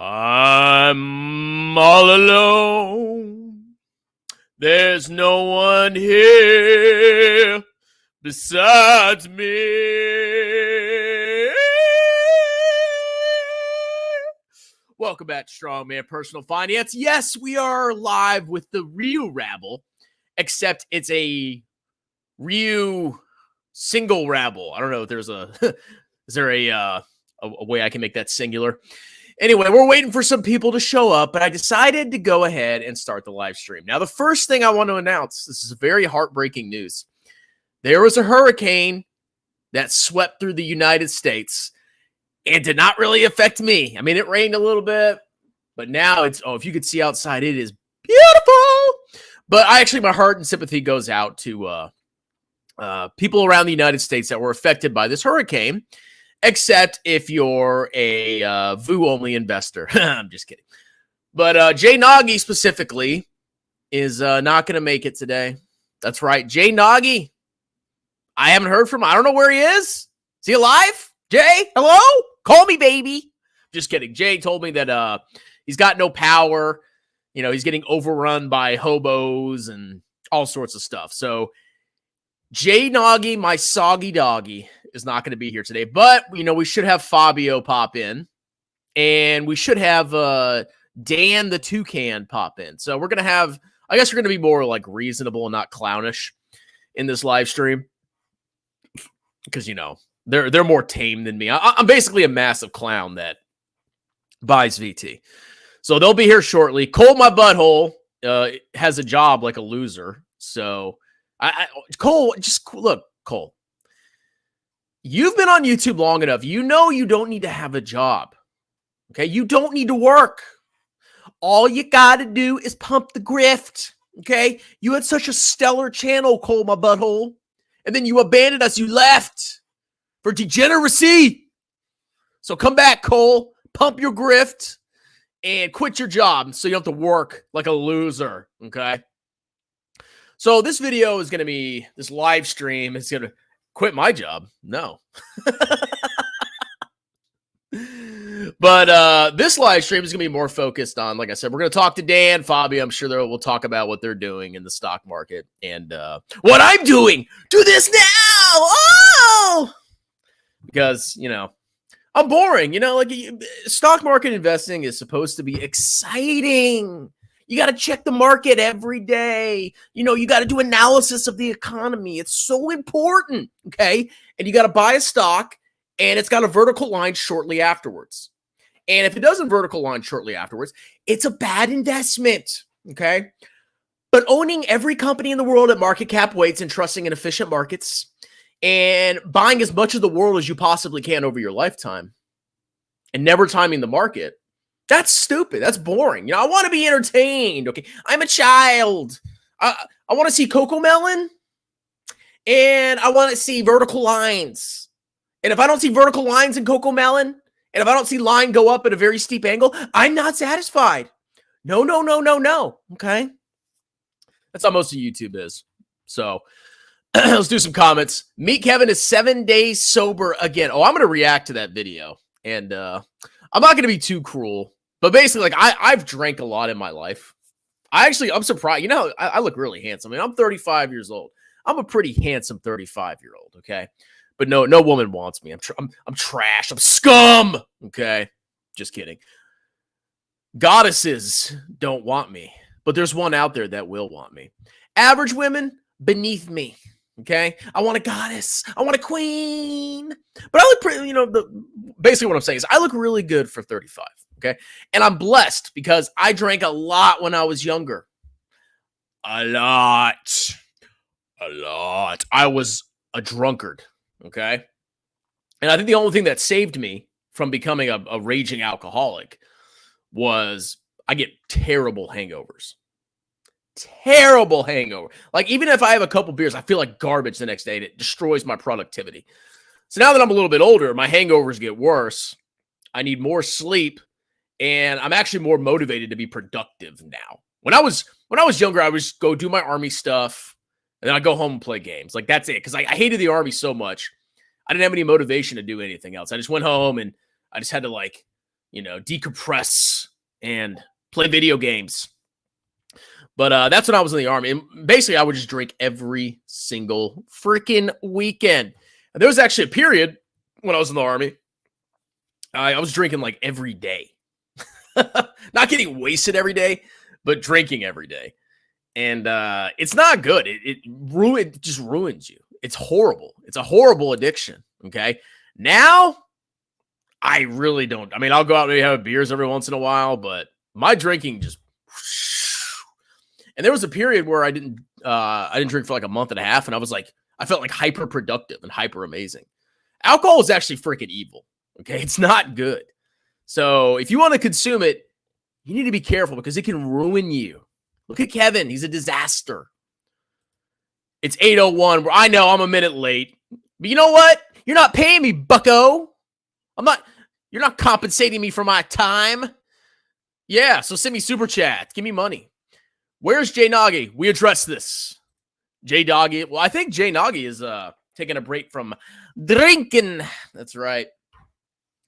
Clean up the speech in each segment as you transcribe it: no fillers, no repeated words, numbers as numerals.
I'm all alone. There's no one here besides me. Welcome back to Strongman Personal Finance. Yes, we are live with the REUU RABBLE, except it's a REUU single RABBLE. I don't know if there's a is there a way I can make that singular? Anyway, we're waiting for some people to show up, but I decided to go ahead and start the live stream. Now, the first thing I want to announce, this is very heartbreaking news. There was a hurricane that swept through the United States and did not really affect me. I mean, it rained a little bit, but now it's, if you could see outside, it is beautiful. But my heart and sympathy goes out to people around the United States that were affected by this hurricane. Except if you're a VOO-only investor. I'm just kidding. But Jay Nagy specifically is not going to make it today. That's right. Jay Nagy. I haven't heard from him. I don't know where he is. Is he alive? Jay, hello? Call me, baby. Just kidding. Jay told me that he's got no power. You know, he's getting overrun by hobos and all sorts of stuff. So Jay Nagy, my soggy doggy, is not going to be here today. But, you know, we should have Fabio pop in. And we should have Dan the Toucan pop in. So we're going to have, I guess we're going to be more like reasonable and not clownish in this live stream. Because, you know, they're more tame than me. I'm basically a massive clown that buys VT. So they'll be here shortly. Cole, my butthole, has a job like a loser. So Cole, just look, Cole. You've been on YouTube long enough. You know you don't need to have a job. Okay? You don't need to work. All you got to do is pump the grift. Okay? You had such a stellar channel, Cole, my butthole. And then you abandoned us. You left for degeneracy. So come back, Cole. Pump your grift and quit your job so you don't have to work like a loser. Okay? So this video is going to be, this live stream is going to quit my job. No. But this live stream is going to be more focused on, like I said, we're going to talk to Dan, Fabio. I'm sure we'll talk about what they're doing in the stock market and what I'm doing. Do this now. Oh! Because, you know, I'm boring. You know, like stock market investing is supposed to be exciting. You got to check the market every day. You know, you got to do analysis of the economy. It's so important, okay? And you got to buy a stock, and it's got a vertical line shortly afterwards. And if it doesn't vertical line shortly afterwards, it's a bad investment, okay? But owning every company in the world at market cap weights and trusting in efficient markets and buying as much of the world as you possibly can over your lifetime and never timing the market, that's stupid. That's boring. You know, I want to be entertained. Okay. I'm a child. I want to see Coco Melon and I want to see vertical lines. And if I don't see vertical lines in Coco Melon, and if I don't see line go up at a very steep angle, I'm not satisfied. No. Okay. That's how most of YouTube is. So let's do some comments. Meet Kevin is 7 days sober again. Oh, I'm going to react to that video. And I'm not going to be too cruel. But basically, like, I've drank a lot in my life. I'm surprised. You know, I look really handsome. I mean, I'm 35 years old. I'm a pretty handsome 35-year-old, okay? But no woman wants me. I'm trash. I'm scum, okay? Just kidding. Goddesses don't want me. But there's one out there that will want me. Average women, beneath me, okay? I want a goddess. I want a queen. But I look pretty, you know, basically what I'm saying is I look really good for 35. Okay. And I'm blessed because I drank a lot when I was younger. A lot. I was a drunkard. Okay. And I think the only thing that saved me from becoming a raging alcoholic was I get terrible hangovers. Terrible hangover. Like, even if I have a couple beers, I feel like garbage the next day and it destroys my productivity. So now that I'm a little bit older, my hangovers get worse. I need more sleep. And I'm actually more motivated to be productive now. When I was younger, I would just go do my army stuff, and then I'd go home and play games. Like, that's it. Because I hated the army so much. I didn't have any motivation to do anything else. I just went home, and I just had to, like, decompress and play video games. But that's when I was in the Army. And basically, I would just drink every single freaking weekend. And there was actually a period when I was in the Army, I was drinking like every day. Not getting wasted every day, but drinking every day. And it's not good. It just ruins you. It's horrible. It's a horrible addiction. Okay. Now, I really don't. I mean, I'll go out and have beers every once in a while, but my drinking just. And there was a period where I didn't drink for like a month and a half, and I felt like hyper productive and hyper amazing. Alcohol is actually freaking evil. Okay, it's not good. So if you want to consume it, you need to be careful because it can ruin you. Look at Kevin; he's a disaster. It's 8:01. Where I know I'm a minute late, but you know what? You're not paying me, bucko. You're not compensating me for my time. Yeah, so send me super chat. Give me money. Where's Jay Nagy? We addressed this. Jay Doggy. Well, I think Jay Nagy is taking a break from drinking. That's right.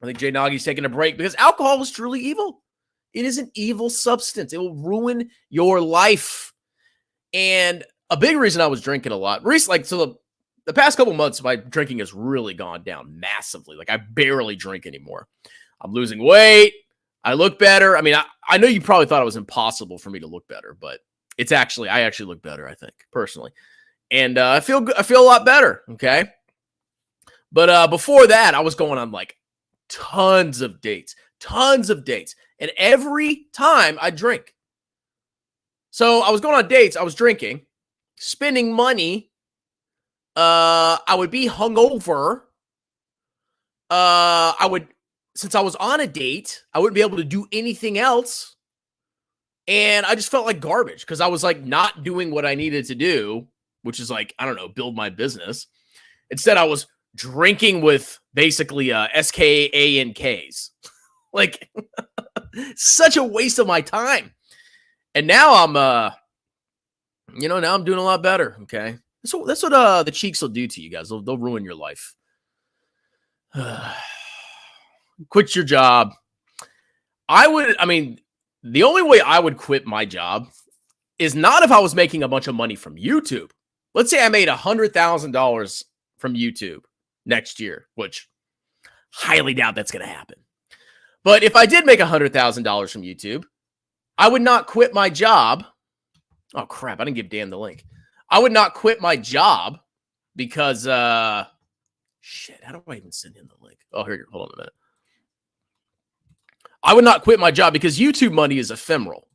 I think Jay Nagy's taking a break because alcohol is truly evil. It is an evil substance. It will ruin your life. And a big reason I was drinking a lot, the past couple months, my drinking has really gone down massively. Like I barely drink anymore. I'm losing weight. I look better. I mean, I know you probably thought it was impossible for me to look better, but I actually look better, I think, personally. And I feel a lot better, okay? But before that, I was going on like tons of dates. And every time I drink. So I was going on dates, I was drinking, spending money. I would be hungover. Since I was on a date, I wouldn't be able to do anything else. And I just felt like garbage because I was like not doing what I needed to do, which is like, I don't know, build my business. Instead, I was drinking with basically SKANKs. Like, such a waste of my time. And now I'm, now I'm doing a lot better. Okay. That's what the cheeks will do to you guys. They'll ruin your life. Quit your job. The only way I would quit my job is not if I was making a bunch of money from YouTube. Let's say I made $100,000 from YouTube next year, which highly doubt that's going to happen. But if I did make $100,000 from YouTube, I would not quit my job. Oh, crap. I didn't give Dan the link. I would not quit my job because, shit, how do I even send in the link? Oh, here, hold on a minute. I would not quit my job because YouTube money is ephemeral.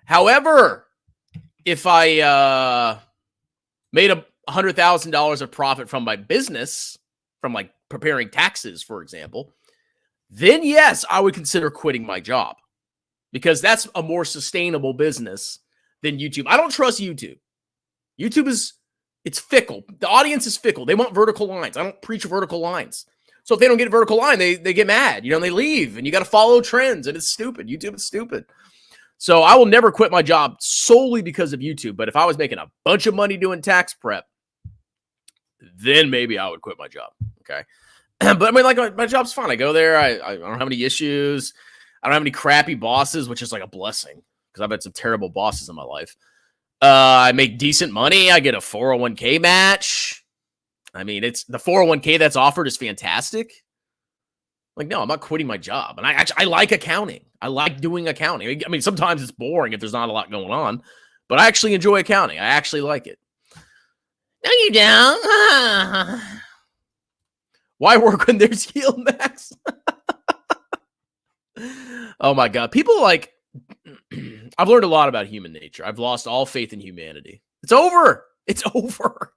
However, if I made $100,000 of profit from my business, from like preparing taxes, for example, then yes, I would consider quitting my job because that's a more sustainable business than YouTube. I don't trust YouTube. It's fickle. The audience is fickle. They want vertical lines. I don't preach vertical lines. So if they don't get a vertical line, they get mad, and they leave, and you got to follow trends, and it's stupid. YouTube is stupid. So I will never quit my job solely because of YouTube. But if I was making a bunch of money doing tax prep, then maybe I would quit my job. Okay. But I mean, like my job's fine. I go there. I don't have any issues. I don't have any crappy bosses, which is like a blessing because I've had some terrible bosses in my life. I make decent money. I get a 401k match. I mean, it's the 401k that's offered is fantastic. Like, no, I'm not quitting my job. And I like accounting. I like doing accounting. I mean, sometimes it's boring if there's not a lot going on, but I actually enjoy accounting. I actually like it. No, you don't. Why work when there's yield max? Oh my God. People like, I've learned a lot about human nature. I've lost all faith in humanity. It's over. It's over.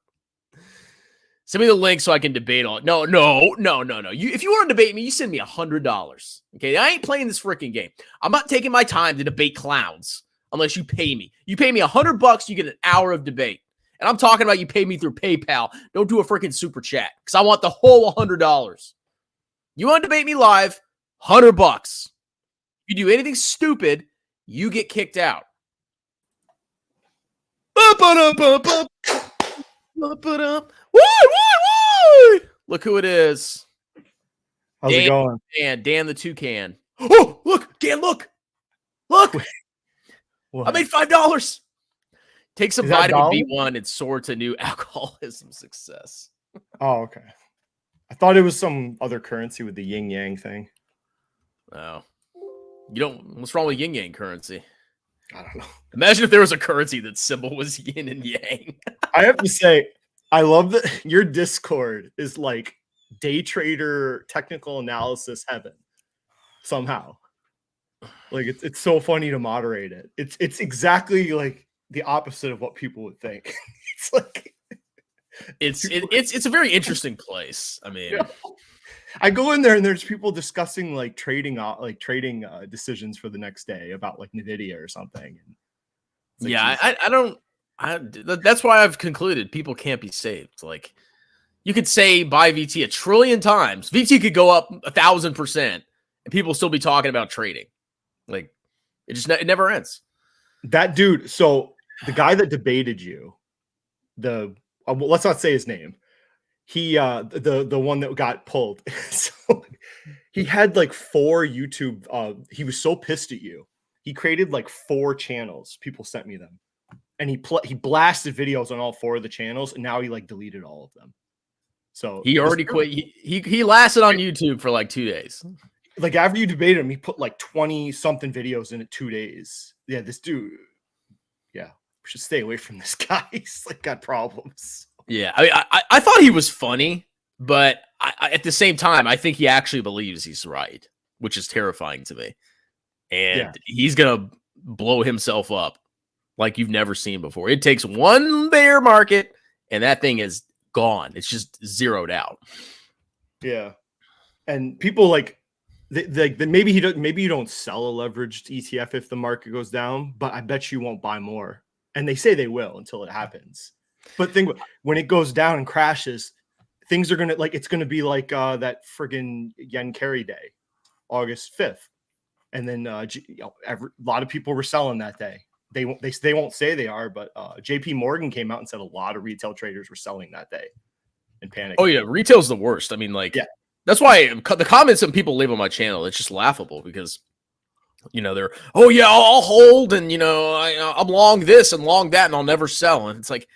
Send me the link so I can debate on it. No. If you want to debate me, you send me $100. Okay, I ain't playing this freaking game. I'm not taking my time to debate clowns unless you pay me. You pay me $100, you get an hour of debate. And I'm talking about you pay me through PayPal. Don't do a freaking super chat because I want the whole $100. You want to debate me live? $100. If you do anything stupid, you get kicked out. Look who it is. How's it going? Dan the Toucan. Oh, look, Dan, look. What? I made $5. Take some Is that vitamin dollars? B1 and soar to new alcoholism success. Oh, okay. I thought it was some other currency with the yin yang thing. Oh, what's wrong with yin yang currency? I don't know. Imagine if there was a currency that symbol was yin and yang. I have to say, I love that your Discord is like day trader technical analysis heaven somehow. Like it's so funny to moderate it. It's exactly like the opposite of what people would think. It's like it's a very interesting place. I mean, yeah. I go in there and there's people discussing like trading decisions for the next day about like Nvidia or something. Like, yeah, I don't. That's why I've concluded people can't be saved. Like, you could say buy VT 1,000,000,000,000 times. VT could go up 1,000%, and people still be talking about trading. Like, it never ends. That dude. So the guy that debated you, let's not say his name. He the one that got pulled. So he had like 4 YouTube. He was so pissed at you. He created like 4 channels. People sent me them, and he blasted videos on all 4 of the channels, and now he like deleted all of them. So he already quit. He lasted on YouTube for like 2 days. Like after you debated him, he put like 20 something videos in it 2 days. Yeah, this dude. Yeah, we should stay away from this guy. He's like got problems. Yeah, I thought he was funny, but at the same time, I think he actually believes he's right, which is terrifying to me. And he's gonna blow himself up like you've never seen before. It takes one bear market, and that thing is gone. It's just zeroed out. Yeah, and people like maybe you don't sell a leveraged ETF if the market goes down, but I bet you won't buy more. And they say they will until it happens. But when it goes down and crashes, things are gonna it's gonna be like that friggin' yen carry day, August 5th, and then a lot of people were selling that day. They won't say they are, but JP Morgan came out and said a lot of retail traders were selling that day and panic. Oh yeah, retail's the worst. I mean, like that's why the comments that people leave on my channel, it's just laughable because they're I'll hold and I'm long this and long that and I'll never sell. And it's like,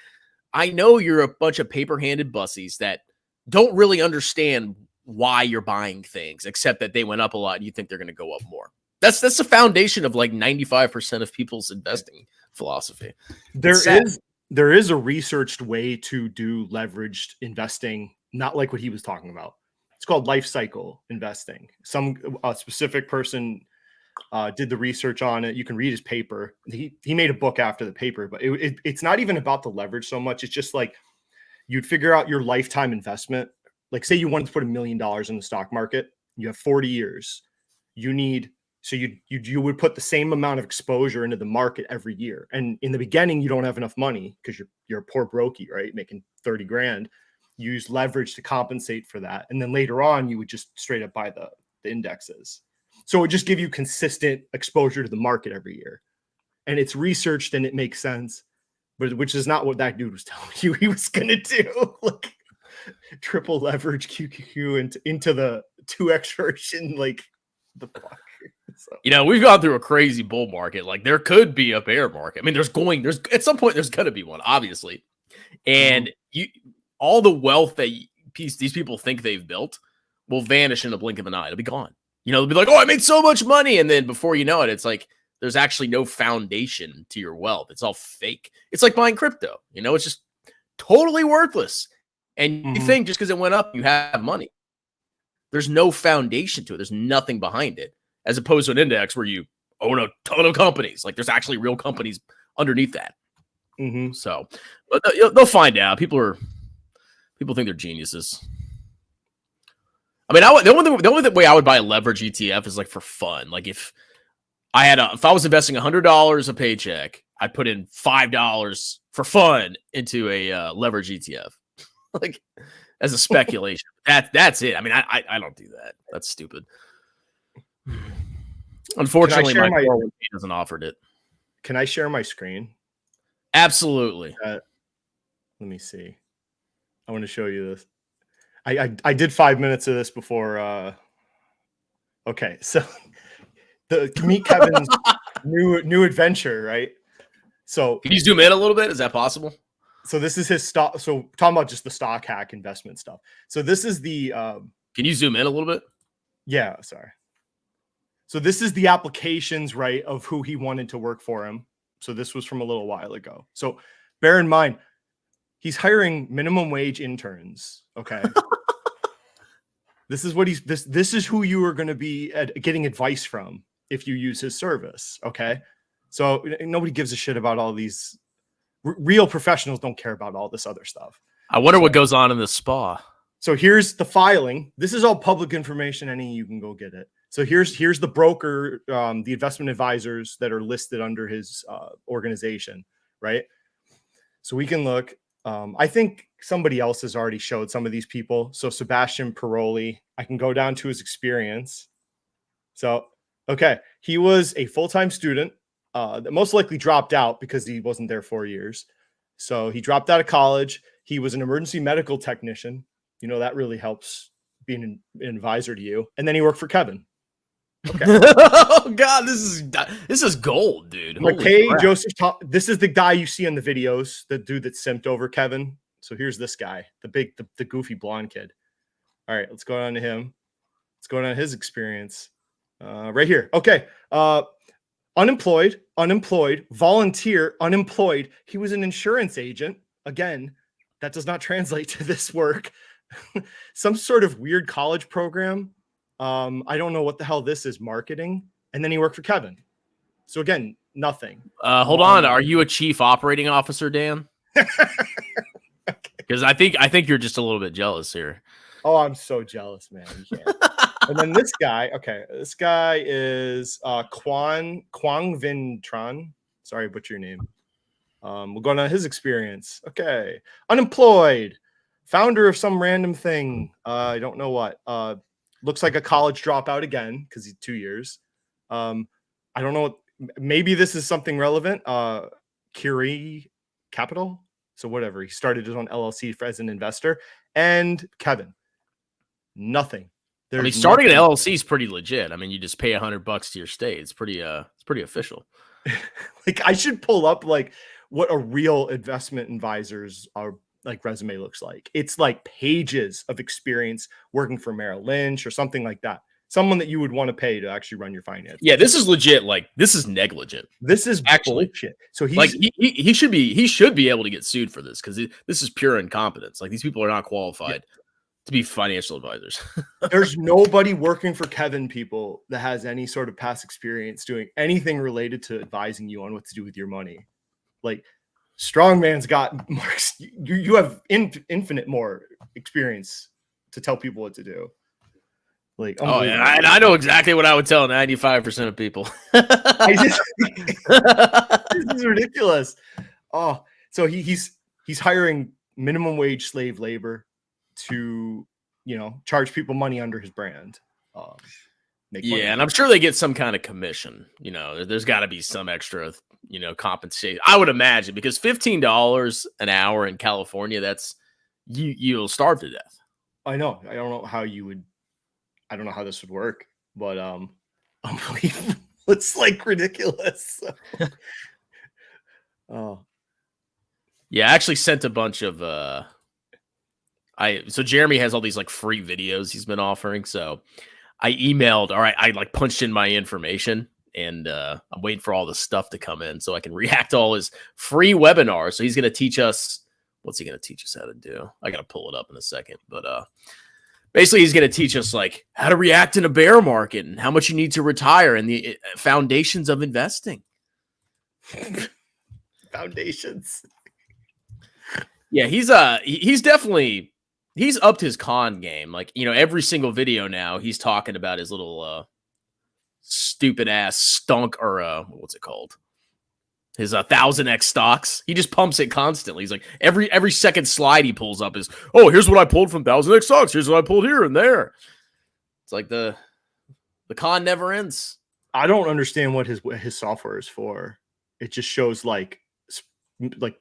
I know you're a bunch of paper-handed bussies that don't really understand why you're buying things, except that they went up a lot and you think they're going to go up more. That's the foundation of like 95% of people's investing philosophy. There is a researched way to do leveraged investing, not like what he was talking about. It's called life cycle investing. Some specific person did the research on it. You can read his paper. He made a book after the paper, but it's not even about the leverage so much. It's just like you'd figure out your lifetime investment. Like say you wanted to put $1 million in the stock market. You have 40 years. You would put the same amount of exposure into the market every year. And in the beginning, you don't have enough money because you're a poor brokey, right? Making 30 grand. You use leverage to compensate for that. And then later on, you would just straight up buy the indexes. So it would just give you consistent exposure to the market every year. And it's researched and it makes sense, but which is not what that dude was telling you he was going to do. Like triple leverage QQQ into the 2x version, like the fuck. So. We've gone through a crazy bull market. Like there could be a bear market. I mean, there's at some point there's going to be one, obviously. And all the wealth that these people think they've built will vanish in a blink of an eye. It'll be gone. They'll be like, oh, I made so much money. And then before you know it, it's like there's actually no foundation to your wealth. It's all fake. It's like buying crypto. It's just totally worthless. And you think just because it went up, you have money. There's no foundation to it. There's nothing behind it. As opposed to an index where you own a ton of companies. Like there's actually real companies underneath that. So but they'll find out. People think they're geniuses. I mean, the only way I would buy a leverage ETF is like for fun. Like if I was investing $100 a paycheck, I'd put in $5 for fun into a leverage ETF, like as a speculation. That's it. I mean, I don't do that. That's stupid. Unfortunately, my 401k doesn't offer it. Can I share my screen? Absolutely. Let me see. I want to show you this. I did 5 minutes of this before. Okay, so meet Kevin's new adventure, right? So can you zoom in a little bit? Is that possible? So this is his stock. So talking about just the stock hack investment stuff. So this is the can you zoom in a little bit? Yeah, sorry. So this is the applications, right, of who he wanted to work for him. So this was from a little while ago. So bear in mind, he's hiring minimum wage interns. Okay. This is what this is who you are going to be getting advice from if you use his service. Okay. So nobody gives a shit about all these real professionals. Don't care about all this other stuff. I wonder what goes on in the spa. So here's the filing. This is all public information. Any you can go get it. So here's the broker, the investment advisors that are listed under his organization, right? So we can look. I think somebody else has already showed some of these people. So Sebastian Paroli, I can go down to his experience. So, okay, he was a full-time student that most likely dropped out because he wasn't there 4 years. So he dropped out of college. He was an emergency medical technician. You know, that really helps being an advisor to you. And then he worked for Kevin. Okay. Oh God, this is gold, dude. McKay Joseph. This is the guy you see in the videos, the dude that simped over Kevin. So here's this guy, the goofy blonde kid. All right, let's go on to him. Let's go on to his experience. Right here. Okay. Unemployed, volunteer, unemployed. He was an insurance agent. Again, that does not translate to this work. Some sort of weird college program. I don't know what the hell this is, marketing. And then he worked for Kevin. So again, nothing. Hold on. Are you a chief operating officer, Dan? Because I think you're just a little bit jealous here. Oh, I'm so jealous, man. You can't. And then this guy, okay, this guy is Quang Vinh Tran. Sorry, butcher your name. We'll go on his experience. Okay, unemployed, founder of some random thing. I don't know what. Looks like a college dropout again because he's 2 years. I don't know. Maybe this is something relevant. Curie Capital. So whatever. He started his own LLC as an investor. And Kevin, nothing. I mean, starting an LLC is pretty legit. I mean, you just pay $100 to your state. It's pretty official. Like I should pull up like what a real investment advisor's like resume looks like. It's like pages of experience working for Merrill Lynch or something like that. Someone that you would want to pay to actually run your finance. Yeah, this is legit. Like this is negligent. This is actually bullshit. So he's like he should be able to get sued for this because this is pure incompetence. Like these people are not qualified to be financial advisors. There's nobody working for Kevin, people, that has any sort of past experience doing anything related to advising you on what to do with your money. Like Strongman's got marks. You have infinite more experience to tell people what to do. Like, oh yeah, and I know exactly what I would tell 95% of people. This is ridiculous. Oh, so he's hiring minimum wage slave labor to, charge people money under his brand. Yeah, and I'm sure they get some kind of commission. There's got to be some extra, compensation. I would imagine because $15 an hour in California, that's you'll starve to death. I know. I don't know how this would work, but unbelievable. It's like ridiculous. Oh. Yeah, I actually sent a bunch of so Jeremy has all these like free videos he's been offering. So I emailed, all right, I like punched in my information and I'm waiting for all the stuff to come in so I can react to all his free webinars. So he's going to teach us, what's he going to teach us how to do? I got to pull it up in a second, but basically he's going to teach us like how to react in a bear market and how much you need to retire and the foundations of investing. Foundations. Yeah, he's definitely, he's upped his con game. Like, every single video now he's talking about his little stupid ass stunk or what's it called? His 1000x stocks. He just pumps it constantly. He's like every second slide he pulls up is, oh, here's what I pulled from 1000x stocks. Here's what I pulled here and there. It's like the con never ends. I don't understand what his software is for. It just shows like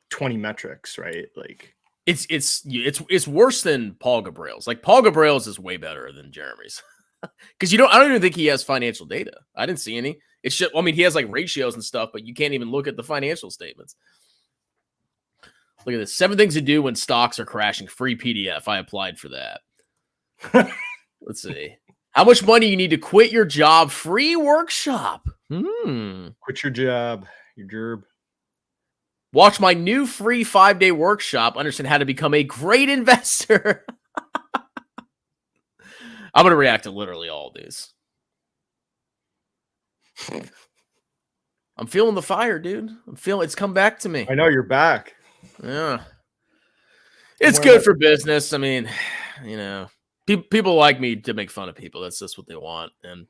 20 metrics, right? Like it's worse than Paul Gabriel's. Like Paul Gabriel's is way better than Jeremy's. Because I don't even think he has financial data. I didn't see any. It's just, I mean, he has like ratios and stuff, but you can't even look at the financial statements. Look at this. 7 things to do when stocks are crashing. Free PDF. I applied for that. Let's see. How much money you need to quit your job? Free workshop. Quit your job. Your gerb. Watch my new free 5-day workshop. Understand how to become a great investor. I'm going to react to literally all of these. I'm feeling the fire, dude. I'm feeling it's come back to me. I know you're back. Yeah. It's good for business. I mean, you know, people like me to make fun of people. That's just what they want. And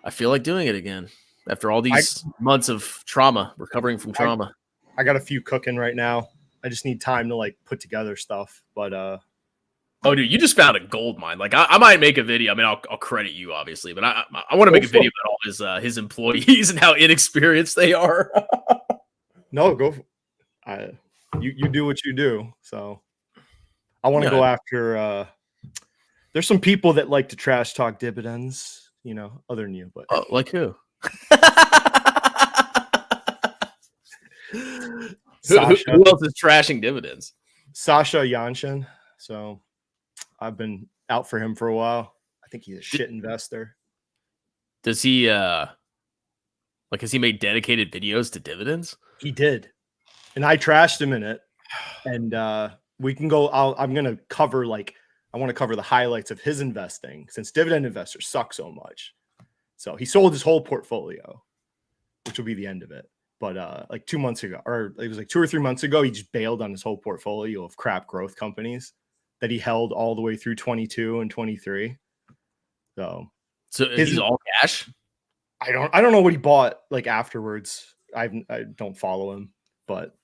I feel like doing it again after all these months of trauma, recovering from trauma. I got a few cooking right now. I just need time to like put together stuff. But oh, dude, you just found a gold mine. Like I might make a video. I mean, I'll credit you obviously, but I want to make a video about all his employees and how inexperienced they are. No, go. You do what you do. So I want to go after. There's some people that like to trash talk dividends. You know, other than you, but like who? Sasha. Who else is trashing dividends? Sasha Yanshin. So I've been out for him for a while. I think he's a shit investor. Does he has he made dedicated videos to dividends? He did. And I trashed him in it. And we can go I'm going to cover I want to cover the highlights of his investing since dividend investors suck so much. So he sold his whole portfolio, which will be the end of it. But like 2 months ago, or it was like 2 or 3 months ago, he just bailed on his whole portfolio of crap growth companies that he held all the way through 22 and 23. So he's all cash. I don't know what he bought like afterwards. I don't follow him, but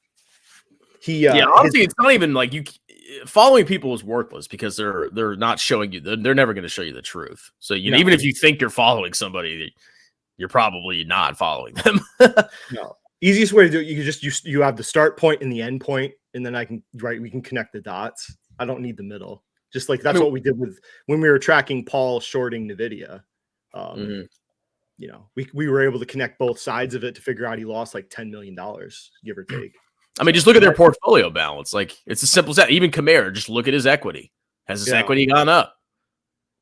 he honestly, it's not even like following people is worthless because they're not showing you. They're never going to show you the truth. So even if you think you're following somebody, you're probably not following them. No. Easiest way to do it, you have the start point and the end point, and then we can connect the dots. I don't need the middle. Just like that's what we did with when we were tracking Paul shorting NVIDIA. You know, we were able to connect both sides of it to figure out he lost like $10 million, give or take. I mean, just look at their portfolio balance. Like it's as simple as that. Even Kamara, just look at his equity. Has his equity gone up?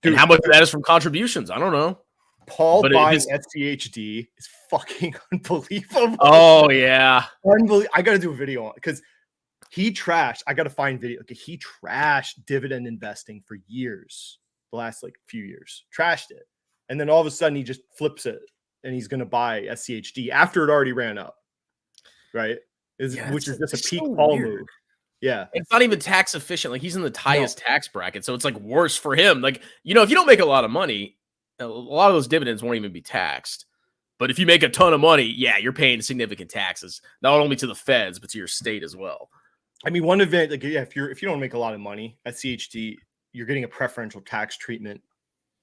Dude, and how much of that is from contributions? I don't know. Paul buying SCHD is fucking unbelievable. Oh yeah, I got to do a video on it because he trashed. I got to find video. Okay, he trashed dividend investing for years, the last like few years, trashed it, and then all of a sudden he just flips it and he's going to buy SCHD after it already ran up, right? Which is just a peak Paul move. Yeah, it's not even tax efficient. Like he's in the highest tax bracket, so it's like worse for him. Like if you don't make a lot of money, a lot of those dividends won't even be taxed. But if you make a ton of money, you're paying significant taxes, not only to the feds, but to your state as well. I mean, one event, if you don't make a lot of money at CHD, you're getting a preferential tax treatment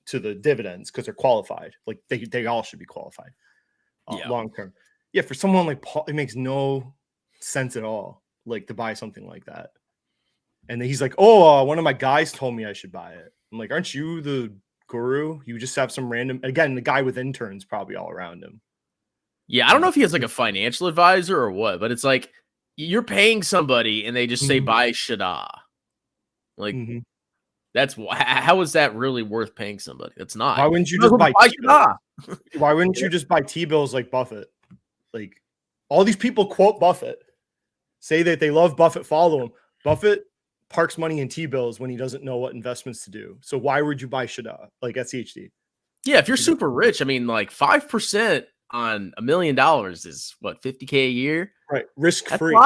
to the dividends because they're qualified. Like they all should be qualified long term. Yeah, for someone like Paul, it makes no sense at all, like to buy something like that. And then he's like, one of my guys told me I should buy it. I'm like, aren't you the guru? You just have some random, again, the guy with interns probably all around him. Yeah, I don't know if he has like a financial advisor or what, but it's like you're paying somebody and they just say buy Shada. Like that's how is that really worth paying somebody? That's not. Why wouldn't you just buy Shada? Why wouldn't you just buy T-bills like Buffett? Like all these people quote Buffett, say that they love Buffett, follow him. Buffett parks money in T-bills when he doesn't know what investments to do. So why would you buy Shada like SCHD? Yeah, if you're super rich, I mean, like 5% on $1 million is what, $50K a year? Right, risk free.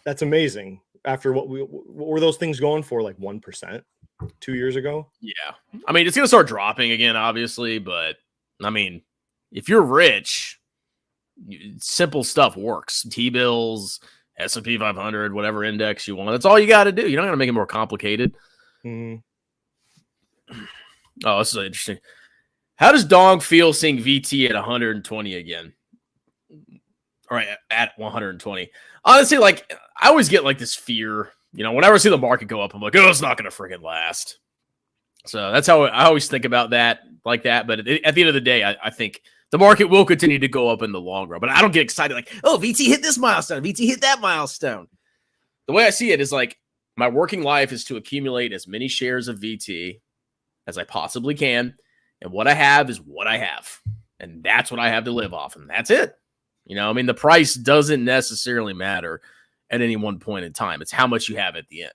That's amazing. After what were those things going for? Like 1% 2 years ago? Yeah, I mean, it's gonna start dropping again, obviously, but I mean, if you're rich, simple stuff works. T-bills, S&P 500, whatever index you want. That's all you got to do. You don't got to make it more complicated. Oh, this is interesting. How does Dong feel seeing VT at 120 again? All right, at 120. Honestly, like I always get like this fear. Whenever I see the market go up, I'm like, oh, it's not going to freaking last. So that's how I always think about that like that. But at the end of the day, I think the market will continue to go up in the long run. But I don't get excited like, oh, VT hit this milestone. VT hit that milestone. The way I see it is like my working life is to accumulate as many shares of VT as I possibly can. And what I have is what I have. And that's what I have to live off. And that's it. You know, I mean, the price doesn't necessarily matter at any one point in time. It's how much you have at the end.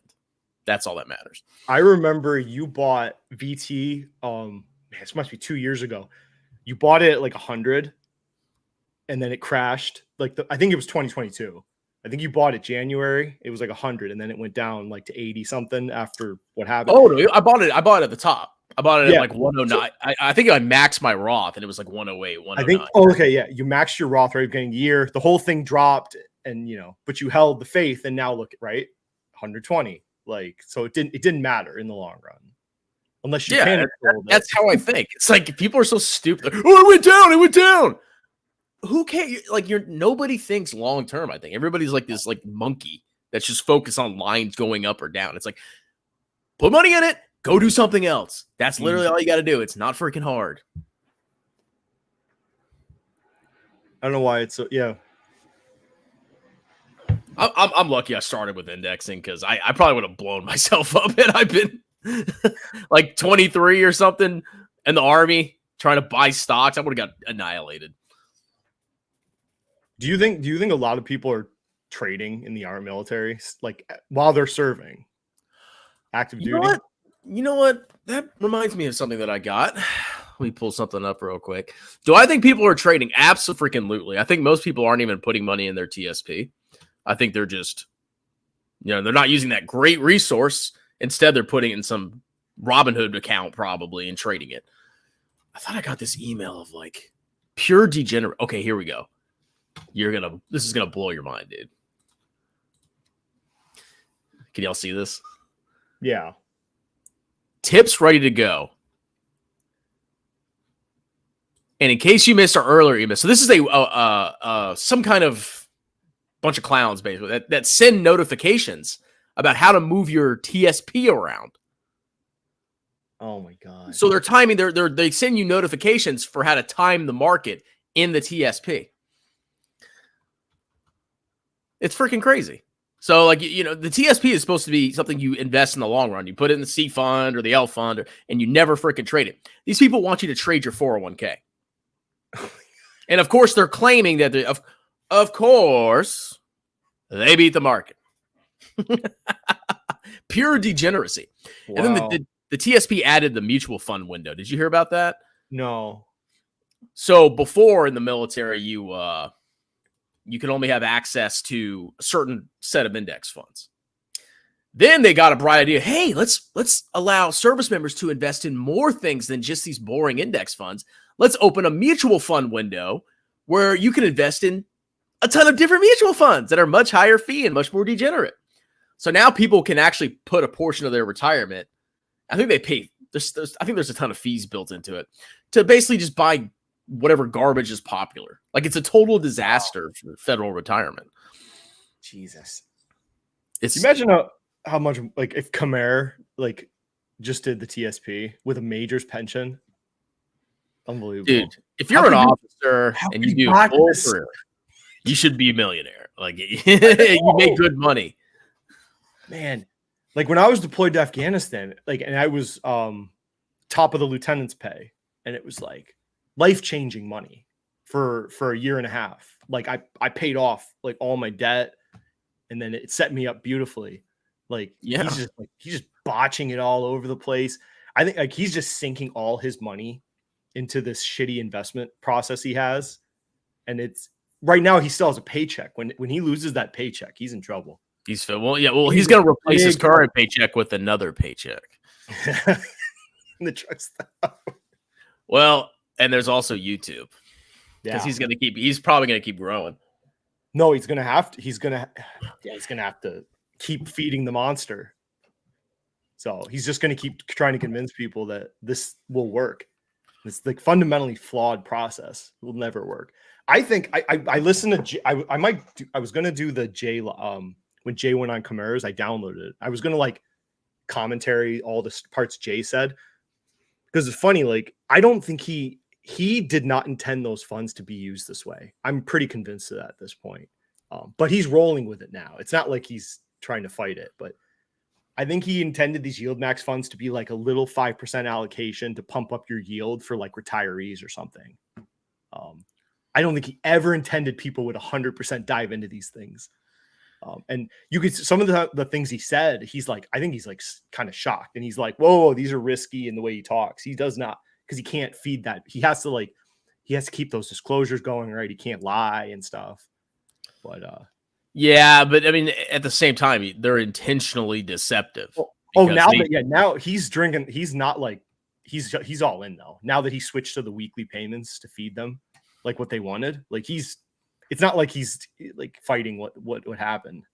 That's all that matters. I remember you bought VT. This must be 2 years ago. You bought it at like 100, and then it crashed. I think it was 2022. I think you bought it January. It was like 100, and then it went down like to 80 something after what happened. Oh no, I bought it at the top. I bought it at like 109. So, I think I maxed my Roth, and it was like 108, 109. I think. Oh, okay, yeah. You maxed your Roth right at the beginning of the year. The whole thing dropped, and but you held the faith, and now look, right, 120. Like, so it didn't matter in the long run, unless you panic a little bit. That's how I think. It's like people are so stupid. Like, oh, it went down. Who cares? Like, nobody thinks long term. I think everybody's like this like monkey that's just focused on lines going up or down. It's like, put money in it, go do something else. That's literally all you got to do. It's not freaking hard. I don't know why it's so. Yeah. I'm lucky I started with indexing because I probably would have blown myself up had I been like 23 or something in the Army trying to buy stocks. I would have got annihilated. Do you think a lot of people are trading in the Army military like while they're serving active duty? You know what? That reminds me of something that I got. Let me pull something up real quick. Do I think people are trading? Absolutely. I think most people aren't even putting money in their TSP. I think they're just, they're not using that great resource. Instead, they're putting it in some Robinhood account probably and trading it. I thought I got this email of like pure degenerate. Okay, here we go. This is gonna blow your mind, dude. Can y'all see this? Yeah. Tips ready to go. And in case you missed our earlier email, so this is some kind of bunch of clowns basically that send notifications about how to move your TSP around. Oh my God. So they're timing they send you notifications for how to time the market in the TSP. It's freaking crazy. So like, the TSP is supposed to be something you invest in the long run. You put it in the C fund or the L fund and you never freaking trade it. These people want you to trade your 401k. And of course they're claiming that of course, they beat the market. Pure degeneracy. Wow. And then the TSP added the mutual fund window. Did you hear about that? No. So before in the military, you can only have access to a certain set of index funds. Then they got a bright idea. Hey, let's allow service members to invest in more things than just these boring index funds. Let's open a mutual fund window where you can invest in a ton of different mutual funds that are much higher fee and much more degenerate. So now people can actually put a portion of their retirement. I think they pay. I think there's a ton of fees built into it to basically just buy whatever garbage is popular. Like it's a total disaster for federal retirement. Jesus. Imagine how much like if Khmer like just did the TSP with a major's pension. Unbelievable. Dude, if you're an officer and you do a full career, you should be a millionaire. Like you make good money. Man, like when I was deployed to Afghanistan, like, and I was top of the lieutenant's pay, and it was like life-changing money for a year and a half. Like I paid off like all my debt, and then it set me up beautifully. Like he's just botching it all over the place. I think like he's just sinking all his money into this shitty investment process he has, and it's right now he still has a paycheck. When he loses that paycheck, he's in trouble. He's going to replace his current paycheck with another paycheck. In the truck stop. Well, and there's also YouTube. Because he's probably going to keep growing. No, he's going to have to. He's going to have to keep feeding the monster. So he's just going to keep trying to convince people that this will work. It's like fundamentally flawed process. It will never work. I think I listened to I was going to do the Jay when Jay went on Khmer's, I downloaded it. I was going to like commentary all the parts Jay said, Because it's funny, like I don't think he did not intend those funds to be used this way. I'm pretty convinced of that at this point. But he's rolling with it now. It's not like he's trying to fight it, but I think he intended these yield max funds to be like a little 5% allocation to pump up your yield for like retirees or something. I don't think he ever intended people would 100% dive into these things. And you could, some of the things he said, he's like, I think he's like kind of shocked, and he's like, whoa, these are risky in the way he talks. He does not, because he can't feed that. He has to keep those disclosures going, right? He can't lie and stuff. But yeah, but I mean, at the same time, they're intentionally deceptive. Now he's drinking. He's not like he's all in though. Now that he switched to the weekly payments to feed them, like what they wanted, like it's not like he's like fighting what happened.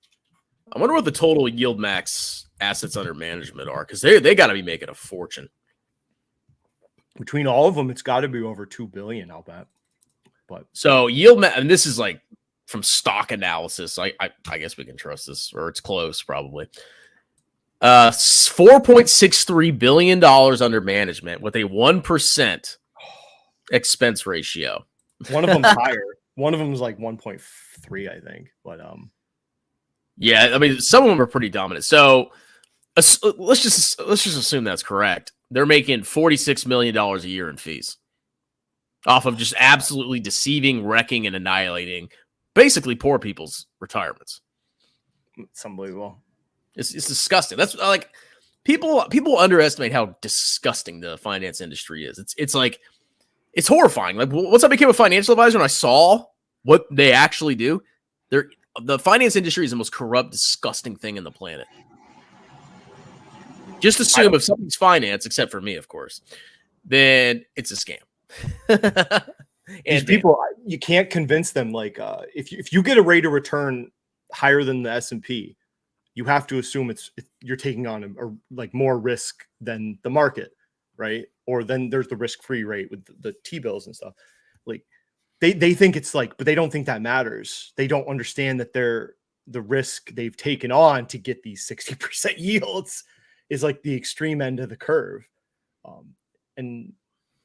I wonder what the total yield max assets under management are, because they got to be making a fortune between all of them. It's got to be over 2 billion, I'll bet. But so yield max, and this is like from stock analysis. I guess we can trust this, or it's close probably. $4.63 billion under management with a 1% expense ratio. One of them's higher. One of them is like 1.3, I think. But yeah, I mean, some of them are pretty dominant. So let's just assume that's correct. They're making $46 million a year in fees off of just absolutely deceiving, wrecking, and annihilating basically poor people's retirements. It's unbelievable. It's disgusting. That's like people underestimate how disgusting the finance industry is. It's like, it's horrifying. Like once I became a financial advisor and I saw what they actually do, the finance industry is the most corrupt, disgusting thing in the planet. Just assume if something's finance, except for me, of course, then it's a scam. These people, you can't convince them. Like if you get a rate of return higher than the S&P, you have to assume you're taking on like more risk than the market, right? Or then there's the risk-free rate with the T-bills and stuff. Like they think it's like, but they don't think that matters. They don't understand that the risk they've taken on to get these 60% yields is like the extreme end of the curve. And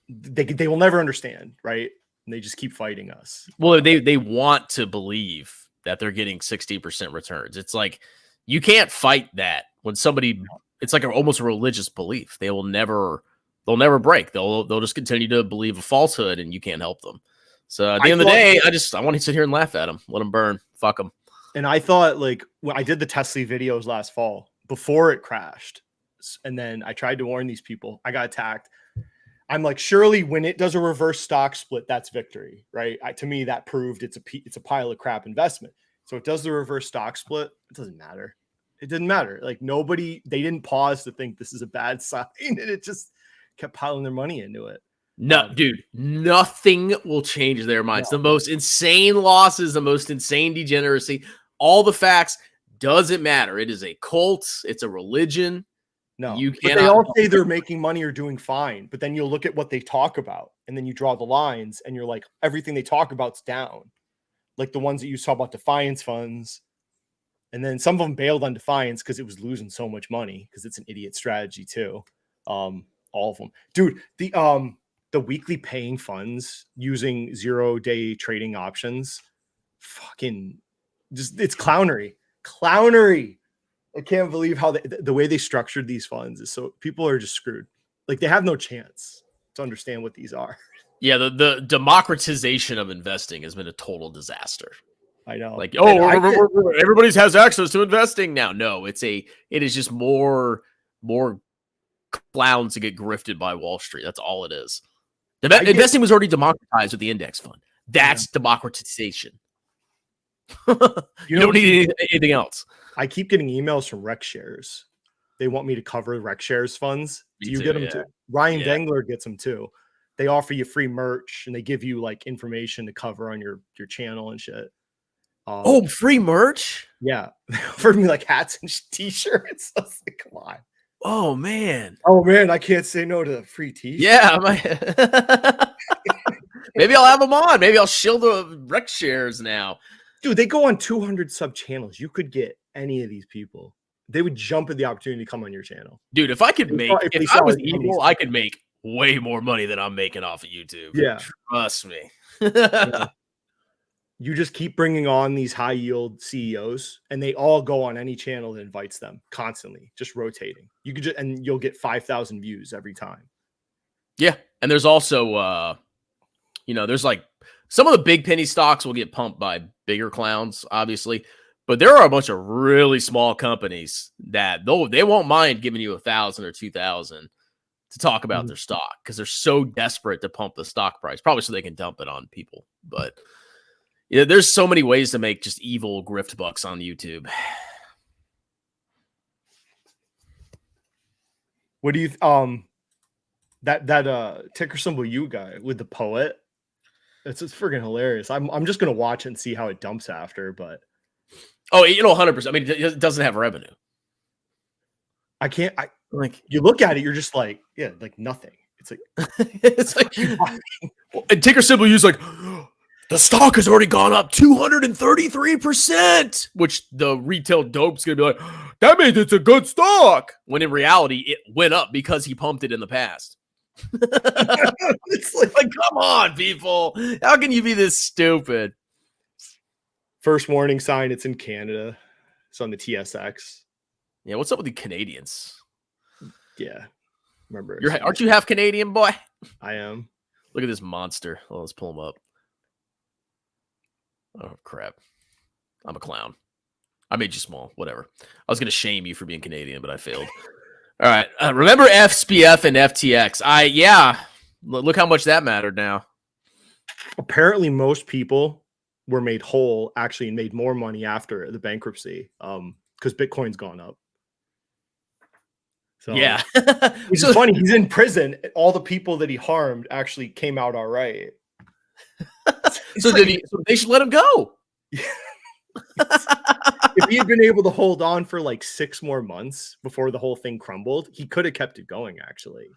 they will never understand, right? And they just keep fighting us. Well, they want to believe that they're getting 60% returns. It's like, you can't fight that when somebody, it's like almost a religious belief. They'll never break. They'll just continue to believe a falsehood, and you can't help them. So at the end of the day, I want to sit here and laugh at them, let them burn, fuck them. And I thought, like, when I did the Tesla videos last fall before it crashed, and then I tried to warn these people, I got attacked. I'm like, surely when it does a reverse stock split, that's victory, right? To me, that proved it's a pile of crap investment. So it does the reverse stock split. It doesn't matter. It didn't matter. Like they didn't pause to think this is a bad sign, and it just kept piling their money into it. No, dude, nothing will change their minds. No. The most insane losses, the most insane degeneracy, all the facts, doesn't matter. It is a cult. It's a religion. No, but they all say they're making money or doing fine, but then you'll look at what they talk about, and then you draw the lines, and you're like, everything they talk about's down. Like the ones that you saw about Defiance funds. And then some of them bailed on Defiance because it was losing so much money, because it's an idiot strategy too. All of them. Dude, the weekly paying funds using 0-day trading options, fucking just, it's clownery. I can't believe how the way they structured these funds is so people are just screwed. Like they have no chance to understand what these are. Yeah, the democratization of investing has been a total disaster. I know. Like, everybody has access to investing now. No, it is just more clowns to get grifted by Wall Street. That's all it is. Investing was already democratized with the index fund. That's democratization. You don't need anything else. I keep getting emails from Rec Shares. They want me to cover Rec Shares funds. Do you get them too? Ryan Dengler gets them too. They offer you free merch, and they give you like information to cover on your channel and shit. Free merch? Yeah. They offered me like hats and t-shirts. I was like, come on. Oh man, I can't say no to free t-shirts. Yeah, maybe I'll have them on. Maybe I'll shield the Rec Shares now. Dude, they go on 200 sub channels. You could get any of these people. They would jump at the opportunity to come on your channel. Dude, if I was evil, I could make way more money than I'm making off of YouTube. Yeah. Trust me. Yeah. You just keep bringing on these high yield CEOs, and they all go on any channel that invites them constantly, just rotating. You could just, and you'll get 5,000 views every time. Yeah. And there's also, there's like some of the big penny stocks will get pumped by bigger clowns, obviously. But there are a bunch of really small companies that they won't mind giving you 1,000 or 2,000 to talk about their stock because they're so desperate to pump the stock price, probably so they can dump it on people. But yeah, there's so many ways to make just evil grift bucks on YouTube. What do you that ticker symbol U guy with the poet? It's freaking hilarious. I'm just gonna watch it and see how it dumps after, but 100%. I mean, it doesn't have revenue. I like you look at it, you're just like, yeah, like nothing. It's like it's like and ticker symbol U's like the stock has already gone up 233%, which the retail dope's gonna be like, that means it's a good stock. When in reality, it went up because he pumped it in the past. It's like, come on, people. How can you be this stupid? First warning sign, it's in Canada. It's on the TSX. Yeah, what's up with the Canadians? Yeah. Remember. Aren't you half Canadian, boy? I am. Look at this monster. Oh, let's pull him up. Oh, crap. I'm a clown. I made you small. Whatever. I was going to shame you for being Canadian, but I failed. All right. Remember SPF and FTX? Yeah. Look how much that mattered now. Apparently, most people were made whole, actually made more money after the bankruptcy because Bitcoin's gone up. So, yeah. Which is funny. He's in prison. All the people that he harmed actually came out all right. So they should let him go. If he had been able to hold on for like 6 more months before the whole thing crumbled, he could have kept it going, actually.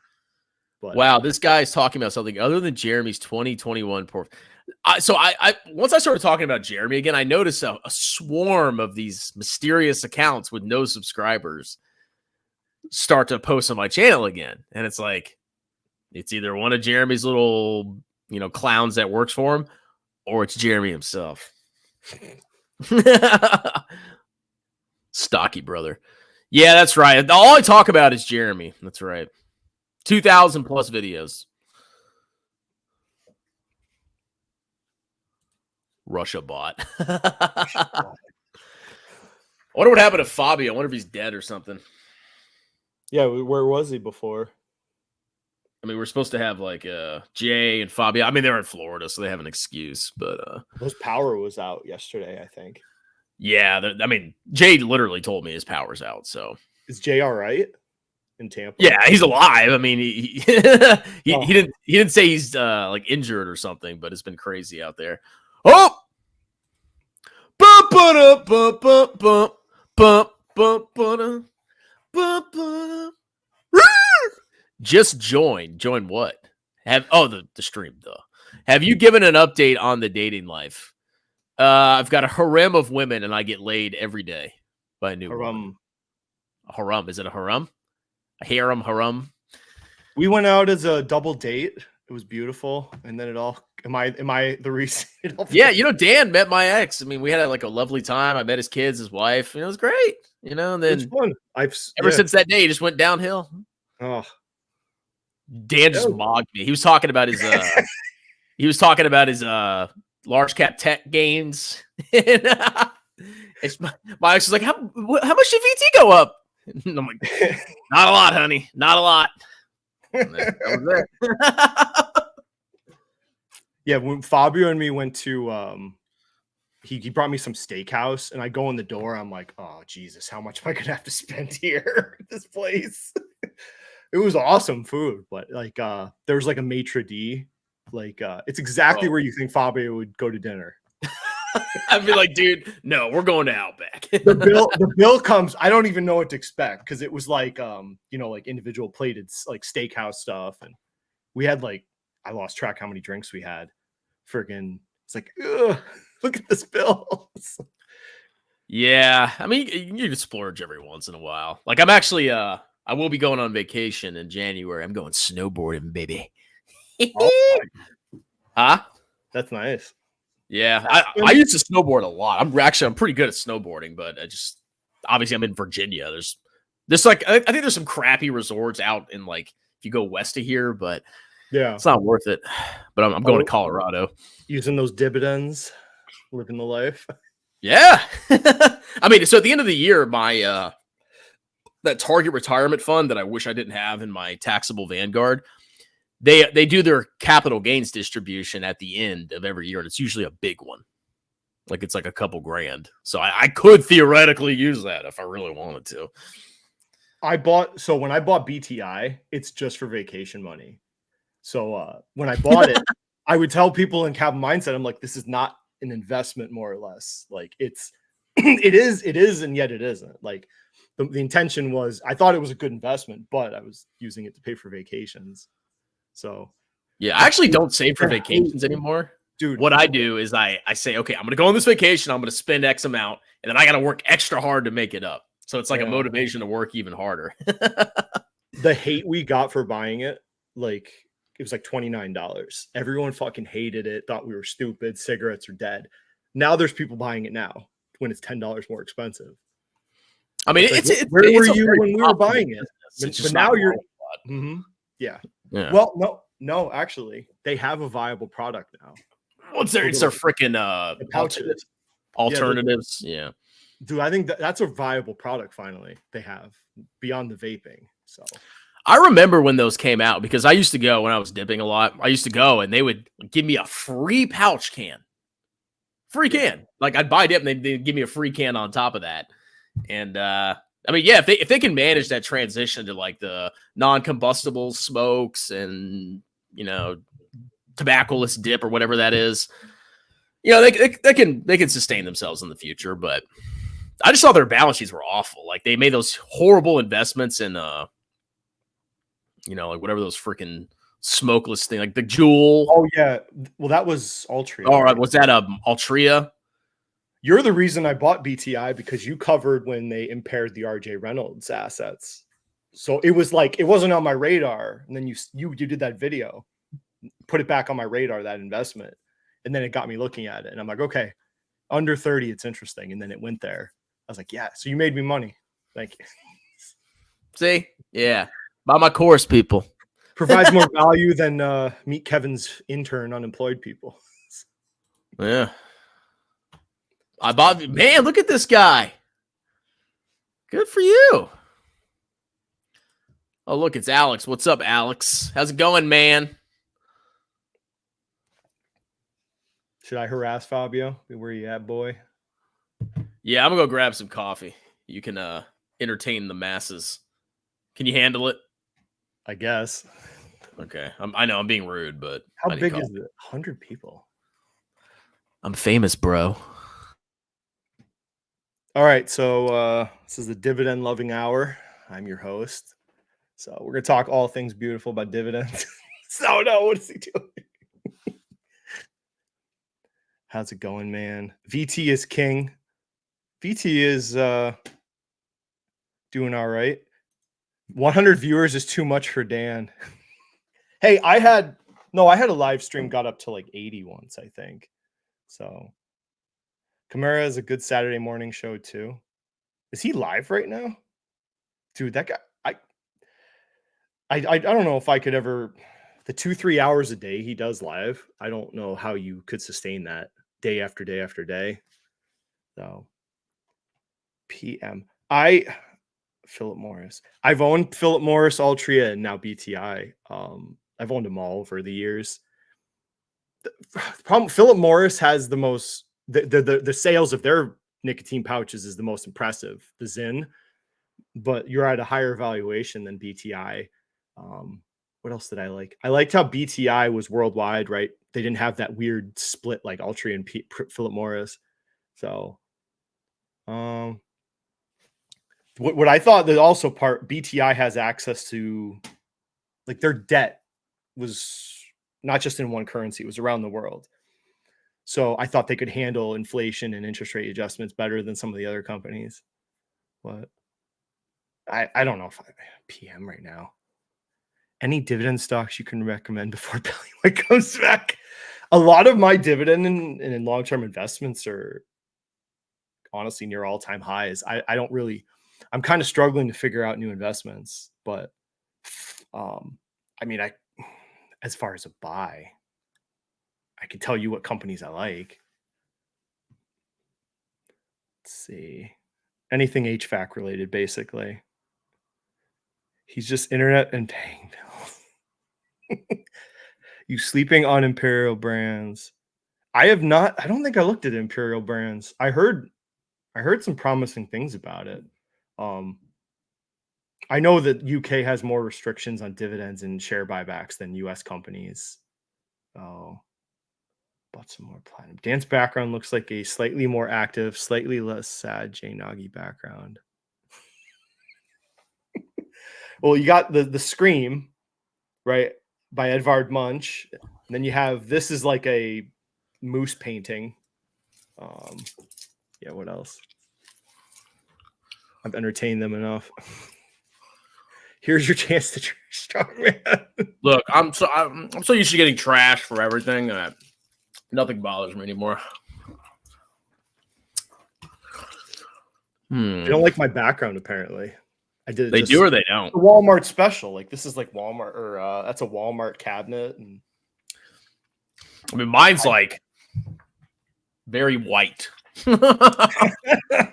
But wow, this guy's talking about something other than Jeremy's 2021 So once I started talking about Jeremy again, I noticed a swarm of these mysterious accounts with no subscribers start to post on my channel again. And it's like, it's either one of Jeremy's little, clowns that works for him, or it's Jeremy himself. Stocky brother. Yeah, that's right. All I talk about is Jeremy. That's right. 2,000 plus videos. Russia bot. I wonder what happened to Fabio. I wonder if he's dead or something. Yeah, where was he before? I mean, we're supposed to have like Jay and Fabio. I mean, they're in Florida, so they have an excuse. But his power was out yesterday, I think. Yeah, I mean, Jay literally told me his power's out. So is Jay all right in Tampa? Yeah, he's alive. I mean, he didn't say he's like injured or something, but it's been crazy out there. Oh. Just join. Join what? The stream though. Have you given an update on the dating life? I've got a harem of women and I get laid every day by a new woman. A harem. Is it a harem? A harem? We went out as a double date. It was beautiful. And then am I the reason? Yeah, Dan met my ex. I mean, we had like a lovely time. I met his kids, his wife. It was great. And then it's fun. Ever since that day, it just went downhill. Oh. Dan just mogged me. He was talking about his large cap tech gains. And, my ex was like, how much did VT go up? And I'm like, not a lot, honey. Not a lot. And that was there. Yeah, when Fabio and me went to he brought me some steakhouse, and I go in the door, I'm like, oh Jesus, how much am I gonna have to spend here at this place? It was awesome food, but like there was like a maitre d', like it's exactly where you think Fabio would go to dinner. I'd be like, dude, no, we're going to Outback. the bill comes, I don't even know what to expect, because it was like like individual plated like steakhouse stuff, and we had like, I lost track how many drinks we had. Friggin', it's like, ugh, look at this bill. Yeah, I mean, you can splurge every once in a while. Like I'm actually I will be going on vacation in January. I'm going snowboarding, baby. Oh, Huh? that's nice. Yeah, I used to snowboard a lot. I'm pretty good at snowboarding, but obviously I'm in Virginia. There's like I think there's some crappy resorts out in like if you go west of here, but Yeah, it's not worth it. But I'm going to Colorado. Using those dividends, living the life. Yeah. I mean, so at the end of the year, my that target retirement fund that I wish I didn't have in my taxable Vanguard, they do their capital gains distribution at the end of every year, and it's usually a big one. Like it's like a couple grand. So I could theoretically use that if I really wanted to. When I bought BTI, it's just for vacation money. So when I bought it, I would tell people in capital mindset, I'm like, this is not an investment, more or less. Like it is, and yet it isn't. Like the intention was, I thought it was a good investment, but I was using it to pay for vacations. So yeah, I actually don't save for vacations anymore. Dude, what I do is I say, okay, I'm going to go on this vacation. I'm going to spend X amount, and then I got to work extra hard to make it up. So it's like a motivation to work even harder. The hate we got for buying it, like it was like $29. Everyone fucking hated it, thought we were stupid. Cigarettes are dead. Now there's people buying it now when it's $10 more expensive. I mean, where were you when we were buying it? But now you're, yeah. Well, no, actually, they have a viable product now. It's their freaking alternatives. Yeah. Dude, I think that's a viable product finally they have beyond the vaping. So I remember when those came out because I used to go when I was dipping a lot. I used to go and they would give me a free pouch can. Free can. Like I'd buy dip and they'd give me a free can on top of that. And I mean, yeah, if they can manage that transition to like the non-combustible smokes and, you know, tobaccoless dip or whatever that is, you know, they can sustain themselves in the future. But I just saw their balance sheets were awful. Like they made those horrible investments in you know, like whatever those freaking smokeless thing, like the Juul. Oh yeah, well that was Altria. All right, was that Altria? You're the reason I bought BTI because you covered when they impaired the RJ Reynolds assets. So it was like it wasn't on my radar, and then you did that video, put it back on my radar, that investment, and then it got me looking at it, and I'm like, okay, under 30, it's interesting, and then it went there. I was like, yeah, so you made me money. Thank you. See, yeah. Buy my course, people. Provides more value than Meet Kevin's intern unemployed people. Yeah. I bought, man, look at this guy. Good for you. Oh, look, it's Alex. What's up, Alex? How's it going, man? Should I harass Fabio? Where you at, boy? Yeah, I'm going to go grab some coffee. You can entertain the masses. Can you handle it? I guess. Okay. I know I'm being rude, but how big is it? 100 people. I'm famous, bro. All right. So this is the Dividend Loving Hour. I'm your host. So we're going to talk all things beautiful about dividends. So no, what is he doing? How's it going, man? VT is king. VT is doing all right. 100 viewers is too much for Dan. Hey, I had a live stream got up to like 80 once, I think. So Camara is a good Saturday morning show too. Is he live right now? Dude, that guy, I don't know if I could ever, the 2-3 hours a day he does live. I don't know how you could sustain that day after day after day. So PM. Philip Morris. I've owned Philip Morris, Altria, and now BTI. I've owned them all over the years. The problem, Philip Morris has the most, the sales of their nicotine pouches is the most impressive, the Zyn, but you're at a higher valuation than BTI. What else did I like? I liked how BTI was worldwide, right? They didn't have that weird split like Altria and Philip Morris. So, what I thought that also BTI has access to, like their debt was not just in one currency, it was around the world. So I thought they could handle inflation and interest rate adjustments better than some of the other companies. But I don't know if I PM right now. Any dividend stocks you can recommend before Billy White comes back? A lot of my dividend and long-term investments are honestly near all-time highs. I don't really, I'm kind of struggling to figure out new investments, but I mean, as far as a buy, I can tell you what companies I like. Let's see. Anything HVAC related, basically. He's just internet and paying bills. You sleeping on Imperial Brands? I have not. I don't think I looked at Imperial Brands. I heard some promising things about it. I know that UK has more restrictions on dividends and share buybacks than US companies. Oh, bought some more platinum. Dan's background looks like a slightly more active, slightly less sad Jay Nagy background. Well, you got the Scream, right, by Edvard Munch. And then you have, this is like a moose painting. Yeah, what else? I've entertained them enough. Here's your chance to trash Strongman. Look, I'm so used to getting trashed for everything that nothing bothers me anymore. They don't like my background, apparently. I did it. They do or they don't. The Walmart special, like this is like Walmart, or that's a Walmart cabinet, and I mean, mine's like very white. I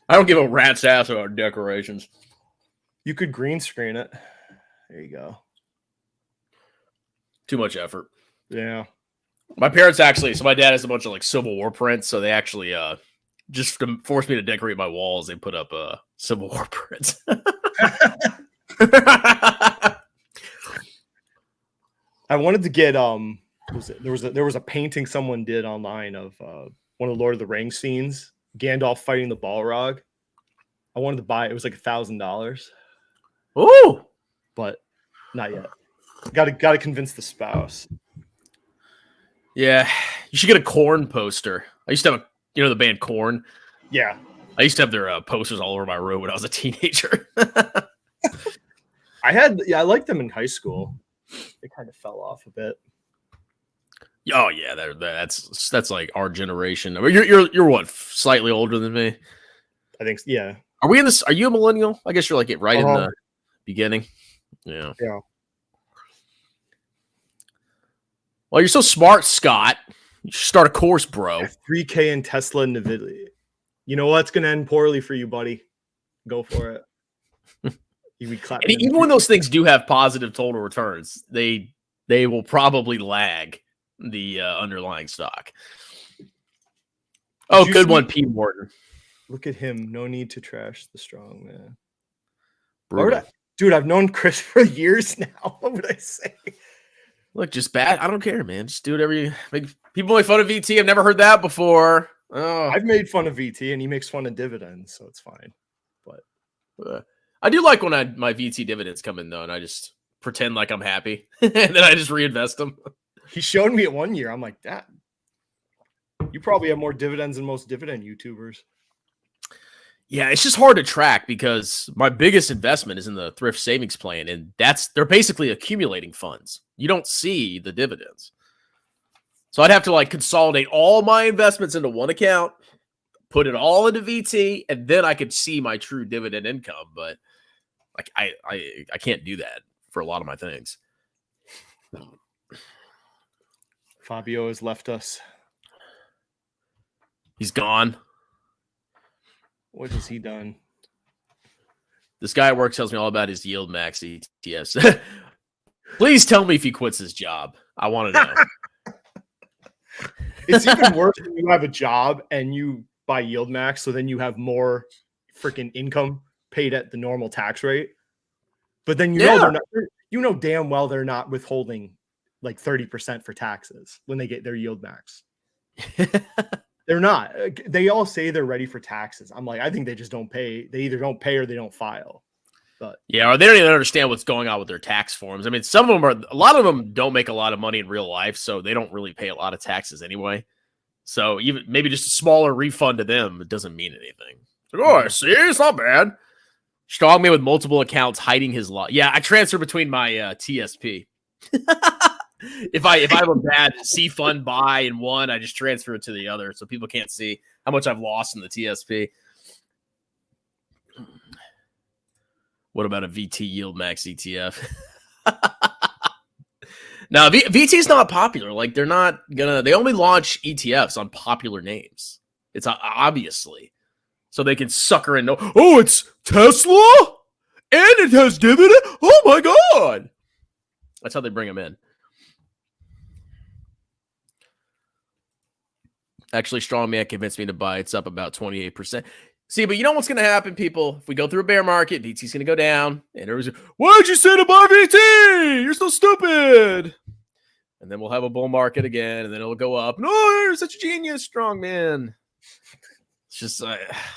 don't give a rat's ass about decorations. You could green screen it. There you go. Too much effort. Yeah. My parents actually, so my dad has a bunch of like Civil War prints, so they actually just to force me to decorate my walls, they put up Civil War prints. I wanted to get there was a painting someone did online of one of the Lord of the Rings scenes, Gandalf fighting the Balrog. I wanted to buy it. It was like $1,000. Ooh, but not yet. Got to convince the spouse. Yeah, you should get a Korn poster. I used to have the band Korn. Yeah, I used to have their posters all over my room when I was a teenager. I liked them in high school. They kind of fell off a bit. Oh yeah, that's like our generation. I mean, you're what, slightly older than me? I think, yeah. Are we in this? Are you a millennial? I guess you're like right in the beginning. Yeah. Yeah. Well, you're so smart, Scott. You should start a course, bro. 3K in Tesla and Nvidia. You know what's going to end poorly for you, buddy? Go for it. You be clapping. Even when those things do have positive total returns, they will probably lag the underlying stock. Oh, good one, P. Morton. Look at him. No need to trash the strong man. Dude, I've known Chris for years now. What would I say? Look, just bad. I don't care, man. Just do whatever people make fun of VT. I've never heard that before. Oh. I've made fun of VT, and he makes fun of dividends, so it's fine. But I do like when my VT dividends come in, though, and I just pretend like I'm happy, and then I just reinvest them. He showed me it one year. I'm like, that. You probably have more dividends than most dividend YouTubers. Yeah, it's just hard to track because my biggest investment is in the thrift savings plan, and they're basically accumulating funds. You don't see the dividends. So I'd have to like consolidate all my investments into one account, put it all into VT, and then I could see my true dividend income. But like I can't do that for a lot of my things. Fabio has left us. He's gone. What has he done? This guy at work tells me all about his yield max ETFs. Please tell me if he quits his job. I want to know. It's even worse when you have a job and you buy yield max, so then you have more freaking income paid at the normal tax rate. But then know they're not. You know damn well they're not withholding like 30% for taxes when they get their yield max. They're not. They all say they're ready for taxes. I'm like, I think they just don't pay. They either don't pay or they don't file. But yeah, or they don't even understand what's going on with their tax forms. I mean, a lot of them don't make a lot of money in real life, so they don't really pay a lot of taxes anyway. So even maybe just a smaller refund to them, it doesn't mean anything. Like, oh, I see, it's not bad. Strongman with multiple accounts hiding his lot. Yeah, I transfer between my TSP. if I have a bad C fund buy in one, I just transfer it to the other so people can't see how much I've lost in the TSP. What about a VT Yield Max ETF? Now, VT is not popular. Like, they're not gonna. They only launch ETFs on popular names. It's obviously so they can sucker in. Oh, it's Tesla and it has dividend. Oh my god! That's how they bring them in. Actually, Strongman convinced me to buy. It's up about 28%. See, but you know what's going to happen, people? If we go through a bear market, VT's going to go down. And everyone's like, why'd you say to buy VT? You're so stupid. And then we'll have a bull market again, and then it'll go up. No, you're such a genius, Strongman. It's just,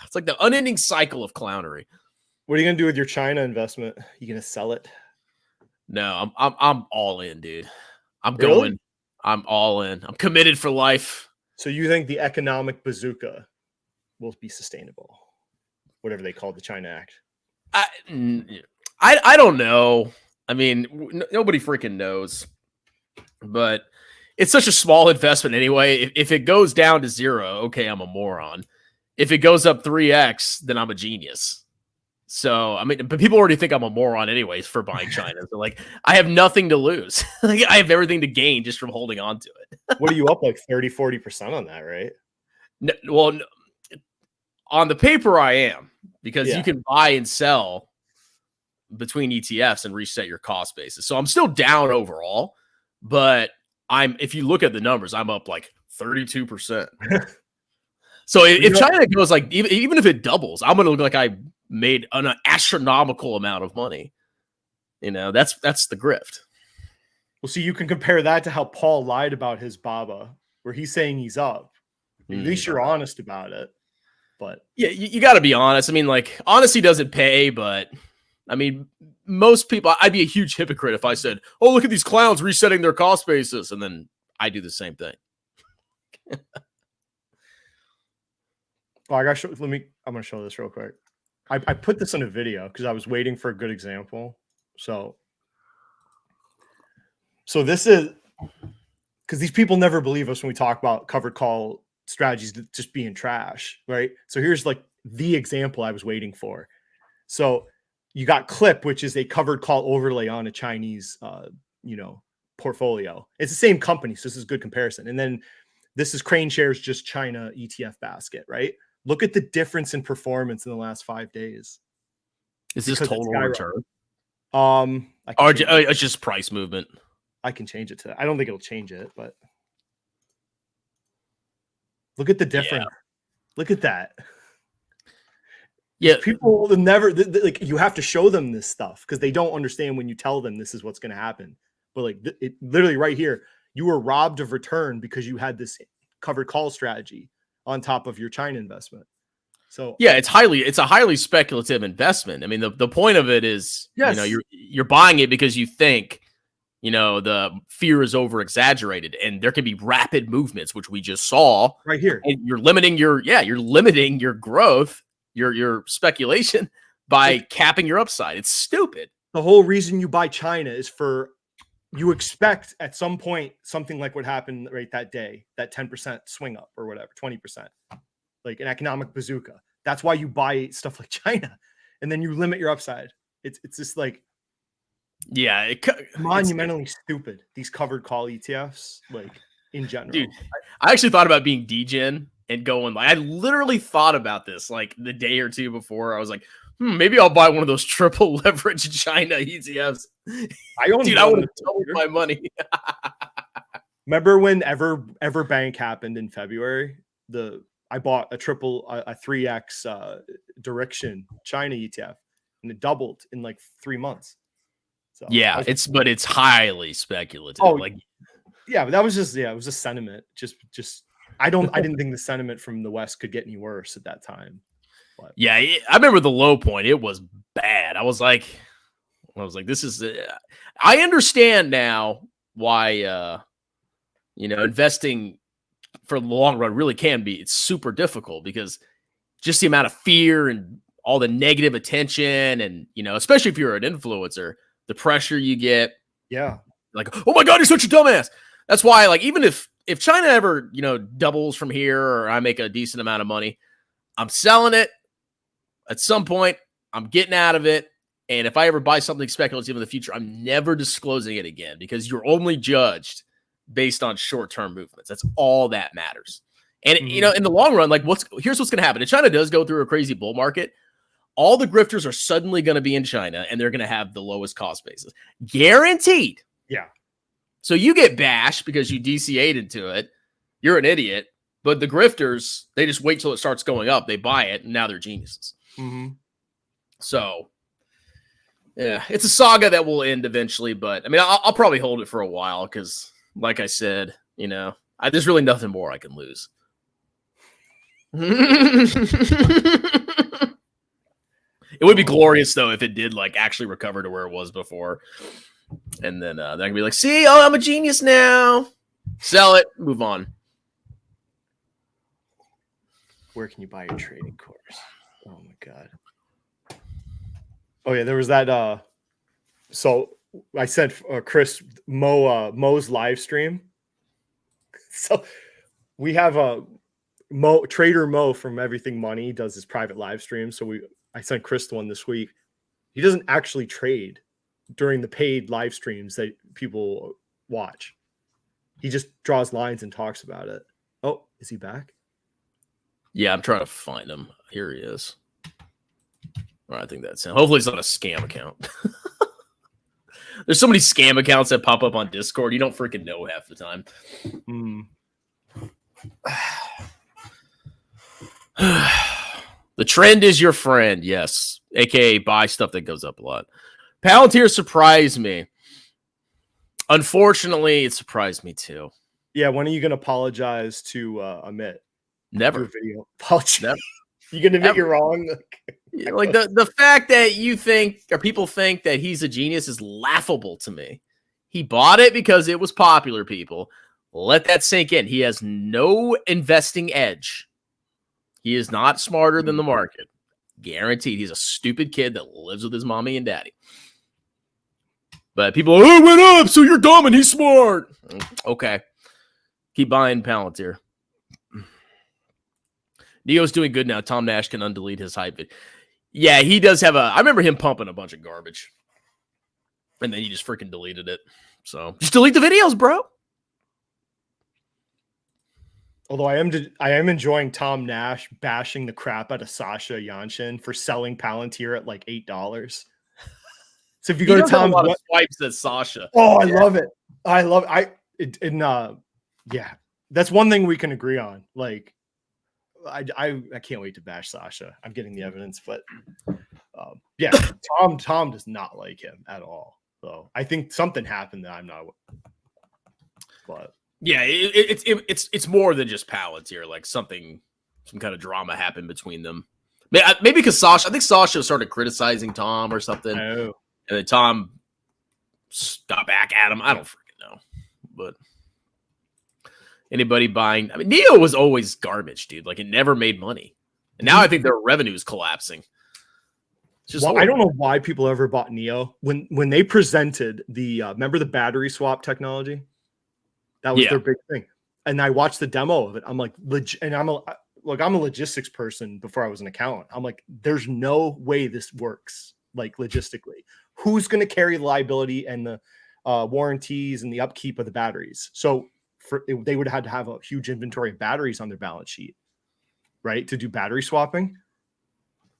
it's like the unending cycle of clownery. What are you going to do with your China investment? You going to sell it? No, I'm all in, dude. I'm Really? going. I'm all in. I'm committed for life. So you think the economic bazooka will be sustainable? Whatever they call the China Act. I don't know. I mean, nobody freaking knows. But it's such a small investment anyway. If it goes down to zero, okay, I'm a moron. If it goes up 3x, then I'm a genius. So, I mean, but people already think I'm a moron anyways for buying China. So, like, I have nothing to lose. Like, I have everything to gain just from holding on to it. What are you up like 30-40% on that, right? No, well, no, on the paper, I am, because you can buy and sell between ETFs and reset your cost basis. So I'm still down overall, but if you look at the numbers, I'm up like 32%. So if China goes like, even if it doubles, I'm going to look like I made an astronomical amount of money. You know, that's the grift. Well, see, you can compare that to how Paul lied about his BABA, where he's saying he's up. At least you're honest about it. But yeah, you got to be honest. I mean, like, honesty doesn't pay, but I mean, most people, I'd be a huge hypocrite if I said, oh, look at these clowns resetting their cost basis. And then I do the same thing. Oh, I'm going to show this real quick. I put this in a video because I was waiting for a good example. So this is because these people never believe us when we talk about covered call strategies just being trash, right? So here's like the example I was waiting for. So you got Clip, which is a covered call overlay on a Chinese, portfolio. It's the same company, so this is a good comparison. And then this is Crane Shares, just China ETF basket, right? Look at the difference in performance in the last 5 days. Is this total return? It's just price movement. I can change it to. I don't think it'll change it, but look at the difference. Yeah. Look at that. Yeah, people will never like. You have to show them this stuff because they don't understand when you tell them this is what's going to happen. But like, it literally right here, you were robbed of return because you had this covered call strategy on top of your China investment. So yeah, it's a highly speculative investment. I mean, the point of it is, yes, you're buying it because you think, the fear is over exaggerated and there can be rapid movements, which we just saw right here. And you're limiting your growth, your speculation by capping your upside. It's stupid. The whole reason you buy China is you expect at some point something like what happened right that day, that 10% swing up or whatever, 20%, like an economic bazooka. That's why you buy stuff like China, and then you limit your upside. It's just like, yeah, monumentally stupid. These covered call ETFs, like in general. Dude, I actually thought about being degen and going. I literally thought about this like the day or two before. I was like, maybe I'll buy one of those triple leverage China ETFs. I would have doubled my money. Remember when Everbank happened in February? I bought a 3x direction China ETF, and it doubled in like 3 months. So yeah, it's highly speculative. Oh, yeah, but that was just it was a sentiment. Just I didn't think the sentiment from the West could get any worse at that time. But. Yeah, I remember the low point. It was bad. I was like, this is. I understand now why investing for the long run really can be. It's super difficult because just the amount of fear and all the negative attention and, especially if you're an influencer, the pressure you get. Yeah. Like, oh my God, you're such a dumbass. That's why, like, even if China ever, doubles from here or I make a decent amount of money, I'm selling it at some point. I'm getting out of it. And if I ever buy something speculative in the future, I'm never disclosing it again because you're only judged based on short-term movements. That's all that matters. And, in the long run, like here's what's going to happen. If China does go through a crazy bull market, all the grifters are suddenly going to be in China and they're going to have the lowest cost basis. Guaranteed. Yeah. So you get bashed because you DCA'd into it. You're an idiot. But the grifters, they just wait till it starts going up. They buy it, and now they're geniuses. So, yeah, it's a saga that will end eventually. But, I mean, I'll probably hold it for a while because, like I said, there's really nothing more I can lose. It would be glorious, though, if it did, like, actually recover to where it was before. And then they're going to be like, see, I'm a genius now. Sell it, move on. Where can you buy your trading course? Oh, my God. Oh, yeah, there was that. So I sent Chris Mo's live stream. So we have Trader Mo from Everything Money does his private live stream. So I sent Chris the one this week. He doesn't actually trade during the paid live streams that people watch. He just draws lines and talks about it. Oh, is he back? Yeah, I'm trying to find him. Here he is. All right, I think that's him. Hopefully it's not a scam account. There's so many scam accounts that pop up on Discord. You don't freaking know half the time. The trend is your friend. Yes. AKA buy stuff that goes up a lot. Palantir surprised me. Unfortunately, it surprised me too. Yeah, when are you going to apologize to Amit? Never. Video. Apologize. Never. You going to admit you're wrong? Like the fact that you think or people think that he's a genius is laughable to me. He bought it because it was popular, people. Let that sink in. He has no investing edge. He is not smarter than the market. Guaranteed. He's a stupid kid that lives with his mommy and daddy. But people are, it went up, so you're dumb and he's smart. Okay. Keep buying Palantir. Neo's doing good now. Tom Nash can undelete his hype vid. Yeah, he does have I remember him pumping a bunch of garbage. And then he just freaking deleted it. So just delete the videos, bro. Although I am enjoying Tom Nash bashing the crap out of Sasha Yanshin for selling Palantir at like $8. So if you go to Tom, swipes at Sasha. Oh, I love it. I love it. Yeah, that's one thing we can agree on. Like, I can't wait to bash Sasha. I'm getting the evidence, but yeah, Tom does not like him at all. So I think something happened that I'm not. But yeah, it's more than just Palantir. Like some kind of drama happened between them. Maybe because I think Sasha started criticizing Tom or something. Oh. And then Tom got back at him. I don't freaking know. But anybody buying... I mean, Neo was always garbage, dude. Like, it never made money. And now I think their revenue is collapsing. Well, I don't know why people ever bought Neo. When they presented remember the battery swap technology? That was their big thing. And I watched the demo of it. I'm like, I'm a logistics person before I was an accountant. I'm like, there's no way this works, like, logistically. Who's going to carry the liability and the warranties and the upkeep of the batteries? So they would have had to have a huge inventory of batteries on their balance sheet, right? To do battery swapping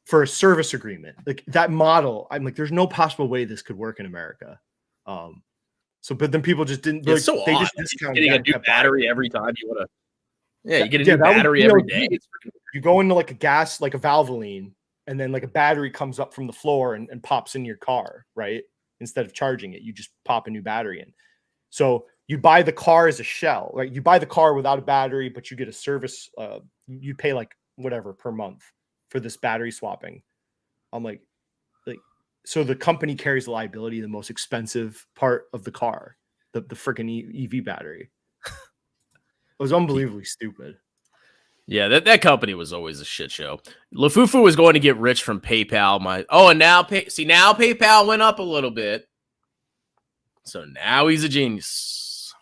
for a service agreement. Like that model, I'm like, there's no possible way this could work in America. But then people just didn't. It's so they odd. Just discounted getting a new battery every time you want to. Yeah, you get a new battery every day. You go into like a gas, like a Valvoline, and then like a battery comes up from the floor and pops in your car, right? Instead of charging it, you just pop a new battery in. So you buy the car as a shell, right? You buy the car without a battery, but you get a service. You pay like whatever per month for this battery swapping. I'm like, so the company carries the liability, the most expensive part of the car, the freaking EV battery. It was unbelievably stupid. Yeah, that company was always a shit show. Lufufu was going to get rich from PayPal. And now now PayPal went up a little bit. So now he's a genius.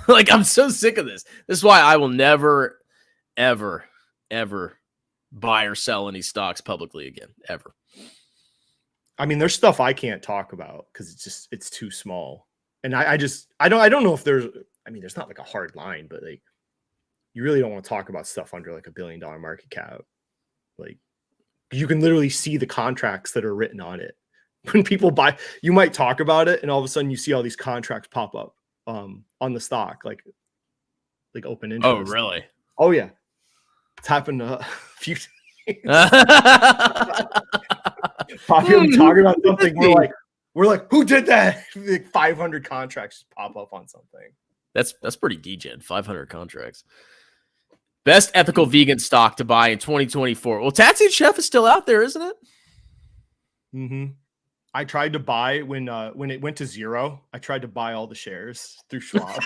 Like, I'm so sick of this. This is why I will never, ever, ever buy or sell any stocks publicly again, ever. I mean, there's stuff I can't talk about because it's too small. And I don't know if there's not like a hard line, but like, you really don't want to talk about stuff under like $1 billion market cap. Like, you can literally see the contracts that are written on it. When people buy, you might talk about it, and all of a sudden you see all these contracts pop up on the stock, like open interest. Oh, really? Oh yeah, it's happened a few times. Talking about something, we're like, who did that? Like 500 contracts just pop up on something. That's pretty degen. 500 contracts. Best ethical vegan stock to buy in 2024. Well, Tattooed Chef is still out there, isn't it? Mm-hmm. I tried to buy when it went to zero. I tried to buy all the shares through Schwab.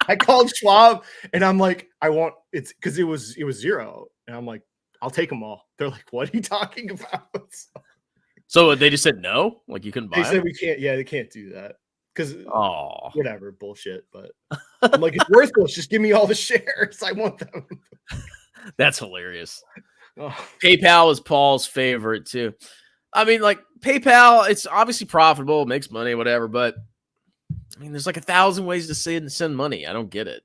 I called Schwab and I'm like, it's because it was zero, and I'm like, I'll take them all. They're like, what are you talking about? So they just said no, like you couldn't buy. They said we can't. Yeah, they can't do that because whatever bullshit. But I'm like, it's worthless. Just give me all the shares. I want them. That's hilarious. PayPal is Paul's favorite too. I mean, like PayPal, it's obviously profitable, makes money, whatever. But I mean, there's like 1,000 ways to send money. I don't get it.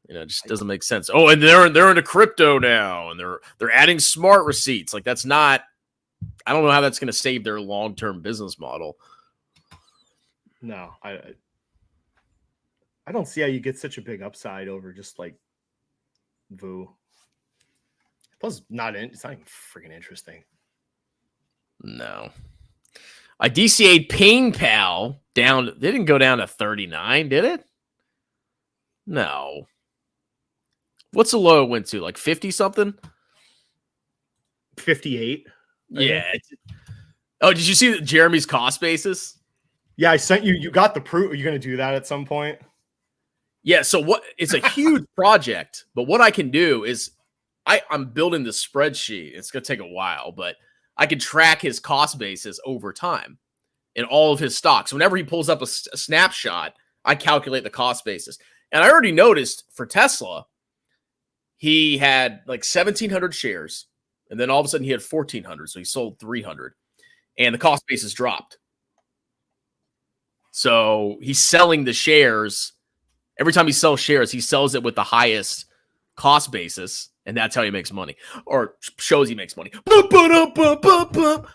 It just doesn't make sense. Oh, and they're into crypto now, and they're adding smart receipts. Like, that's not. I don't know how that's going to save their long-term business model. No, I don't see how you get such a big upside over just like VOO. Plus, it's not even freaking interesting. No. I DCA'd PayPal down. They didn't go down to 39, did it? No. What's the low it went to? Like 50 something? 58. Yeah. Oh, did you see Jeremy's cost basis? Yeah, I sent you. You got the proof. Are you going to do that at some point? Yeah. So it's a huge project, but what I can do is I'm building the spreadsheet. It's going to take a while, but I can track his cost basis over time in all of his stocks. Whenever he pulls up a snapshot, I calculate the cost basis. And I already noticed for Tesla, he had like 1,700 shares, and then all of a sudden he had 1,400, so he sold 300, and the cost basis dropped. So he's selling the shares. Every time he sells shares, he sells it with the highest cost basis, and that's how he makes money, or shows he makes money. Oh,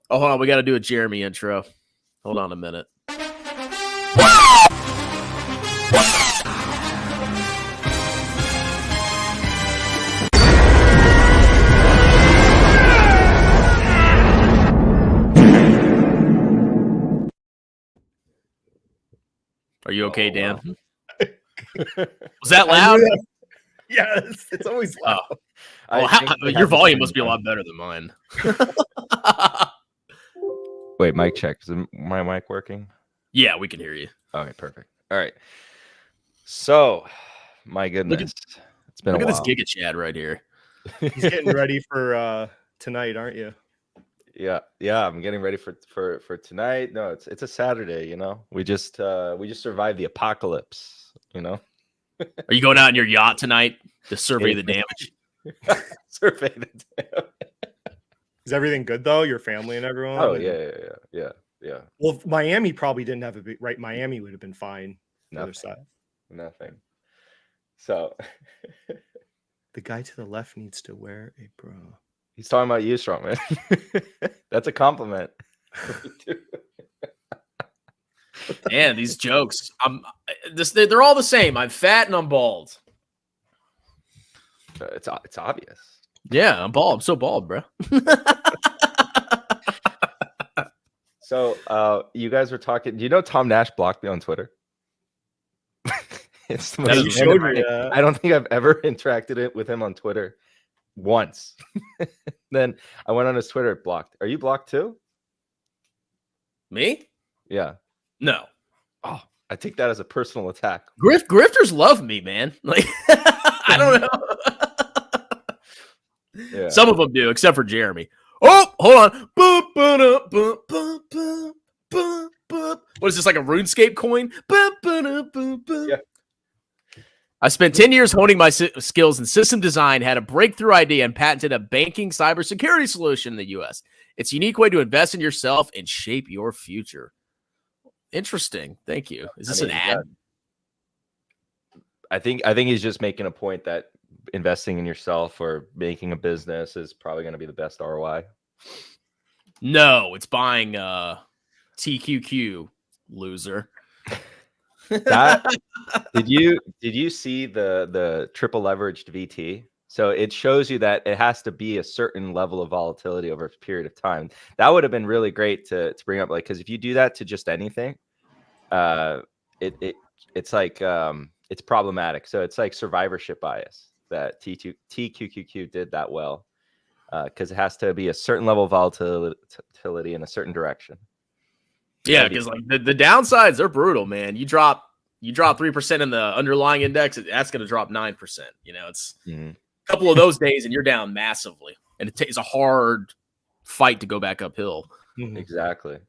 hold on. We got to do a Jeremy intro. Hold on a minute. Are you okay, Dan? Wow. Was that loud? Yes, it's always loud. Your volume must be a lot better than mine. Wait, mic check. Is my mic working? Yeah, we can hear you. Okay, perfect. All right. So, my goodness, it's been a while. Look at this Giga Chad right here. He's getting ready for tonight, aren't you? Yeah, I'm getting ready for tonight. No, it's a Saturday. We just survived the apocalypse. Are you going out in your yacht tonight to survey the damage? Survey the damage. Is everything good though? Your family and everyone? Oh yeah. Well, Miami probably didn't have a big right. Miami would have been fine. The other side, nothing. So the guy to the left needs to wear a bra. He's talking about you, Strongman. That's a compliment. Man, these jokes. They're all the same. I'm fat and I'm bald. It's obvious. Yeah, I'm bald. I'm so bald, bro. So you guys were talking. Do you know Tom Nash blocked me on Twitter? It's the most showed me that. I don't think I've ever interacted with him on Twitter once. Then I went on his Twitter, blocked. Are you blocked too? Me? Yeah. No. Oh, I take that as a personal attack. Grifters love me, man. Like, I don't know. Yeah. Some of them do, except for Jeremy. Oh, hold on. Boop, boop, boop, boop, boop, boop, boop. What is this, like a RuneScape coin? Boop, boop, boop, boop. Yeah. I spent 10 years honing my skills in system design, had a breakthrough idea, and patented a banking cybersecurity solution in the U.S. It's a unique way to invest in yourself and shape your future. Interesting. Thank you. Is this an ad? I think he's just making a point that investing in yourself or making a business is probably going to be the best ROI. No, it's buying TQQ, loser. That did you see the triple leveraged VT? So it shows you that it has to be a certain level of volatility over a period of time. That would have been really great to bring up, like, because if you do that to just anything, it's like it's problematic. So it's like survivorship bias that TQQQ did that well, because it has to be a certain level of volatility in a certain direction. Yeah, because like the downsides, they're brutal, man. You drop 3% in the underlying index, that's going to drop 9%. You know, it's a couple of those days and you're down massively, and it takes a hard fight to go back uphill. Exactly.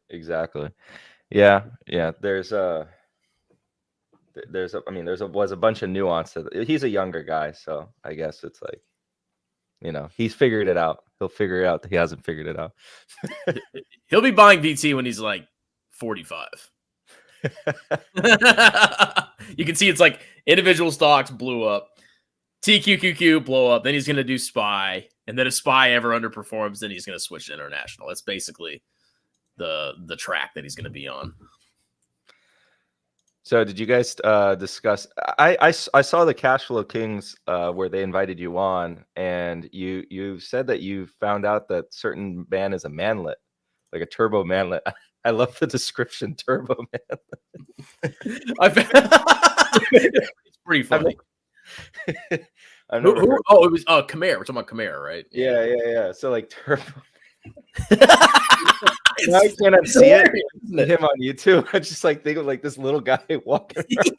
Yeah. There's a bunch of nuance. He's a younger guy, so I guess it's like, you know, he's figured it out. He'll figure it out that he hasn't figured it out. He'll be buying VT when he's like 45. You can see it's like individual stocks blew up, TQQQ blow up, then he's going to do SPY, and then if SPY ever underperforms, then he's going to switch to international. That's basically the track that he's going to be on. So did you guys discuss? I saw the Cash Flow Kings where they invited you on, and you said that you found out that certain man is a manlet, like a turbo manlet. I love the description, turbo manlet. It's pretty funny. It was Khmer. We're talking about Khmer, right? Yeah. So like turbo. I cannot see it. Him on YouTube. I just like think of like this little guy walking around.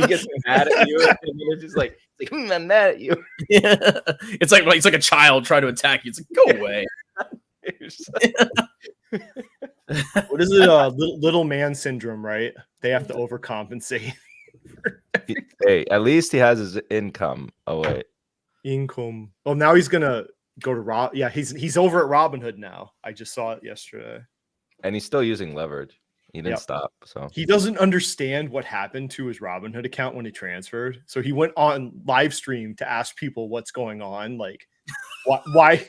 he gets mad at you, and it's just like I'm mad at you. Yeah. It's like a child trying to attack you. It's like, go away. What is it? Little man syndrome, right? They have to overcompensate. Hey, at least he has his income. Oh wait, income. Well, now he's gonna go to Yeah, he's over at Robinhood now. I just saw it yesterday, and he's still using leverage. He didn't stop. So he doesn't understand what happened to his Robinhood account when he transferred. So he went on live stream to ask people what's going on, like why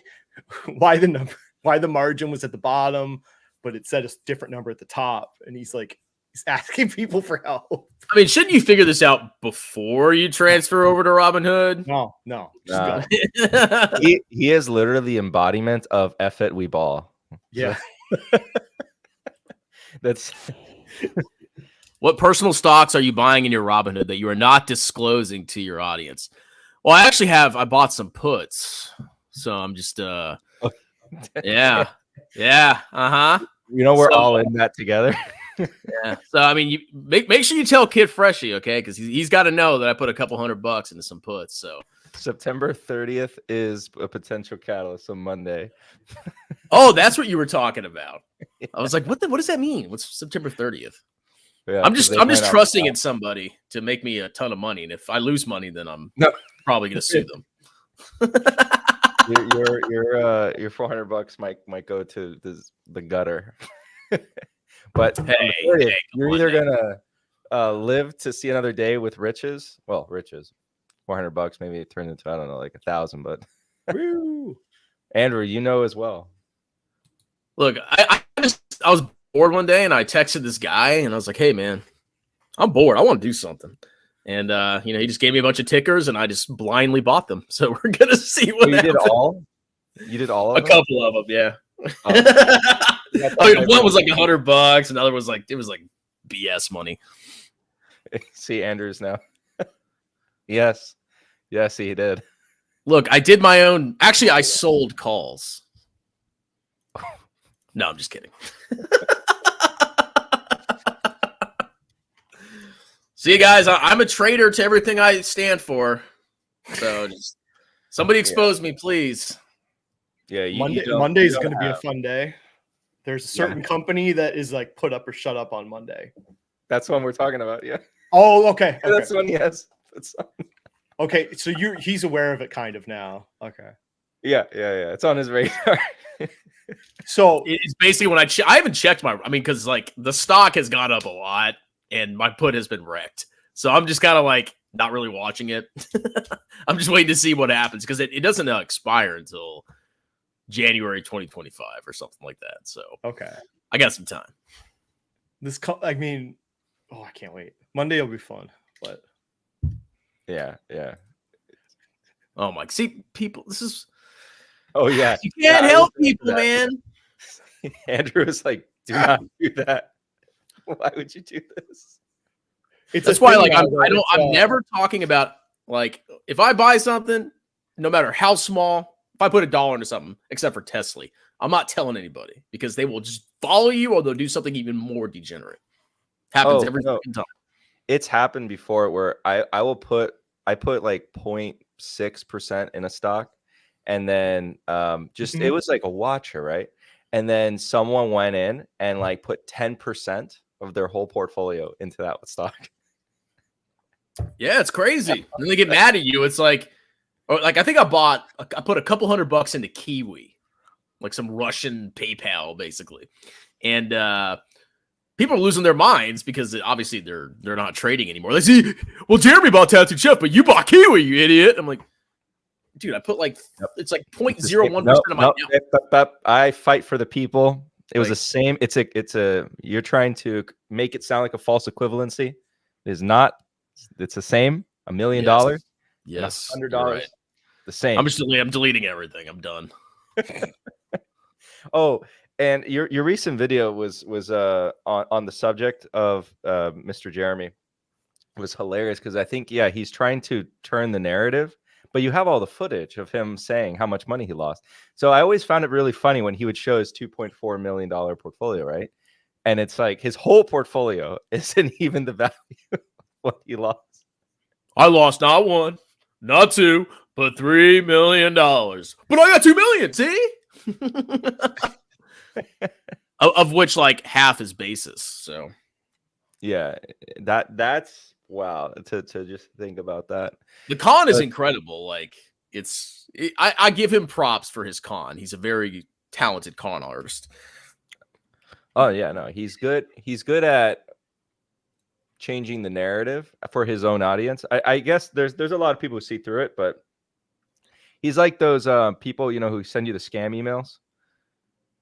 the number. Why the margin was at the bottom, but it said a different number at the top. And he's asking people for help. I mean, shouldn't you figure this out before you transfer over to Robinhood? No. He is literally the embodiment of F it, we ball. Yeah. That's What personal stocks are you buying in your Robinhood that you are not disclosing to your audience? Well, I bought some puts. So I'm just yeah. You know, we're all in that together. Yeah. So I mean, you make sure you tell Kid Freshie, okay? Because he's got to know that I put a couple $100 into some puts. So September 30th is a potential catalyst on Monday. Oh, that's what you were talking about. I was like, what does that mean? What's September 30th? Yeah, I'm just trusting in somebody to make me a ton of money, and if I lose money, then I'm probably going to sue them. Your $400 might go to the gutter. But hey, you're either gonna live to see another day with riches. Well, riches, $400 maybe it turned into, I don't know, like 1,000. But Andrew, you know as well. Look, I was bored one day and I texted this guy and I was like, "Hey man, I'm bored. I want to do something." And he just gave me a bunch of tickers and I just blindly bought them. So we're gonna see what you happens. You did all of them? A couple of them, yeah. One was like $100, another was like BS money. See Andrews now. Yes, he did. Look, I did my own. Actually, I sold calls. No, I'm just kidding. See you guys. I'm a traitor to everything I stand for. So just somebody expose me, please. Yeah, Monday is going to be a fun day. There's a certain company that is like put up or shut up on Monday. That's one we're talking about. Yeah. Oh, okay. Yeah, that's one. Yes. Okay, so he's aware of it kind of now. Okay. Yeah. It's on his radar. So it's basically when I haven't checked because like the stock has gone up a lot and my put has been wrecked. So I'm just kind of like not really watching it. I'm just waiting to see what happens because it doesn't expire until January 2025 or something like that. So okay, I got some time. I can't wait. Monday will be fun, but yeah. Oh my! See, people, this is. Oh yeah, you can't help people, man. Andrew is like, do not do that. Why would you do this? That's why, like, I'm never talking about like if I buy something, no matter how small, if I put $1 into something, except for Tesla, I'm not telling anybody because they will just follow you or they'll do something even more degenerate. Happens every time. It's happened before where I put like 0.6% in a stock, and then it was like a watcher, right? And then someone went in and like put 10% of their whole portfolio into that stock. Yeah, it's crazy. Then they get mad at you. It's like, I think I put a couple $100 into Kiwi, like some Russian PayPal, basically, and people are losing their minds because obviously they're not trading anymore. They see, well, Jeremy bought Tattooed Chef, but you bought Kiwi, you idiot. I'm like, dude, I put like it's like 0.01% of my. I fight for the people. It was the same. It's a. You're trying to make it sound like a false equivalency. It is not. It's the same. $1 million. Yes. $100. Right. The same. I'm deleting everything. I'm done. Oh, and your recent video was on the subject of Mr. Jeremy. It was hilarious because I think he's trying to turn the narrative, but you have all the footage of him saying how much money he lost. So I always found it really funny when he would show his $2.4 million portfolio, right? And it's like his whole portfolio isn't even the value of what he lost. I lost not one, not two, but $3 million. But I got $2 million. See, of which like half is basis. So yeah, that's wow. To just think about that. The con is incredible. Like I give him props for his con. He's a very talented con artist. Oh yeah, no, he's good. He's good at changing the narrative for his own audience. I guess there's a lot of people who see through it, but he's like those people, who send you the scam emails.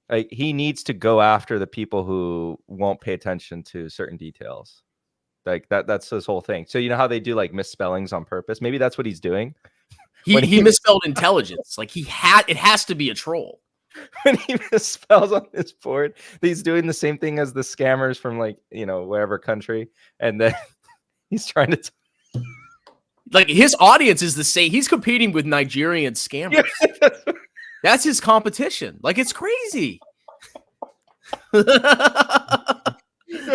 Like he needs to go after the people who won't pay attention to certain details. Like that's his whole thing. So you know how they do like misspellings on purpose? Maybe that's what he's doing. He misspelled intelligence. Like it has to be a troll. When he misspells on his board, he's doing the same thing as the scammers from like, wherever country. And then he's trying to like his audience is the same. He's competing with Nigerian scammers. That's his competition. Like it's crazy. I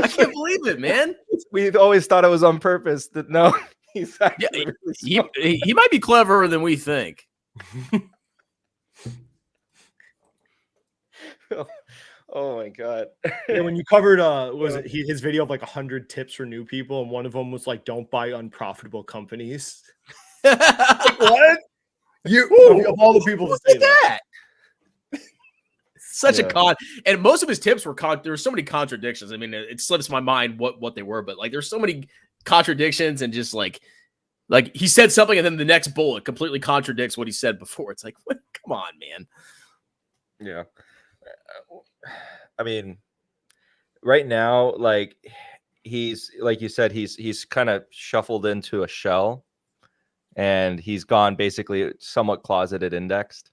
can't believe it, man. We've always thought it was on purpose. No, he's actually really he might be cleverer than we think. Oh my god! Yeah, when you covered his video of like 100 tips for new people, and one of them was like, "Don't buy unprofitable companies." What? Of all the people to say that. Such a con, and most of his tips were there were so many contradictions. I mean, it slips my mind what they were, but like there's so many contradictions, and just like he said something, and then the next bullet completely contradicts what he said before. It's like, come on, man. Yeah. I mean, right now, like he's like you said, he's kind of shuffled into a shell, and he's gone basically somewhat closeted indexed.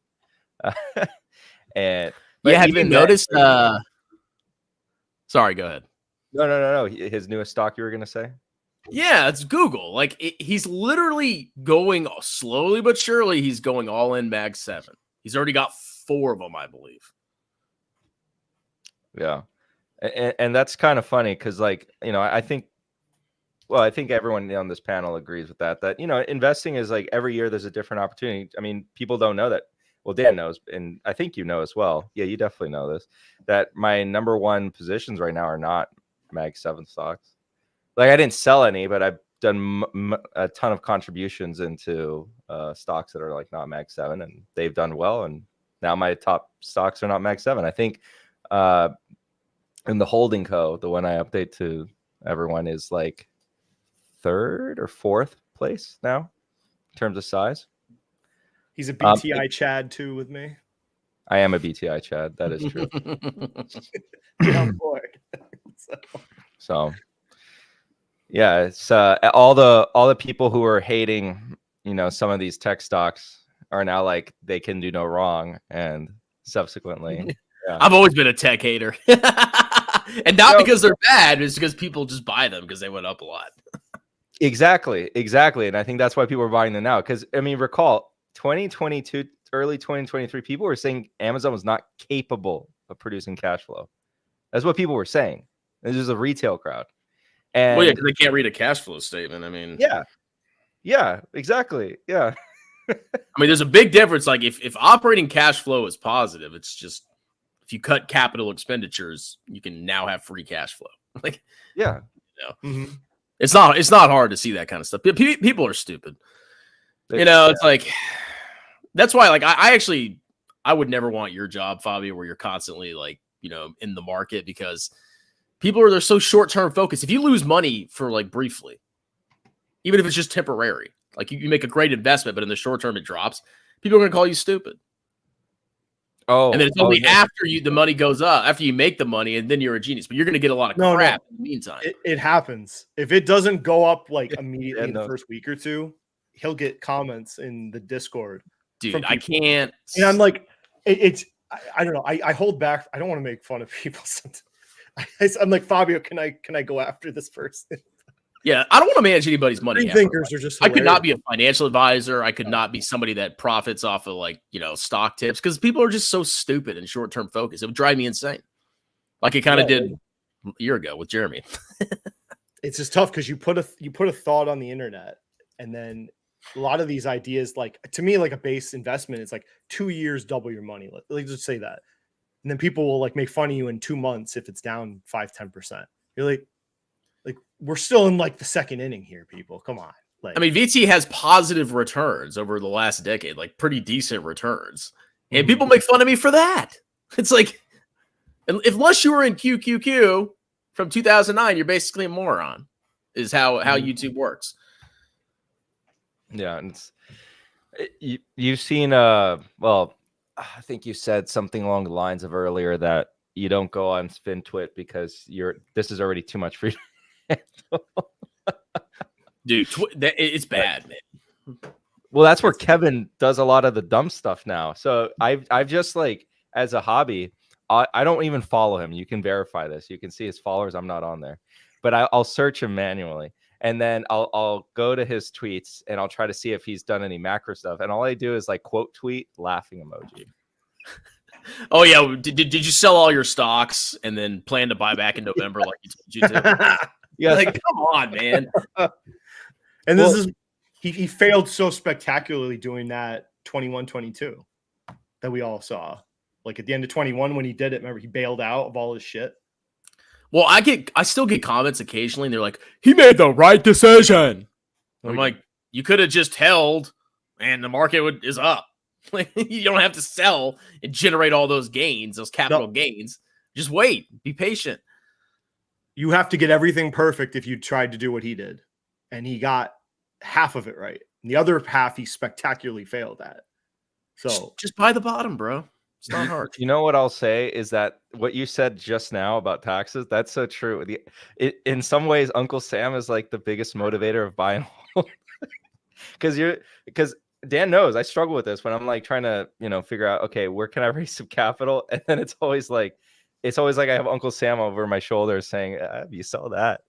And have you noticed? Sorry, go ahead. No. His newest stock, you were gonna say? Yeah, it's Google. Like he's literally going slowly but surely. He's going all in Mag 7. He's already got 4 of them, I believe. Yeah. And that's kind of funny because, like, I think Well, I think everyone on this panel agrees with that. That, you know, investing is like every year there's a different opportunity. I mean, people don't know that. Well, Dan knows, and I think you know as well. Yeah, you definitely know this. That my number one positions right now are not Mag 7 stocks. Like, I didn't sell any, but I've done a ton of contributions into stocks that are like not Mag 7, and they've done well. And now my top stocks are not Mag 7. I think in the holding co, the one I update to everyone is like third or fourth place now in terms of size. He's a BTI Chad too with me. I am a BTI Chad. That is true. Get on board. So yeah, it's all the people who are hating, you know, some of these tech stocks are now like they can do no wrong, and subsequently, yeah. I've always been a tech hater, and not because they're bad, it's because people just buy them because they went up a lot. Exactly, and I think that's why people are buying them now. Because I mean, recall 2022, early 2023, people were saying Amazon was not capable of producing cash flow. That's what people were saying. This is a retail crowd. And well, yeah, because they can't read a cash flow statement. I mean, yeah, exactly. Yeah. I mean, there's a big difference. Like if operating cash flow is positive, it's just if you cut capital expenditures, you can now have free cash flow. Like, yeah, you know, it's not hard to see that kind of stuff. People are stupid. You know, it's like that's why. Like, I would never want your job, Fabio, where you're constantly like, you know, in the market, because they're so short-term focused. If you lose money for like briefly, even if it's just temporary, like you make a great investment, but in the short term it drops, people are going to call you stupid. Oh, and then it's only after the money goes up, after you make the money, and then you're a genius. But you're going to get a lot of crap in the meantime. It happens. If it doesn't go up like immediately in the first week or two, he'll get comments in the Discord. Dude, I can't. And I'm like, I don't know. I hold back. I don't want to make fun of people. I'm like, Fabio, can I go after this person? Yeah, I don't want to manage anybody's money. Thinkers are just hilarious. I could not be a financial advisor. I could not be somebody that profits off of like, you know, stock tips, because people are just so stupid and short-term focused. It would drive me insane. Like it kind of did a year ago with Jeremy. It's just tough because you put a thought on the internet, and then a lot of these ideas, like to me, like a base investment, it's like 2 years, double your money. Let's just say that. And then people will like make fun of you in 2 months if it's down 5-10%. You're like we're still in like the second inning here, people. Come on. Like, I mean, VT has positive returns over the last decade, like pretty decent returns. And people make fun of me for that. It's like, unless you were in QQQ from 2009, you're basically a moron, is how YouTube works. Yeah. And you've seen, well, I think you said something along the lines of earlier that you don't go on FinTwit because this is already too much for you. Dude, it's bad, man. Well, that's where Kevin does a lot of the dumb stuff now. So I've just like, as a hobby, I don't even follow him. You can verify this. You can see his followers. I'm not on there, but I'll search him manually, and then I'll go to his tweets and I'll try to see if he's done any macro stuff. And all I do is like quote tweet laughing emoji. Oh yeah, did you sell all your stocks and then plan to buy back in November like you told you to? Yeah, like come on, man. And this is he failed so spectacularly doing that 21-22 that we all saw. Like at the end of 21 when he did it, remember he bailed out of all his shit. Well, I still get comments occasionally, and they're like, he made the right decision. I'm like, you could have just held and the market is up. Like, you don't have to sell and generate all those gains, those capital gains. Just wait, be patient. You have to get everything perfect if you tried to do what he did. And he got half of it right. And the other half he spectacularly failed at. So just buy the bottom, bro. It's not hard. You know what I'll say is that what you said just now about taxes, that's so true. In some ways, Uncle Sam is like the biggest motivator of buy and hold. Because Dan knows I struggle with this when I'm like trying to, you know, figure out, okay, where can I raise some capital? And then it's always like I have Uncle Sam over my shoulder saying, you sell that.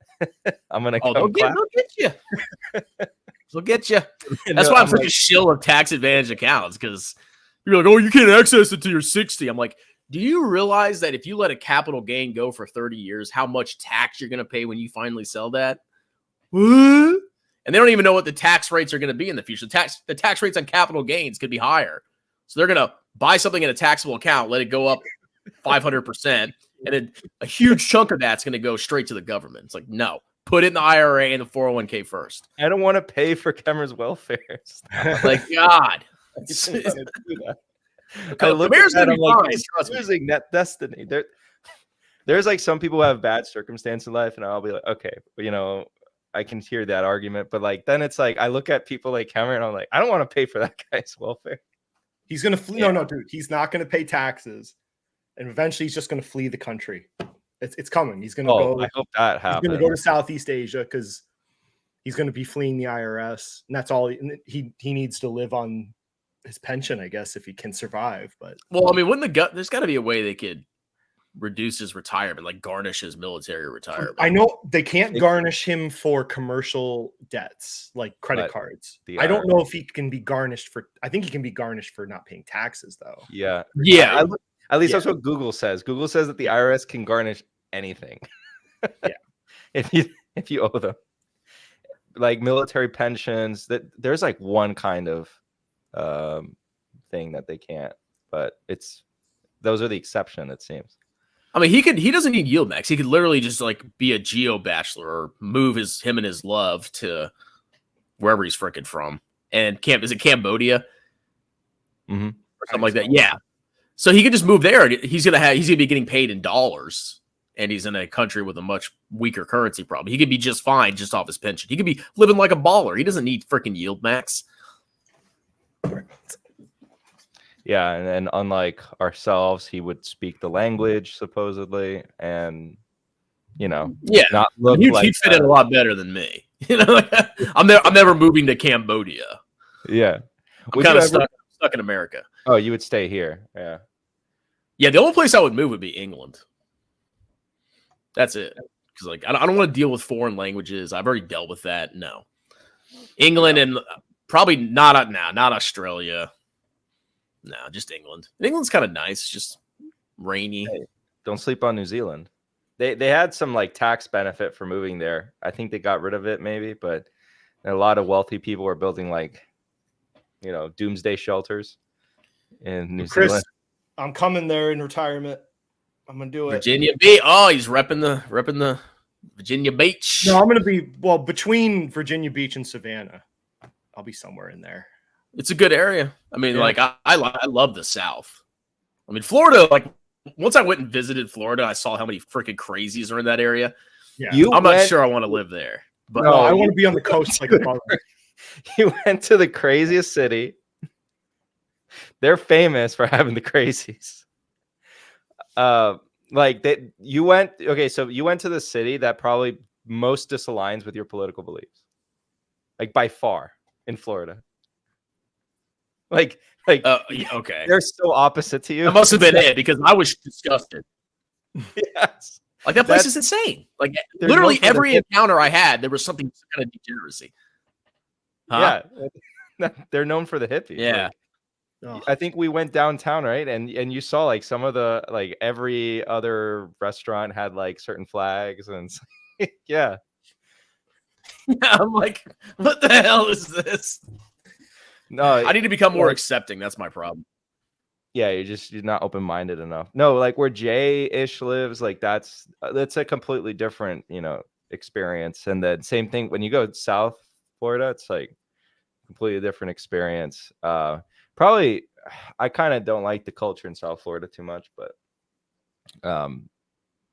I'm going to go they'll get you. They'll get you. That's why I'm such a shill of tax advantage accounts, because you're like, oh, you can't access it till you're 60. I'm like, do you realize that if you let a capital gain go for 30 years, how much tax you're going to pay when you finally sell that? What? And they don't even know what the tax rates are going to be in the future. The tax rates on capital gains could be higher. So they're going to buy something in a taxable account, let it go up 500%, and then a huge chunk of that's going to go straight to the government. It's like, no, put it in the IRA and the 401k first. I don't want to pay for Kemmer's welfare. Like, God. I look Camero's at that, gonna I'm be like, fine, it's trust me. losing net destiny. There's like some people who have bad circumstance in life, and I'll be like, okay, you know, I can hear that argument, but like then it's like I look at people like Cameron, I'm like, I don't want to pay for that guy's welfare. He's gonna flee. No, dude, he's not gonna pay taxes, and eventually he's just gonna flee the country. It's coming. He's gonna go. I hope that happens. He's gonna go to Southeast Asia because he's gonna be fleeing the IRS, and that's all. He needs to live on his pension, I guess, if he can survive. But well, I mean, there's got to be a way they could reduce his retirement, like garnish his military retirement. I know they can't garnish him for commercial debts like credit cards. I don't know if he can be garnished for. I think he can be garnished for not paying taxes, though. Yeah. At least that's what Google says. Google says that the IRS can garnish anything. if you owe them, like military pensions. That there's like one kind of thing that they can't, but those are the exception, it seems. I mean, he doesn't need yield max. He could literally just like be a geo bachelor or move him and his love to wherever he's freaking from. And is it Cambodia? Mm-hmm. Or something like that. Yeah. So he could just move there. He's gonna be getting paid in dollars, and he's in a country with a much weaker currency problem. He could be just fine just off his pension. He could be living like a baller. He doesn't need freaking yield max. Yeah, and unlike ourselves, he would speak the language supposedly, and not look he'd like fit in a lot better than me. You know, I'm never moving to Cambodia. Yeah, I'm kind of stuck in America. Oh, you would stay here. Yeah. Yeah, the only place I would move would be England. That's it. Because like I don't want to deal with foreign languages. I've already dealt with that. No, England and probably not Australia. No, just England. England's kind of nice. It's just rainy. Hey, don't sleep on New Zealand. They had some like tax benefit for moving there. I think they got rid of it maybe, but a lot of wealthy people are building like, doomsday shelters in New Zealand. I'm coming there in retirement. I'm gonna do it. Virginia Beach. Oh, he's repping the Virginia Beach. No, I'm gonna be between Virginia Beach and Savannah. I'll be somewhere in there. It's a good area. I mean, like I love the South. I mean, Florida. Like once I went and visited Florida, I saw how many freaking crazies are in that area. Yeah, I'm not sure I want to live there. But no, I want to be on the coast like a bug. You went to the craziest city. They're famous for having the crazies. So you went to the city that probably most disaligns with your political beliefs, like by far in Florida. Okay, they're so opposite to you. That must have been it because I was disgusted. Yes, like that place is insane. Like literally every encounter I had, there was something kind of degeneracy. Huh? Yeah, they're known for the hippies. Yeah. I think we went downtown, right? And you saw like some of the every other restaurant had like certain flags and yeah. I'm like, what the hell is this? No, I need to become more accepting. That's my problem. Yeah, you're not open-minded enough. No, like where Jay-ish lives, like that's a completely different, experience. And then same thing when you go South Florida, it's like completely different experience. Probably, I kind of don't like the culture in South Florida too much, but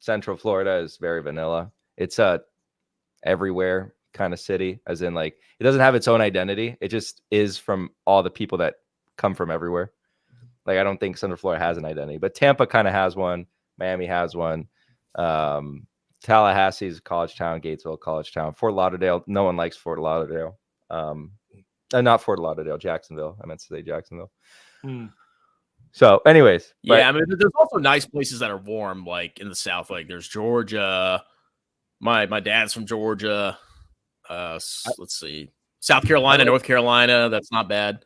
Central Florida is very vanilla. It's a everywhere kind of city, as in like it doesn't have its own identity. It just is from all the people that come from everywhere. Like I don't think Central Florida has an identity, but Tampa kind of has one. Miami has one. Tallahassee is a college town. Gatesville, college town. Fort Lauderdale, no one likes Fort Lauderdale. Not Fort Lauderdale, Jacksonville. I meant to say Jacksonville. So, anyways, I mean, there's also nice places that are warm, like in the South. Like there's Georgia. My dad's from Georgia. Let's see, South Carolina, North Carolina. That's not bad.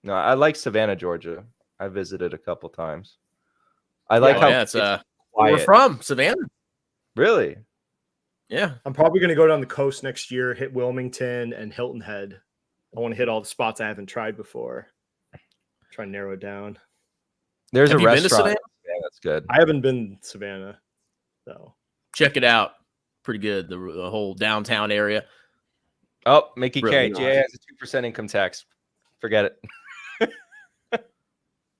No, I like Savannah, Georgia. I visited a couple times. I like how it's we're from Savannah. Really? Yeah. I'm probably going to go down the coast next year, hit Wilmington and Hilton Head. I want to hit all the spots I haven't tried before. Try and narrow it down. There's Have a you been to restaurant. Savannah? Yeah, that's good. I haven't been to Savannah, so Check it out. Pretty good. The whole downtown area. Oh, Mickey Really K. nice. GA has a 2% income tax. Forget it.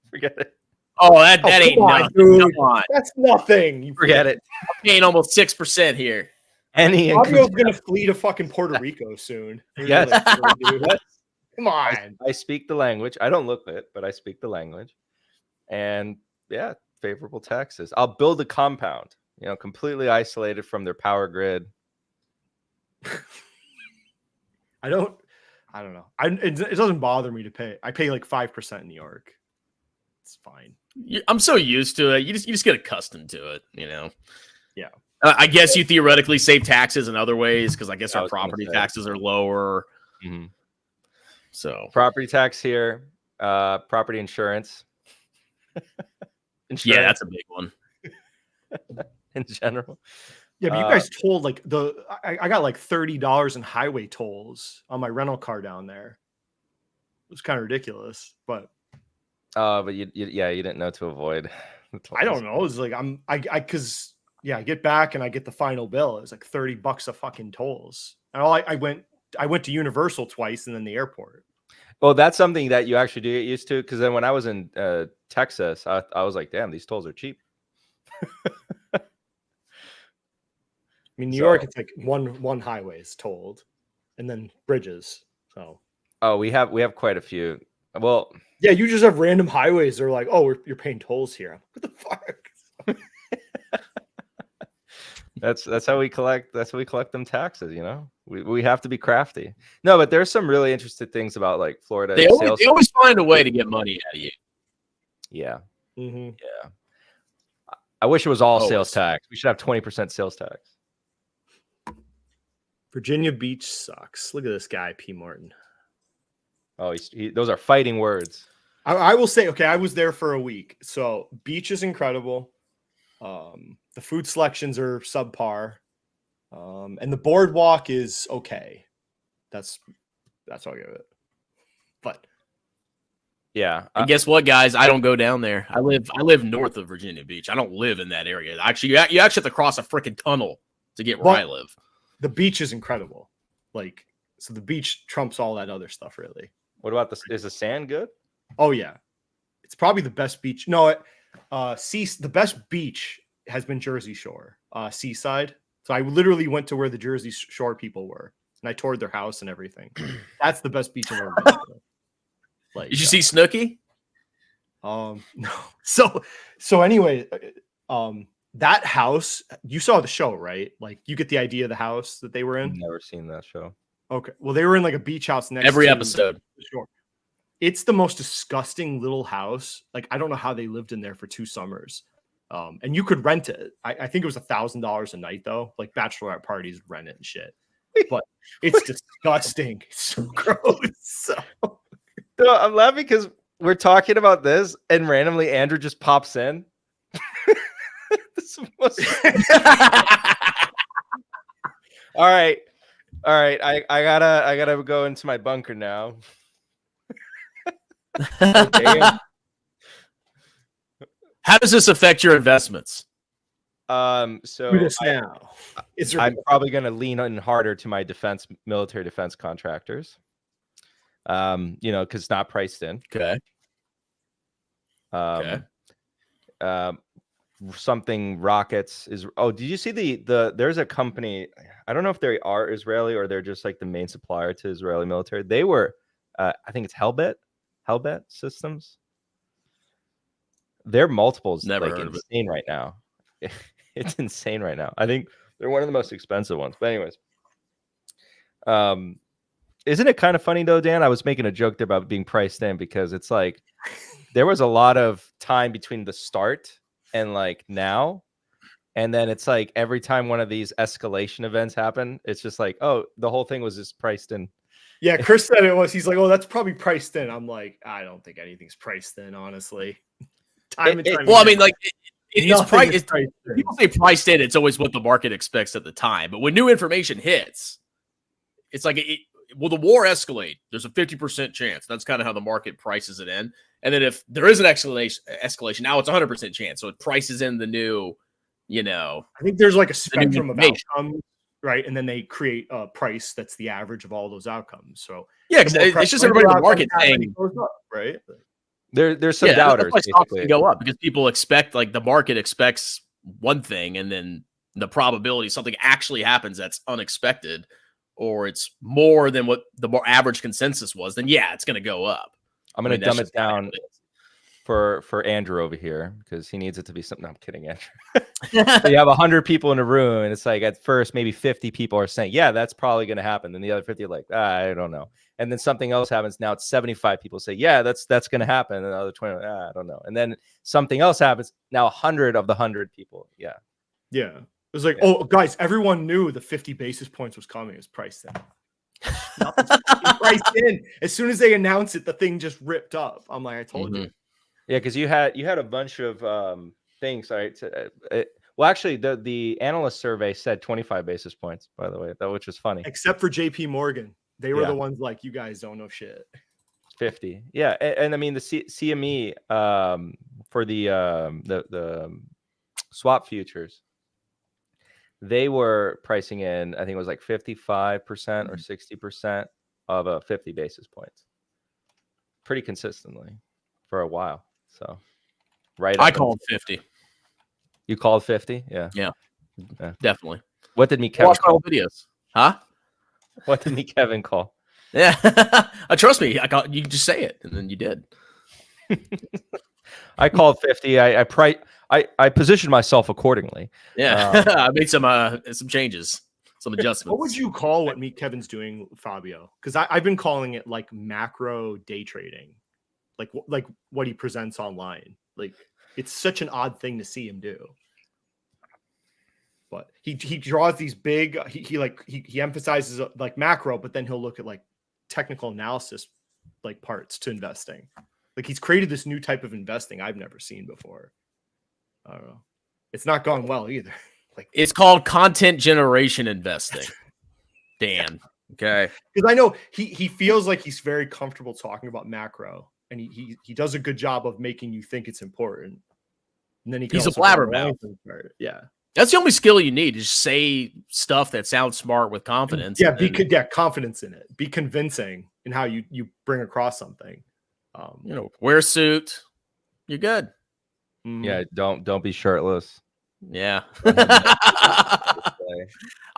Forget it. Oh, that ain't come on, nothing. dude. Come on. That's nothing. You Forget it. I'm paying almost 6% here. Any income Fabio's tax. gonna flee to fucking Puerto Rico soon. Yes. Dude. Come on. I speak the language. I don't look it, but I speak the language. And yeah, favorable taxes. I'll build a compound, completely isolated from their power grid. I don't know. It doesn't bother me to pay. I pay like 5% in New York. It's fine. I'm so used to it. You just get accustomed to it, Yeah. I guess you theoretically save taxes in other ways because I guess our was gonna property say. taxes are lower. Mm-hmm. So Property tax here, property insurance. yeah, that's a big one. In general. Yeah, but you guys told like I got like $30 in highway tolls on my rental car down there. It was kind of ridiculous, but you didn't know to avoid. I don't know. It's like I get back and I get the final bill. It's like $30 a fucking tolls. And I went to Universal twice and then the airport. Well, that's something that you actually do get used to, because then when I was in Texas, I was like, damn, these tolls are cheap. I mean, New York, it's like one highway is tolled, and then bridges. So, we have quite a few. Well, yeah, you just have random highways. They're like, oh, you're paying tolls here. What the fuck? that's how we collect. That's how we collect them taxes. We have to be crafty. No, but there's some really interesting things about like Florida. They always find a way to get money out of you. Yeah. Mm-hmm. Yeah. I wish it was all Always. sales tax. We should have 20% sales tax. Virginia Beach sucks. Look at this guy, P. Martin. Oh, those are fighting words. I will say, okay, I was there for a week. So beach is incredible. The food selections are subpar. And the boardwalk is okay. That's all I give it. But Yeah. And guess what, guys? I don't go down there. I live north of Virginia Beach. I don't live in that area. Actually, you actually have to cross a freaking tunnel to get where I live. The beach is incredible. Like, so the beach trumps all that other stuff, really. What about is the sand good? Oh yeah, it's probably the best beach. No, the best beach has been Jersey Shore, Seaside. So I literally went to where the Jersey Shore people were, and I toured their house and everything. That's the best beach I've ever been to. Like, Did you see Snooki? No. So anyway, that house, you saw the show, right? Like, you get the idea of the house that they were in. Never seen that show. Okay. Well, they were in like a beach house next Every to episode. the shore. It's the most disgusting little house. Like, I don't know how they lived in there for 2 summers. And you could rent it. I think it was $1,000 a night though. Like bachelorette parties rent it and shit. But it's disgusting. It's so gross. So I'm laughing because we're talking about this and randomly Andrew just pops in. All right. I gotta go into my bunker now. How does this affect your investments? So do this now. I'm probably gonna lean in harder to my military defense contractors. Because it's not priced in. Okay. Something rockets is. Oh, did you see the? There's a company. I don't know if they are Israeli or they're just like the main supplier to Israeli military. They were, I think it's Hellbet Systems. Their multiples Never like heard of it. insane right now. It's insane right now. I think they're one of the most expensive ones. But anyways, isn't it kind of funny though, Dan? I was making a joke there about being priced in because it's like there was a lot of time between the start and like now. And then it's like every time one of these escalation events happen, it's just like, oh, the whole thing was just priced in. Yeah, Chris said it was. He's like, oh, that's probably priced in. I'm like, I don't think anything's priced in, honestly. Time and time Well, I again. mean, like It's Nothing is price. priced in. People say priced in. It's always what the market expects at the time. But when new information hits, it's like, will the war escalate? There's a 50% chance. That's kind of how the market prices it in. And then if there is an escalation, now it's 100% chance. So it prices in the new, I think there's like a spectrum of information. outcomes, right? And then they create a price that's the average of all those outcomes. So yeah, because it's just everybody in the market saying, it goes up, right? There's some that's doubters why stocks basically. can go up, because people expect, like, the market expects one thing, and then the probability something actually happens that's unexpected, or it's more than what the more average consensus was, then yeah, it's going to go up. I'm going to dumb it down for Andrew over here, because he needs it to be something. No, I'm kidding, Andrew. So you have 100 people in a room, and it's like at first maybe 50 people are saying, yeah, that's probably going to happen. Then the other 50 are like, I don't know. And then something else happens. Now it's 75 people say, yeah, that's going to happen. And the other 20, I don't know. And then something else happens. Now 100 of the 100 people. Yeah. Yeah. It was like, oh, guys, everyone knew the 50 basis points was coming. It was priced in. Priced in. As soon as they announced it, the thing just ripped up. I'm like, I told you. Yeah, because you had a bunch of things. Right. Well, actually, the analyst survey said 25 basis points, by the way, which was funny. Except for JP Morgan. They were the ones like, you guys don't know shit. 50. Yeah. And I mean, the CME for the swap futures, they were pricing in, I think it was like 55% or 60% of a 50 basis points pretty consistently for a while. So I called 50. You called 50? Yeah. Yeah. Definitely. What did me Kevin watch call? My videos? Huh? What did me Kevin call? Yeah. Trust me. You just say it, and then you did. I called 50. I positioned myself accordingly. Yeah. I made some changes, some adjustments. What would you call what Meet Kevin's doing, Fabio? Because I've been calling it like macro day trading, like what he presents online. Like, it's such an odd thing to see him do. But he draws these big. He emphasizes like macro, but then he'll look at like technical analysis, like parts to investing. Like, he's created this new type of investing I've never seen before. I don't know. It's not gone well either. Like, it's called content generation investing. Dan. Okay. Because I know he feels like he's very comfortable talking about macro, and he does a good job of making you think it's important. And then he's a blabbermouth. Yeah. That's the only skill you need, is say stuff that sounds smart with confidence. Yeah, confidence in it. Be convincing in how you bring across something. Wear a suit. You're good. Yeah, don't be shirtless. Yeah.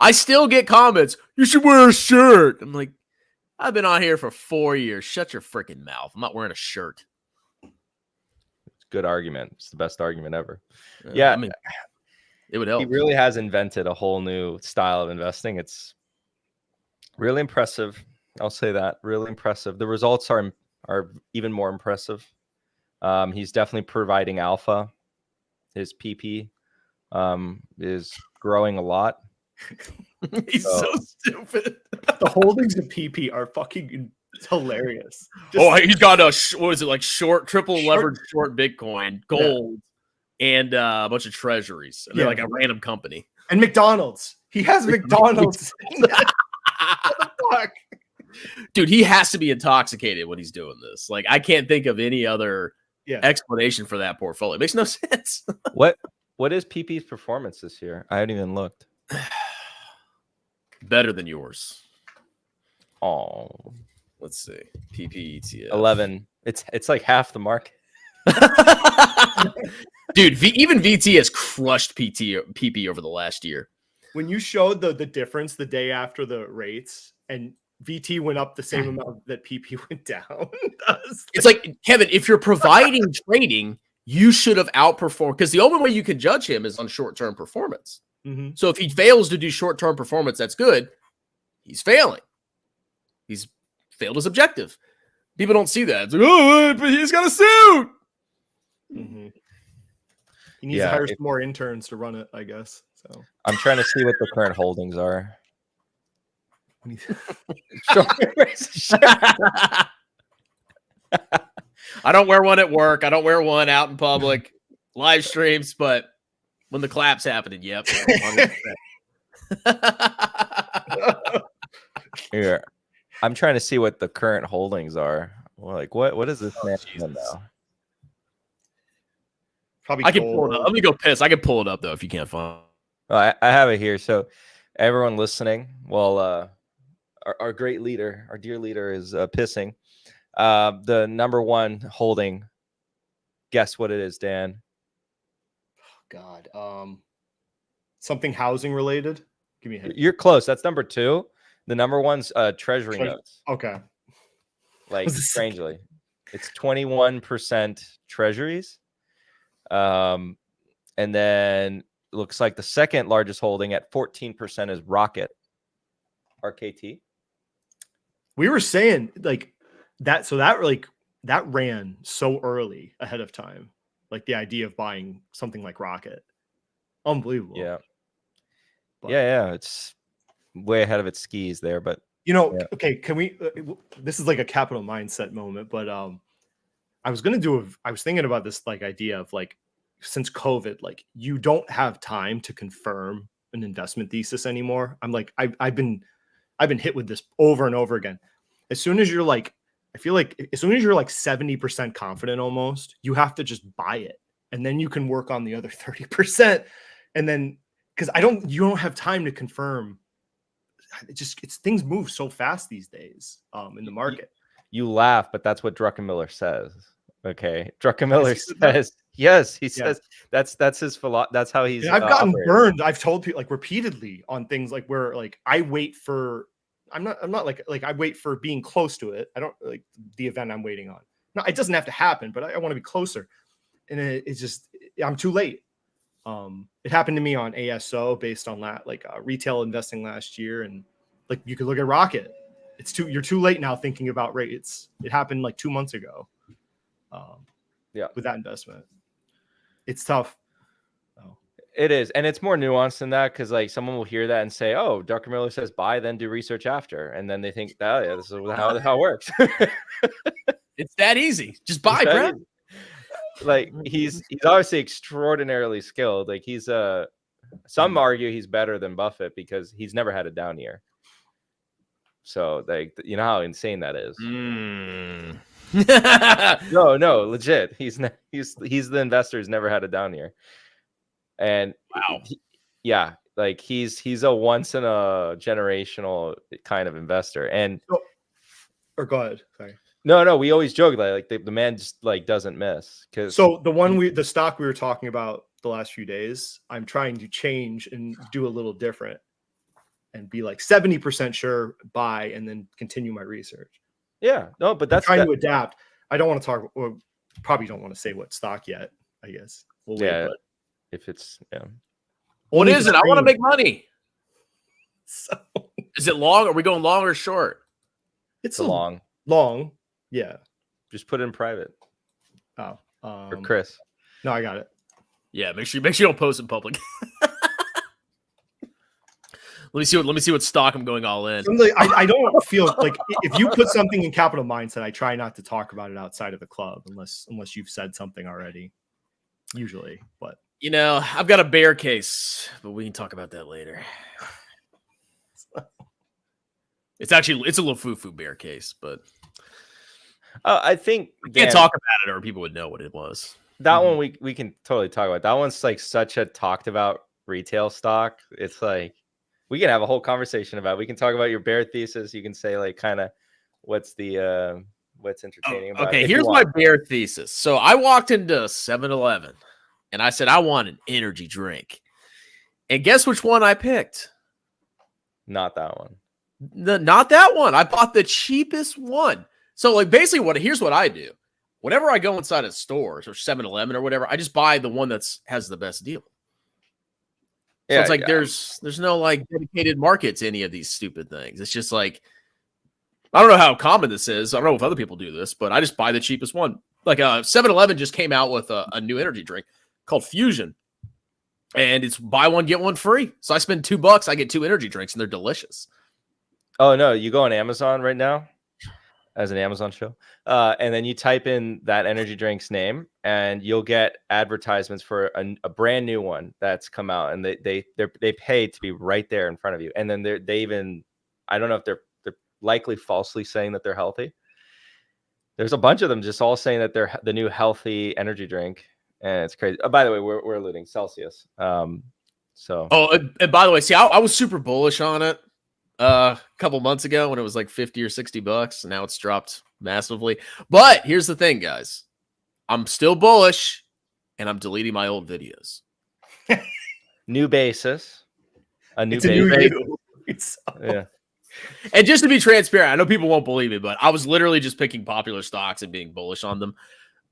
I still get comments, you should wear a shirt. I'm like, I've been on here for 4 years. Shut your freaking mouth. I'm not wearing a shirt. It's a good argument. It's the best argument ever. Yeah. I mean, it would help. He really has invented a whole new style of investing. It's really impressive. I'll say that. Really impressive. The results are even more impressive. He's definitely providing alpha. His PP is growing a lot. He's so stupid. The holdings of PP are fucking hilarious. He's got triple leveraged short Bitcoin, gold, and a bunch of treasuries. And they're like a random company. And McDonald's. He has McDonald's. What the fuck? Dude, he has to be intoxicated when he's doing this. Like, I can't think of any other explanation for that portfolio. It makes no sense. What is PP's performance this year? I haven't even looked. Better than yours. Oh, let's see. PP ETF 11. It's like half the market. Dude, even VT has crushed PP over the last year. When you showed the difference the day after the rates, and VT went up the same amount that PP went down. It's like, Kevin, if you're providing trading, you should have outperformed, because the only way you can judge him is on short-term performance. Mm-hmm. So if he fails to do short-term performance, that's good. He's failing. He's failed his objective. People don't see that. It's like, oh, but he's got a suit. Mm-hmm. He needs to hire some more interns to run it, I guess. So I'm trying to see what the current holdings are. I don't wear one at work. I don't wear one out in public. live streams, but when the clap's happening, yep. 100%. Here, I'm trying to see what the current holdings are. Well, like, what is this man doing now? Probably I can pull it up. Let me go piss. I can pull it up though if you can't find. Oh, I have it here. So, everyone listening, well, our great leader, our dear leader, is pissing. The number one holding. Guess what it is, Dan? God, something housing related. Give me a hint. You're close. That's number 2. The number one's treasury notes. Okay. Like, strangely, it's 21% treasuries. And then it looks like the second largest holding at 14% is Rocket, RKT. We were saying like that. So that ran so early ahead of time. Like the idea of buying something like Rocket. Unbelievable. Yeah. But, Yeah. It's way ahead of its skis there, but okay. Can we, this is like a capital mindset moment, but, I was thinking about this like idea of like, since COVID, like you don't have time to confirm an investment thesis anymore. I'm like, I've been hit with this over and over again. As soon as you're like, I feel like as soon as you're like 70% confident almost, you have to just buy it. And then you can work on the other 30%. And then, because you don't have time to confirm. It's things move so fast these days in the market. You laugh, but that's what Druckenmiller says. Okay. Druckenmiller says, yes, he says that's his philosophy. That's how he's. I've gotten burned. I've told people like repeatedly on things like where like I wait for, I'm not like I wait for being close to it. I don't like the event I'm waiting on. No, it doesn't have to happen, but I want to be closer. And it's just, I'm too late. It happened to me on ASO based on that, like retail investing last year. And like, you could look at Rocket. You're too late now thinking about rates. It happened like 2 months ago. With that investment, it's tough. It is, and it's more nuanced than that because like someone will hear that and say, "Oh, Dr. Miller says buy, then do research after," and then they think, "Oh, yeah, this is how it works." It's that easy. Just buy, bro. Like he's obviously extraordinarily skilled. Like he's some argue he's better than Buffett because he's never had a down year. So like you know how insane that is. No, legit. He's the investor who's never had a down year. And wow. Like he's a once in a generational kind of investor. And or go ahead. Sorry. No, we always joke that like the man just like doesn't miss. So the stock we were talking about the last few days, I'm trying to change and do a little different and be like 70% sure buy and then continue my research. Yeah, no, but that's trying to adapt. I don't want to talk, or probably don't want to say what stock yet. I guess we'll wait. But if it's what is it? I want to make money. So is it long? Are we going long or short? It's long. Yeah. Just put it in private. Oh, for Chris. No, I got it. Yeah, make sure you don't post in public. Let me see what stock I'm going all in. I don't feel like if you put something in capital mindset, I try not to talk about it outside of the club unless you've said something already. Usually, but I've got a bear case, but we can talk about that later. It's a little foo-foo bear case, but I think we can't talk about it or people would know what it was. That one we can totally talk about. That one's like such a talked about retail stock. It's like we can have a whole conversation about it. We can talk about your bear thesis. You can say like kind of what's entertaining about it. Okay, here's my bear thesis. So I walked into 7-Eleven and I said I want an energy drink. And guess which one I picked? Not that one. Not that one. I bought the cheapest one. So like basically here's what I do. Whenever I go inside of stores or 7-Eleven or whatever, I just buy the one has the best deal. So it's like there's no like dedicated market to any of these stupid things. It's just like I don't know how common this is. I don't know if other people do this, but I just buy the cheapest one. Like 7-Eleven just came out with a new energy drink called Fusion. And it's buy one, get one free. So I spend $2, I get 2 energy drinks, and they're delicious. Oh no, you go on Amazon right now? as an Amazon show. And then you type in that energy drink's name, and you'll get advertisements for a brand new one that's come out, and they pay to be right there in front of you. And then they even, I don't know if they're likely falsely saying that they're healthy. There's a bunch of them just all saying that they're the new healthy energy drink, and it's crazy. Oh, by the way, we're alluding Celsius. So. Oh, and by the way, see, I was super bullish on it a couple months ago when it was like $50 or $60, and now it's dropped massively. But here's the thing, guys. I'm still bullish, and I'm deleting my old videos. New basis. A new It's a basis. new you. Yeah. And just to be transparent, I know people won't believe me, but I was literally just picking popular stocks and being bullish on them.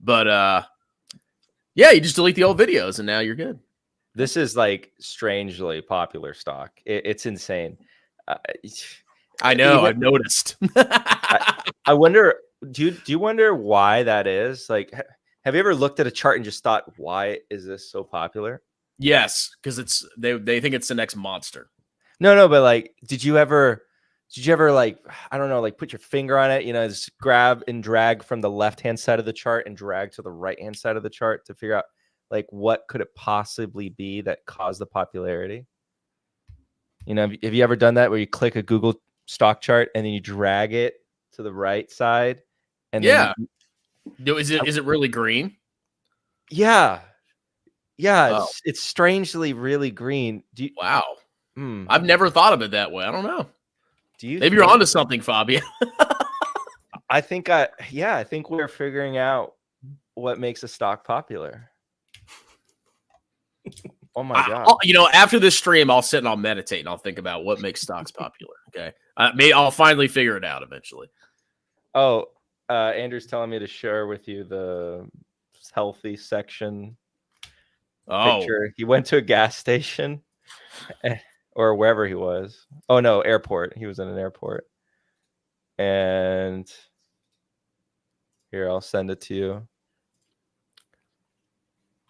But yeah, you just delete the old videos, and now you're good. This is like strangely popular stock. It's insane. I know. I've noticed. I wonder. Do you wonder why that is? Like, have you ever looked at a chart and just thought, why is this so popular? Yes, because they think it's the next monster. No, but like, did you ever like, I don't know, like put your finger on it, just grab and drag from the left-hand side of the chart and drag to the right-hand side of the chart to figure out like what could it possibly be that caused the popularity? Have you ever done that where you click a Google stock chart and then you drag it to the right side? And yeah, is it really green? Yeah, Oh. it's strangely really green. Wow. I've never thought of it that way. I don't know. Maybe you're onto something, Fabio. I think we're figuring out what makes a stock popular. Oh my god! After this stream, I'll sit and I'll meditate and I'll think about what makes stocks popular. Okay, I'll finally figure it out eventually. Oh, Andrew's telling me to share with you the healthy section. Picture. He went to a gas station, or wherever he was. Oh no, airport. He was in an airport. And here, I'll send it to you.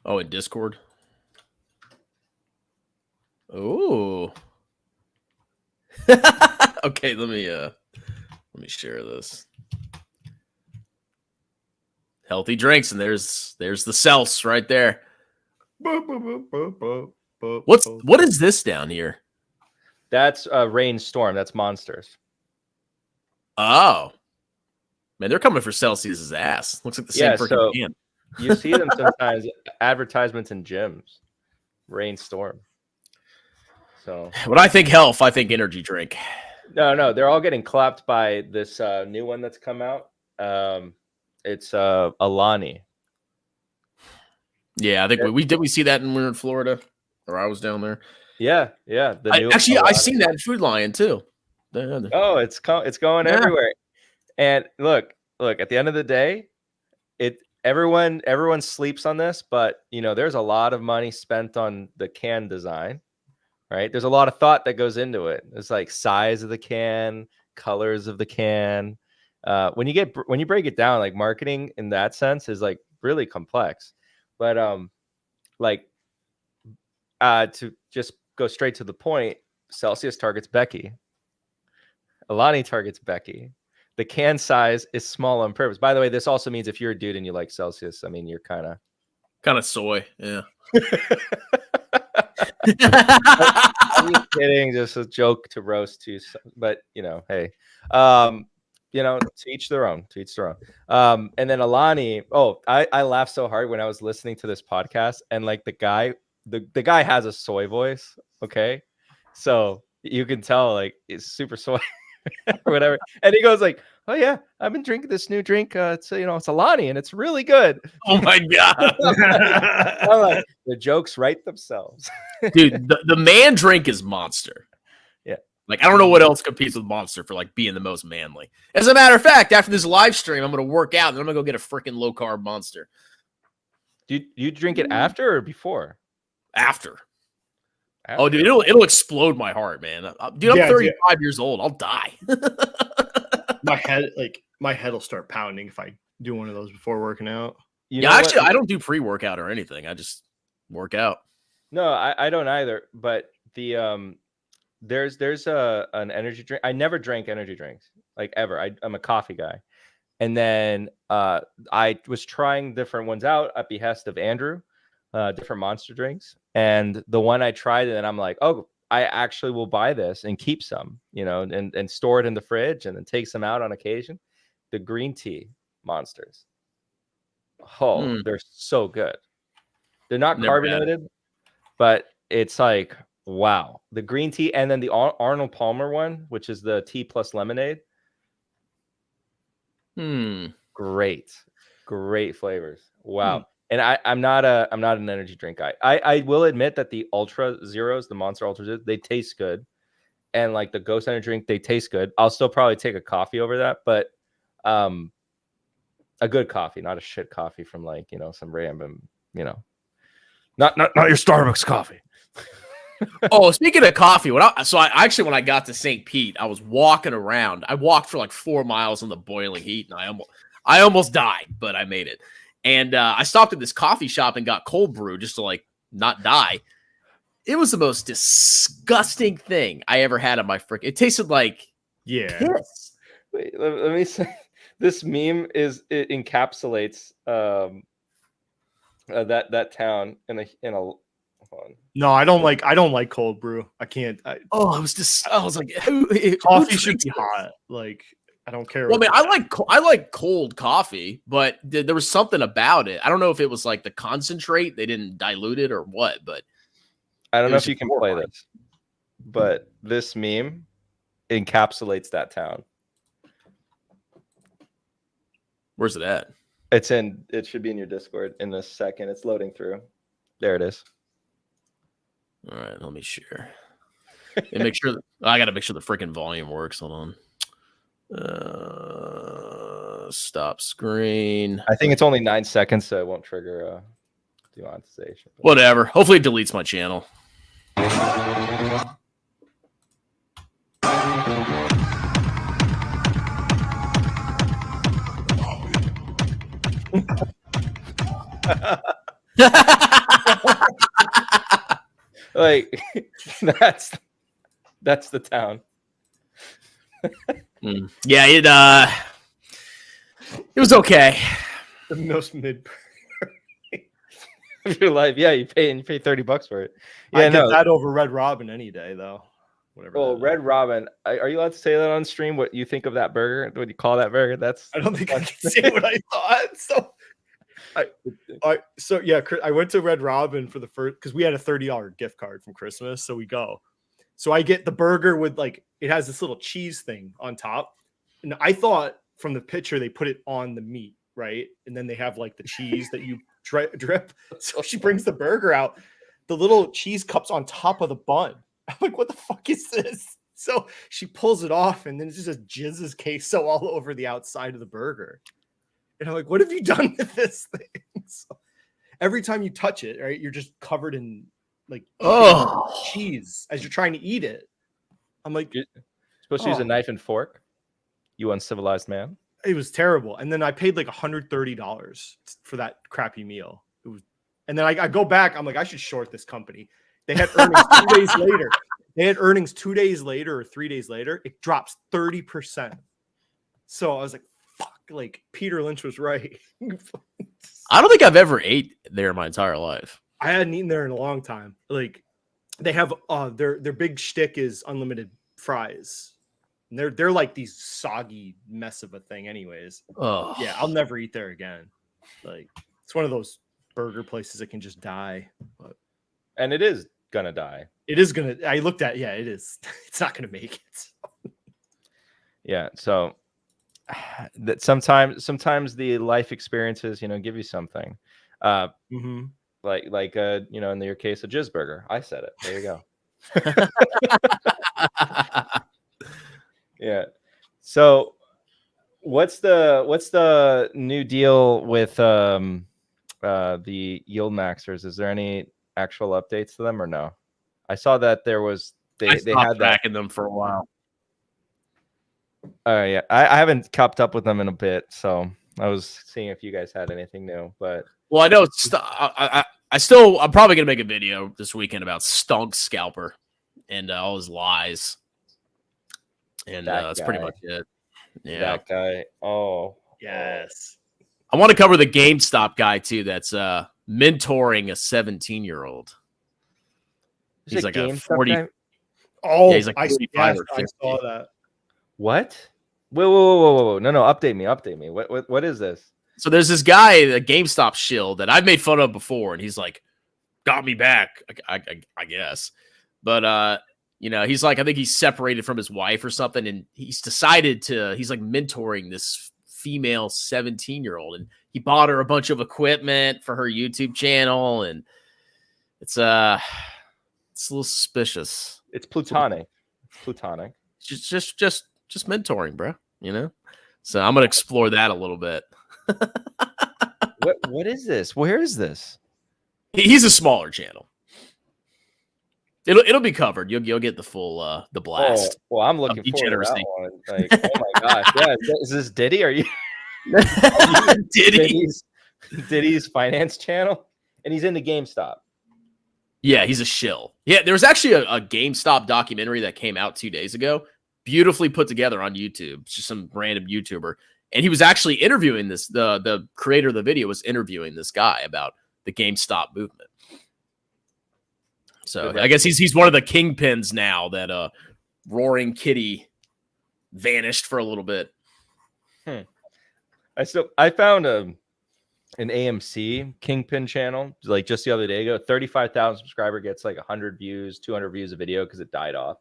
Oh, in Discord. Oh. Okay, let me share this. Healthy drinks, and there's the Celsius right there. What is this down here? That's Rain Storm. That's Monsters. Oh. Man, they're coming for Celsius's ass. Looks like the same freaking can. You see them sometimes advertisements in gyms. Rain Storm. So when I think health, I think energy drink. No, they're all getting clapped by this new one that's come out. It's Alani. Yeah, I think we see that when we were in Florida, or I was down there. Yeah. I seen that in Food Lion too. Oh, it's going everywhere. And look, at the end of the day, everyone sleeps on this, but there's a lot of money spent on the can design, right? There's a lot of thought that goes into it. It's like size of the can, colors of the can. When you break it down, like marketing in that sense is like really complex. But to just go straight to the point, Celsius targets Becky. Alani targets Becky. The can size is small on purpose. By the way, this also means if you're a dude and you like Celsius, I mean, you're kind of soy. Yeah. I'm just kidding. Just a joke to roast you. But, hey, to each their own. And then Alani, I laughed so hard when I was listening to this podcast, and like the guy has a soy voice. Okay. So you can tell like it's super soy or whatever. And he goes like, oh yeah, I've been drinking this new drink. It's Alani and it's really good. Oh my God. Like, the jokes write themselves. Dude, the man drink is Monster. Yeah. Like, I don't know what else competes with Monster for like being the most manly. As a matter of fact, after this live stream, I'm going to work out and then I'm going to go get a freaking low carb Monster. Do you drink it after or before? After. Oh, dude, it'll explode my heart, man. Dude, I'm 35 years old. I'll die. my head will start pounding if I do one of those before working out. Actually, I don't do pre-workout or anything. I just work out. No, I don't either. But the there's an energy drink. I never drank energy drinks. like ever. I'm a coffee guy. And then I was trying different ones out at behest of Andrew, different monster drinks. And the one I tried, and I'm like, oh, I actually will buy this and keep some, you know, and store it in the fridge and then take some out on occasion. The green tea monsters. Oh, they're so good. They're not carbonated, but it's like, wow. The green tea, and then the Arnold Palmer one, which is the tea plus lemonade. Great flavors. Wow. And I'm not an energy drink guy. I will admit that the Ultra Zeros, the Monster Ultra Zeros, they taste good. And like the Ghost Energy drink, they taste good. I'll still probably take a coffee over that, but a good coffee, not a shit coffee from like, you know, some random, you know, not your Starbucks coffee. Oh, speaking of coffee, when I got to St. Pete, I was walking around. I walked for like 4 miles in the boiling heat, and I almost died, but I made it. And I stopped at this coffee shop and got cold brew just to like not die. It was the most disgusting thing I ever had on my frick. It tasted like piss. Wait, let me say, this meme it encapsulates that town in a. Hold on. No, I don't like cold brew. I can't. I was like, coffee should be hot. Like, I don't care. Well, I mean, I like cold coffee, but there was something about it. I don't know if it was like the concentrate, they didn't dilute it or what, but I don't know if you can play this, but this meme encapsulates that town. Where's it at? It should be in your Discord in a second. It's loading through. There it is. All right, let me share. And make sure I got to make sure the freaking volume works. Hold on. Stop screen. I think it's only 9 seconds, so it won't trigger demonetization. Whatever. Hopefully it deletes my channel. Like that's the town. Yeah, it was okay. The most mid of your life. Yeah, you pay $30 for it. Yeah, I get that over Red Robin any day though. Whatever. Well, Red Robin, are you allowed to say that on stream? What you think of that burger? What do you call that burger? I don't think I can say what I thought. So I went to Red Robin for the first because we had a $30 gift card from Christmas. So we go. So I get the burger with like it has this little cheese thing on top. And I thought from the picture they put it on the meat, right? And then they have like the cheese that you drip. So she brings the burger out. The little cheese cups on top of the bun. I'm like, what the fuck is this? So she pulls it off and then it just jizzes queso all over the outside of the burger. And I'm like, what have you done with this thing? So every time you touch it, right, you're just covered in like cheese as you're trying to eat it. I'm like, you're supposed to use a knife and fork, you uncivilized man. It was terrible. And then I paid like $130 for that crappy meal. It was, and then I go back, I'm like, I should short this company. They had earnings 2 days later. They had earnings 2 days later or 3 days later. It drops 30%. So I was like, fuck, like Peter Lynch was right. I don't think I've ever ate there in my entire life. I hadn't eaten there in a long time. Like they have their big shtick is unlimited fries. And they're like these soggy mess of a thing anyways. Oh yeah, I'll never eat there again. Like it's one of those burger places that can just die. But and it is gonna die. It is gonna. I looked at. Yeah, it is. It's not gonna make it. Yeah. So that sometimes the life experiences, give you something. Like in your case, a jizz burger. I said it. There you go. Yeah. So what's the new deal with the yield maxers? Is there any actual updates to them or no? I saw that there was they had tracking them for a while. Oh yeah, I haven't kept up with them in a bit, so I was seeing if you guys had anything new. But well, I know I'm probably gonna make a video this weekend about Stonks scalper and all his lies, and that's pretty much it. Yeah. That guy. Oh, Yes. I want to cover the GameStop guy too. That's mentoring a 17-year-old. He's like a 40. Guy? Oh, Yeah, he's like 45 or 50. I saw that. What? Whoa. No. Update me. What is this? So there's this guy, a GameStop shill that I've made fun of before, and he's like, got me back, I guess. But he's like, I think he's separated from his wife or something, and he's decided he's like mentoring this female 17-year-old, and he bought her a bunch of equipment for her YouTube channel, and it's a little suspicious. It's platonic. Just mentoring, bro. So I'm gonna explore that a little bit. What is this? Where is this? He's a smaller channel. It'll be covered. You'll get the full the blast. Oh, well, I'm looking forward to that one. Like, oh my gosh, yeah, is this Diddy? Are you Diddy's finance channel? And he's in the GameStop. Yeah, he's a shill. Yeah, there was actually a GameStop documentary that came out 2 days ago, beautifully put together on YouTube. It's just some random YouTuber, and he was actually interviewing this. The creator of the video was interviewing this guy about the GameStop movement. So I guess he's one of the kingpins now that Roaring Kitty vanished for a little bit. I found an AMC Kingpin channel like just the other day ago. 35,000 subscriber, gets like 100 views, 200 views a video because it died off,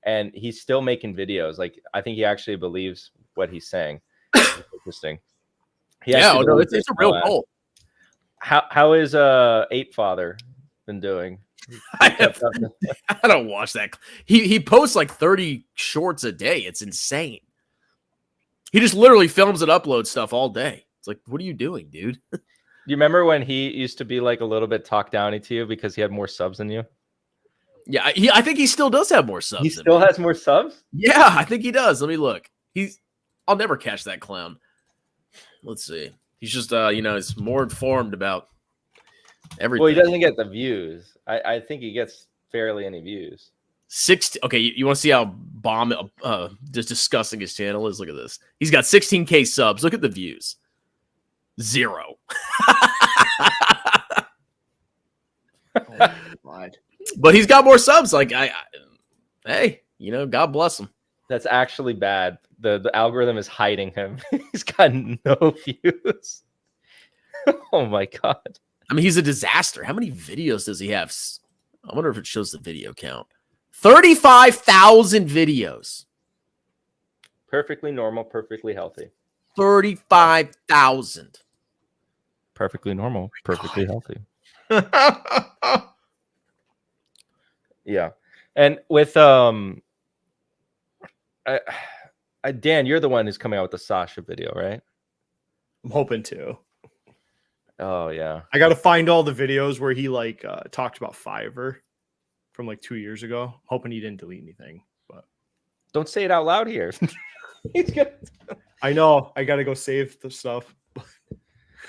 and he's still making videos. Like, I think he actually believes what he's saying. It's interesting. It's a real goal. How is Ape Father been doing? I don't watch that. He posts like 30 shorts a day. It's insane. He just literally films and uploads stuff all day. It's like, what are you doing, dude? Do you remember when he used to be like a little bit talk downy to you because he had more subs than you? Yeah, I think he still does have more subs. He still has more subs? Yeah, I think he does. Let me look. I'll never catch that clown. Let's see. He's just he's more informed about everything. Well, he doesn't get the views. I think he gets barely any views. 60. Okay, you want to see how just disgusting his channel is? Look at this. He's got 16K subs. Look at the views. 0. Oh, God. But he's got more subs. Like hey, God bless him. That's actually bad. The algorithm is hiding him. He's got no views. Oh my God. I mean, he's a disaster. How many videos does he have? I wonder if it shows the video count. 35,000 videos. Perfectly normal, perfectly healthy. 35,000. Perfectly normal, perfectly healthy. Yeah. And with Dan, you're the one who's coming out with the Sasha video, right? I'm hoping to. Oh yeah. I got to find all the videos where he talked about Fiverr from like 2 years ago. I'm hoping he didn't delete anything, but don't say it out loud here. I know. I got to go save the stuff.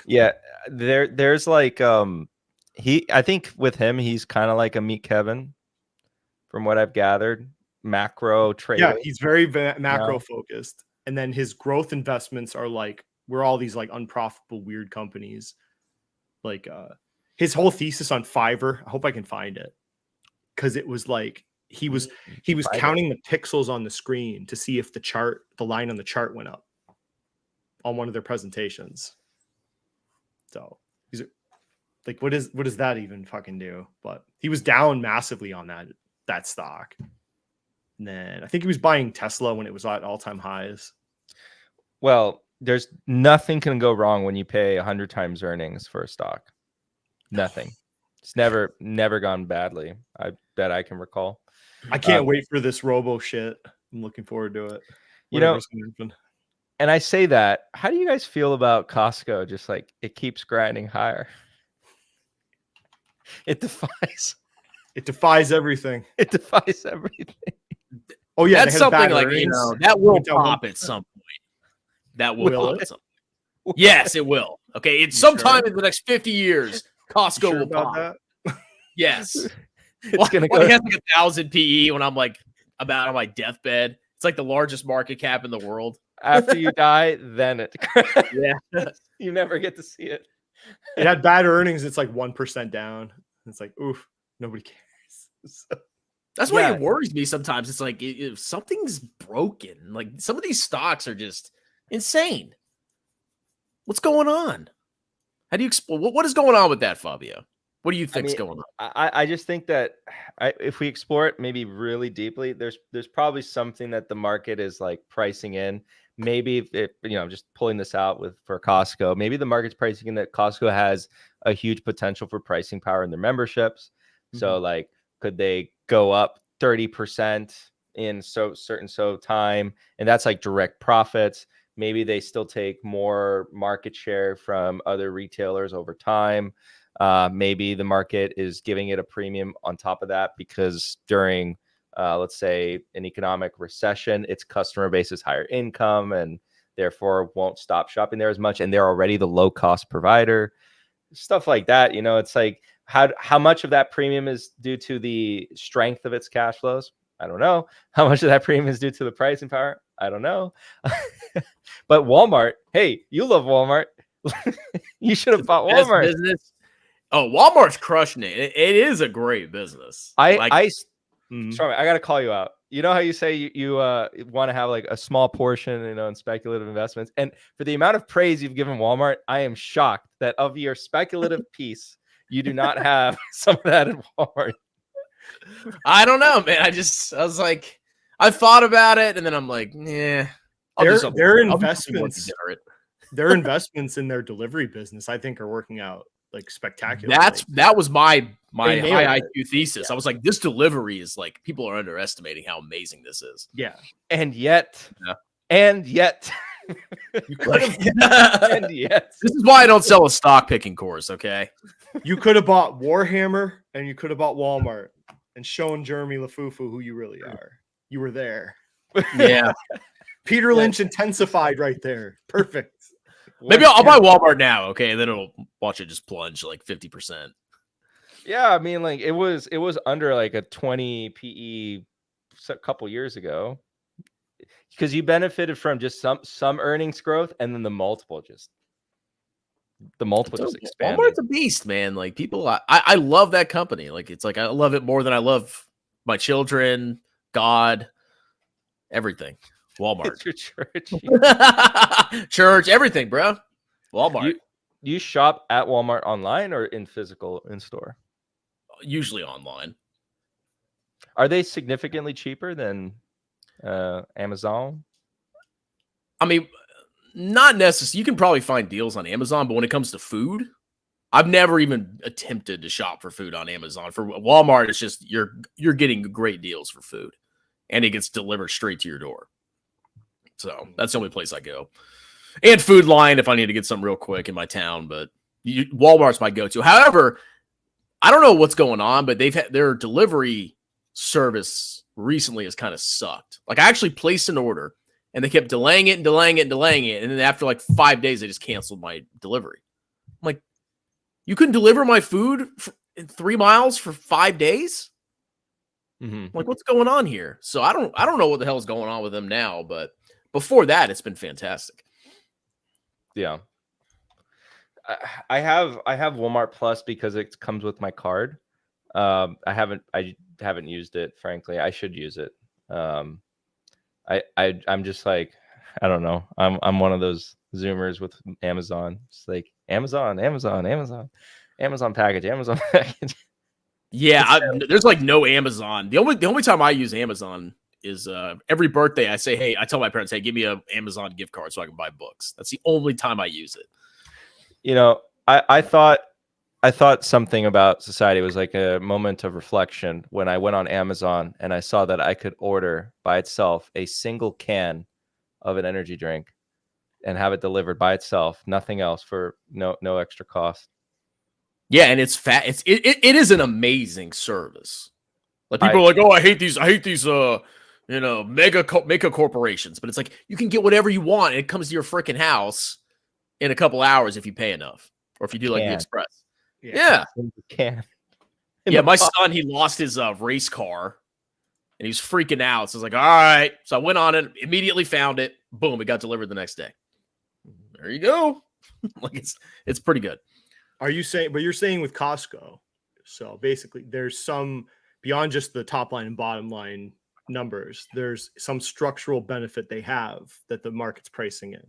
Yeah, there's like I think with him he's kind of like a Meet Kevin, from what I've gathered. Macro trading. Yeah, he's very macro focused, and then his growth investments are like, we're all these like unprofitable weird companies. Like his whole thesis on Fiverr, I hope I can find it, because it was like he was counting the pixels on the screen to see if the line on the chart went up on one of their presentations. So he's like, what does that even fucking do? But he was down massively on that stock. And then I think he was buying Tesla when it was at all-time highs. Well, there's nothing can go wrong when you pay 100 times earnings for a stock. Nothing. It's never gone badly. I bet I can recall. I can't wait for this robo shit. I'm looking forward to it. And I say that, how do you guys feel about Costco? Just like it keeps grinding higher. It defies everything. It defies everything. Oh yeah, that's something like that will pop at some point. That will pop at some point. Yes, it will. Okay, it's sometime in the next 50 years. Costco will pop. Yes, it's gonna go. He has like 1,000 PE when I'm like about on my deathbed. It's like the largest market cap in the world. After you die, then it Yeah. you never get to see it. It had bad earnings. It's like 1% down. It's like, oof, nobody cares. So, That's why Yeah. it worries me sometimes. It's like if something's broken, like some of these stocks are just insane. What's going on? How do you explain what is going on with that, Fabio? What do you think's mean, going on? I just think that if we explore it maybe really deeply, there's probably something that the market is like pricing in. Maybe just pulling this out for Costco, maybe the market's pricing in that Costco has a huge potential for pricing power in their memberships. So like, could they go up 30% in certain time? And that's like direct profits. Maybe they still take more market share from other retailers over time. Maybe the market is giving it a premium on top of that because during, let's say, an economic recession, its customer base is higher income and therefore won't stop shopping there as much. And they're already the low cost provider, stuff like that. It's like how much of that premium is due to the strength of its cash flows? I don't know. How much of that premium is due to the pricing power? I don't know. But Walmart, hey, you love Walmart. You should have bought Best Walmart. business. Oh, Walmart's crushing it. It is a great business. I mhm. Sorry, I got to call you out. You know how you say you want to have like a small portion, in speculative investments, and for the amount of praise you've given Walmart, I am shocked that of your speculative piece, you do not have some of that in Walmart. I don't know, man. I was like, I thought about it, and then I'm like, yeah. Their investments, their investments in their delivery business, I think, are working out like spectacular. That was my high nailed IQ thesis. I was like, this delivery is like people are underestimating how amazing this is. Yeah, and yet, you could have. and yet, This is why I don't sell a stock picking course. Okay, You could have bought Warhammer and you could have bought Walmart and shown Jeremy Lafufu who you really are. You were there. yeah. Peter Lynch intensified right there. Perfect. Maybe I'll buy Walmart now. Okay, and then it'll watch it just plunge like 50%. Yeah, I mean, like it was under like a 20 PE a couple years ago because you benefited from just some earnings growth, and then the multiple just expanded. Walmart's a beast, man. Like people, I love that company. Like it's like I love it more than I love my children, God, everything. Walmart, It's your church. church, everything, bro. Walmart. You shop at Walmart online or in store? Usually online. Are they significantly cheaper than Amazon? I mean, not necessarily. You can probably find deals on Amazon, but when it comes to food, I've never even attempted to shop for food on Amazon. For Walmart, it's just you're getting great deals for food, and it gets delivered straight to your door. So that's the only place I go. And Food Line if I need to get something real quick in my town, but Walmart's my go-to. However, I don't know what's going on, but they've had their delivery service recently has kind of sucked. Like I actually placed an order and they kept delaying it. And then after like 5 days, they just canceled my delivery. I'm like, you couldn't deliver my food in 3 miles for 5 days? Mm-hmm. Like, what's going on here? So I don't know what the hell is going on with them now, but before that, it's been fantastic. Yeah. I have Walmart Plus because it comes with my card. I haven't used it, frankly. I should use it. I'm just like, I don't know. I'm one of those Zoomers with Amazon. It's like Amazon package. Yeah, there's like no Amazon. The only time I use Amazon is every birthday. I say, hey, I tell my parents, hey, give me an Amazon gift card so I can buy books. That's the only time I use it. I thought something about society was like a moment of reflection when I went on Amazon and I saw that I could order by itself a single can of an energy drink and have it delivered by itself, nothing else, for no extra cost. Yeah, and it's fat. It is an amazing service. Like people are like, oh, I hate these mega corporations, but it's like you can get whatever you want and it comes to your freaking house in a couple hours if you pay enough, or if you do like the Express. Yeah. Can. Yeah, my son, he lost his race car and he was freaking out. So I was like, all right. So I went on it, immediately found it, boom, it got delivered the next day. There you go. Like it's pretty good. Are you saying, but you're saying with Costco, so basically there's some, beyond just the top line and bottom line numbers, there's some structural benefit they have that the market's pricing in.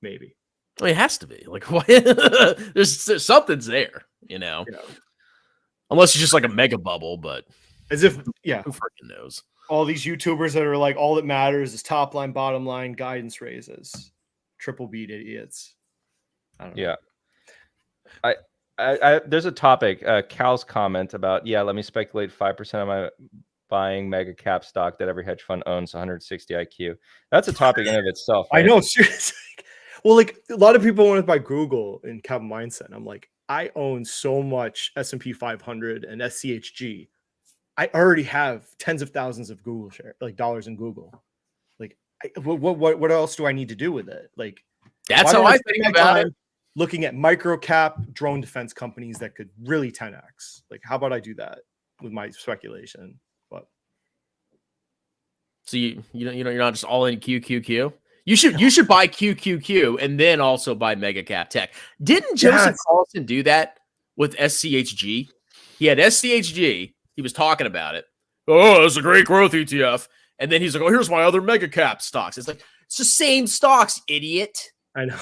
Maybe. Well, it has to be. Like, what? there's something's there, you know. Yeah. Unless it's just like a mega bubble, but As if, yeah, who freaking knows? all these YouTubers that are like, all that matters is top line, bottom line, guidance raises. Triple beat idiots. I don't know. Yeah. I there's a topic, Cal's comment about, let me speculate 5% of my buying mega cap stock that every hedge fund owns, 160 IQ. That's a topic in of itself. Right? I know. Seriously. Well, like a lot of people want to buy Google in cap mindset. I'm like, I own so much S&P 500 and SCHG. I already have tens of thousands of Google share, like dollars in Google. Like, what else do I need to do with it? Like, that's how I think about it. Looking at micro cap drone defense companies that could really 10x. Like, how about I do that with my speculation? But so you're not just all in QQQ. You should buy QQQ and then also buy mega cap tech. Didn't Joseph Carlson do that with SCHG? He had SCHG. He was talking about it. Oh, it's a great growth ETF. And then he's like, oh, here's my other mega cap stocks. It's like, it's the same stocks, idiot. I know.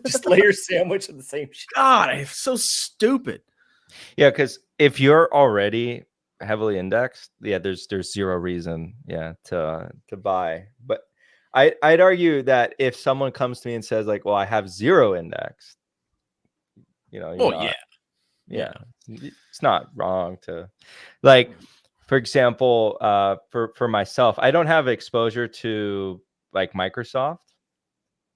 Just layer sandwich of the same shit. God, I'm so stupid. Yeah, because if you're already heavily indexed, there's zero reason, to buy. But I'd argue that if someone comes to me and says like, well, I have zero indexed, it's not wrong to, like, for example, for myself, I don't have exposure to like Microsoft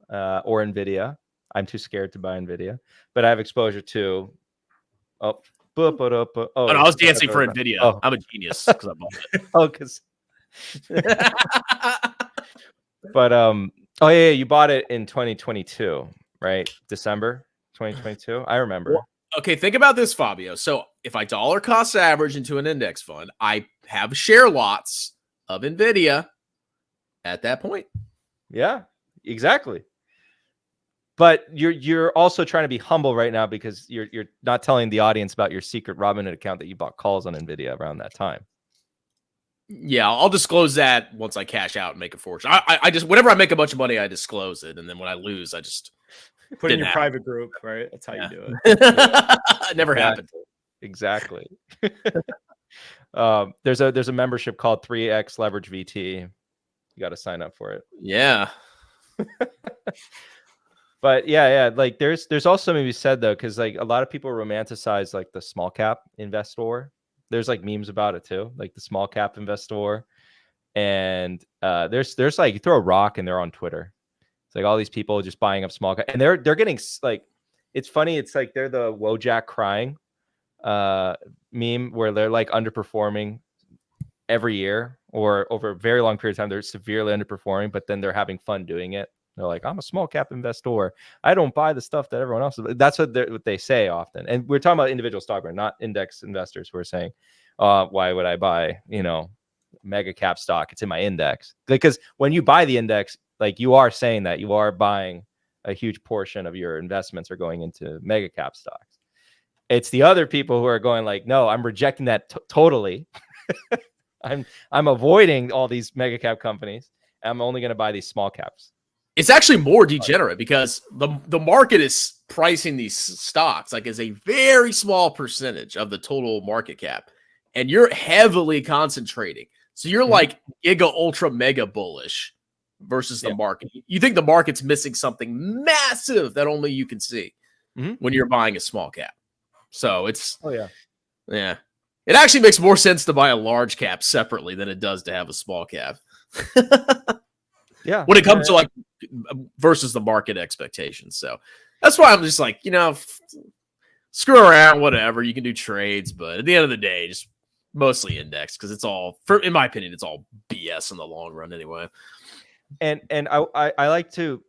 or Nvidia. I'm too scared to buy Nvidia, but I have exposure to. I was dancing for Nvidia. Oh. I'm a genius because I bought it. Because. But you bought it in 2022, right? December 2022. I remember. Well, okay, think about this, Fabio. So if I dollar cost average into an index fund, I have share lots of Nvidia at that point. Yeah, exactly. But you're also trying to be humble right now because you're not telling the audience about your secret Robinhood account that you bought calls on Nvidia around that time. Yeah, I'll disclose that once I cash out and make a fortune. I just, whenever I make a bunch of money, I disclose it, and then when I lose, I just put it in your private group, right? That's how you do it. It never happened. Exactly. There's a membership called 3X Leverage VT. You got to sign up for it. Yeah. But like there's also something to be said though, because like a lot of people romanticize like the small cap investor. There's like memes about it too, like the small cap investor. And there's like, you throw a rock and they're on Twitter. It's like all these people just buying up small cap, and they're getting like, it's funny. It's like they're the Wojak crying meme where they're like underperforming every year or over a very long period of time. They're severely underperforming, but then they're having fun doing it. They're like, I'm a small cap investor. I don't buy the stuff that everyone else is. That's what they say often. And we're talking about individual stock, not index investors who are saying, why would I buy, mega cap stock? It's in my index. Because when you buy the index, like you are saying that you are buying a huge portion of your investments are going into mega cap stocks. It's the other people who are going like, no, I'm rejecting that totally. I'm avoiding all these mega cap companies. I'm only going to buy these small caps. It's actually more degenerate because the market is pricing these stocks like as a very small percentage of the total market cap, and you're heavily concentrating. So you're like giga ultra mega bullish versus the market. You think the market's missing something massive that only you can see when you're buying a small cap. So it's yeah. It actually makes more sense to buy a large cap separately than it does to have a small cap. Yeah. When it comes to like versus the market expectations. So that's why I'm just like, screw around, whatever. You can do trades, but at the end of the day, just mostly index because it's all, in my opinion, it's all BS in the long run anyway. And I like to,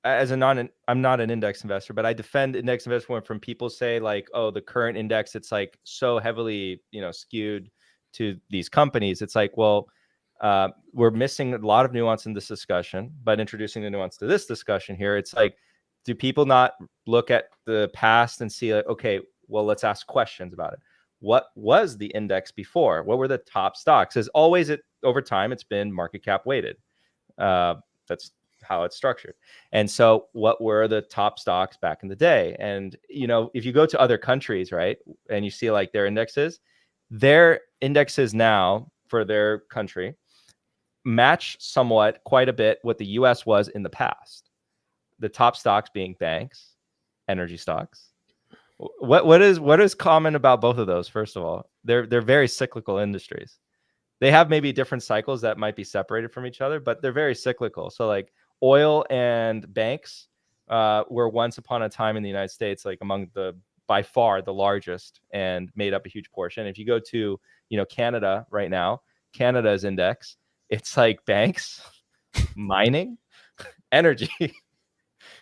I'm not an index investor, but I defend index investment from people say like, oh, the current index, it's like so heavily, skewed to these companies. It's like, well, We're missing a lot of nuance in this discussion, but introducing the nuance to this discussion here, it's like, do people not look at the past and see like, okay, well, let's ask questions about it. What was the index before? What were the top stocks? As always, over time, it's been market cap weighted. That's how it's structured. And so what were the top stocks back in the day? And, you know, if you go to other countries, right, and you see like their indexes now for their country match somewhat quite a bit what the US was in the past. The top stocks being banks, energy stocks. What is common about both of those? First of all, they're very cyclical industries. They have maybe different cycles that might be separated from each other, but they're very cyclical. So like oil and banks were once upon a time in the United States, like among by far the largest and made up a huge portion. If you go to, you know, Canada right now, Canada's index, it's like banks, mining, energy.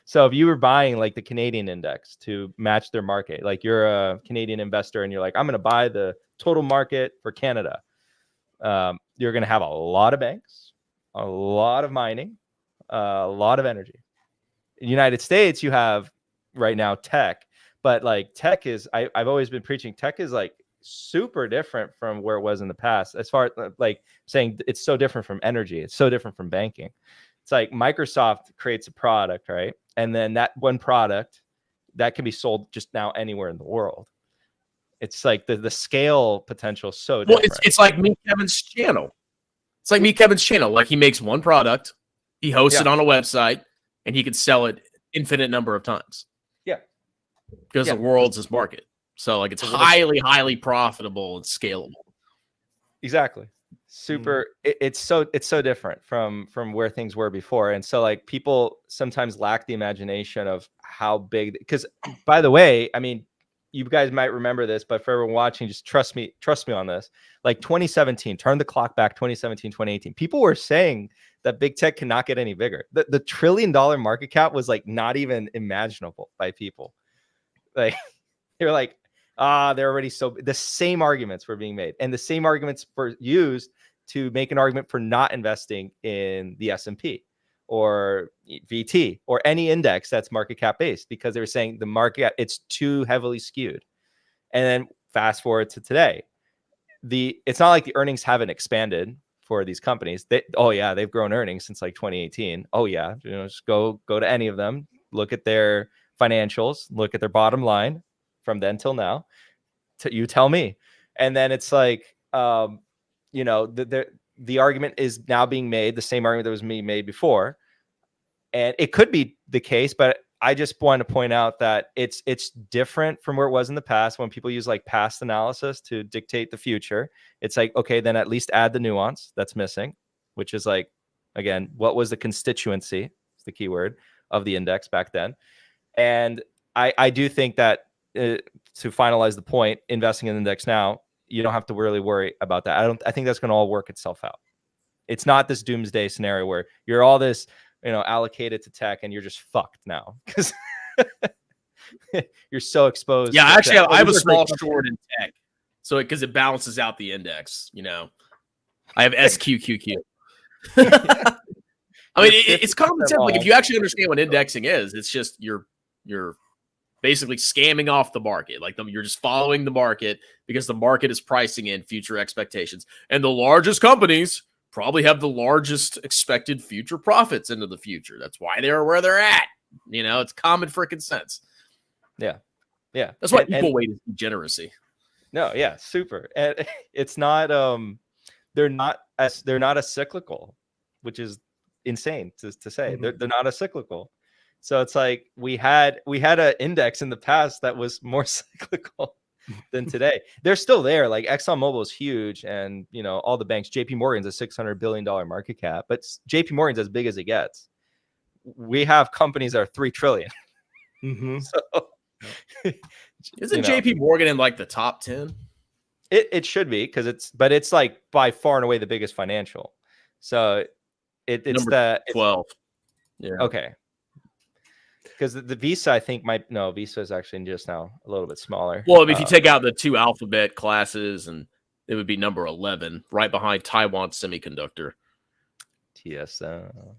So if you were buying like the Canadian index to match their market, like you're a Canadian investor and you're like, I'm going to buy the total market for Canada. You're going to have a lot of banks, a lot of mining, a lot of energy. In the United States, you have right now tech, but like tech is, I've always been preaching, tech is like super different from where it was in the past. As far as like saying it's so different from energy, it's so different from banking. It's like Microsoft creates a product, right? And then that one product that can be sold just now anywhere in the world. It's like the scale potential is so different. Well, it's like Meet Kevin's channel. It's like Meet Kevin's channel. Like he makes one product, he hosts it on a website, and he can sell it infinite number of times. Yeah. Because the world's his market. So like it's highly profitable and scalable. Exactly. Super. It's so different from where things were before. And so like people sometimes lack the imagination of how big, because by the way, I mean, you guys might remember this, but for everyone watching, just trust me on this. Like 2017, turn the clock back, 2017, 2018. People were saying that big tech cannot get any bigger. The $1 trillion market cap was like not even imaginable by people. Like they're like, they're already the same arguments were being made, and the same arguments were used to make an argument for not investing in the S&P or VT or any index that's market cap based, because they were saying the market, it's too heavily skewed. And then fast forward to today, it's not like the earnings haven't expanded for these companies. They've grown earnings since like 2018. Oh yeah, you know, just go to any of them, look at their financials, look at their bottom line from then till now. You tell me. And then it's like, you know, the argument is now being made, the same argument that was being made before. And it could be the case, but I just want to point out that it's different from where it was in the past when people use like past analysis to dictate the future. It's like, okay, then at least add the nuance that's missing, which is like, again, what was the constituency? It's the key word of the index back then. And I do think that to finalize the point, investing in the index now, you don't have to really worry about that. I think that's going to all work itself out. It's not this doomsday scenario where you're all this, you know, allocated to tech and you're just fucked now because you're so exposed. Yeah, actually, I have a small short in tech, so because it balances out the index. You know, I have SQQQ. I mean, it's common sense. Like if you actually understand what indexing is, it's just you're basically scamming off the market. Like you're just following the market because the market is pricing in future expectations. And the largest companies probably have the largest expected future profits into the future. That's why they're where they're at. You know, it's common freaking sense. Yeah. Yeah. That's why equal weight is degeneracy. No, yeah, super. And it's not they're not as cyclical, which is insane to say. Mm-hmm. They're not as cyclical. So it's like we had an index in the past that was more cyclical than today. They're still there. Like ExxonMobil is huge, and you know all the banks. JP Morgan's a $600 billion market cap, but JP Morgan's as big as it gets. We have companies that are $3 trillion. Mm-hmm. So, isn't JP Morgan in like the top 10? It should be because it's like by far and away the biggest financial. So it's number 12. Yeah. Okay. Because the Visa, I think Visa is actually just now a little bit smaller. Well, if you take out the two alphabet classes and It would be number 11, right behind Taiwan Semiconductor. TSM.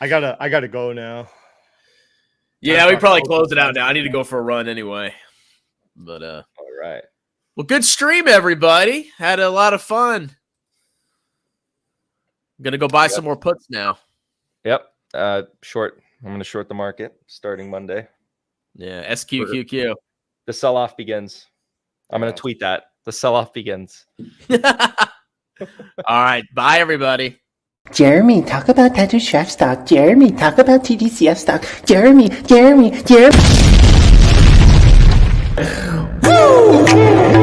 I gotta go now. Yeah, we probably close it out now. I need to go for a run anyway. But All right. well, good stream, everybody. Had a lot of fun. I'm gonna go buy some more puts now. Yep. Short. I'm going to short the market starting Monday. Yeah, SQQQ. The sell-off begins. I'm going to tweet that. The sell-off begins. All right. Bye, everybody. Jeremy, talk about Tattoo Chef stock. Jeremy, talk about TDCF stock. Jeremy. Woo!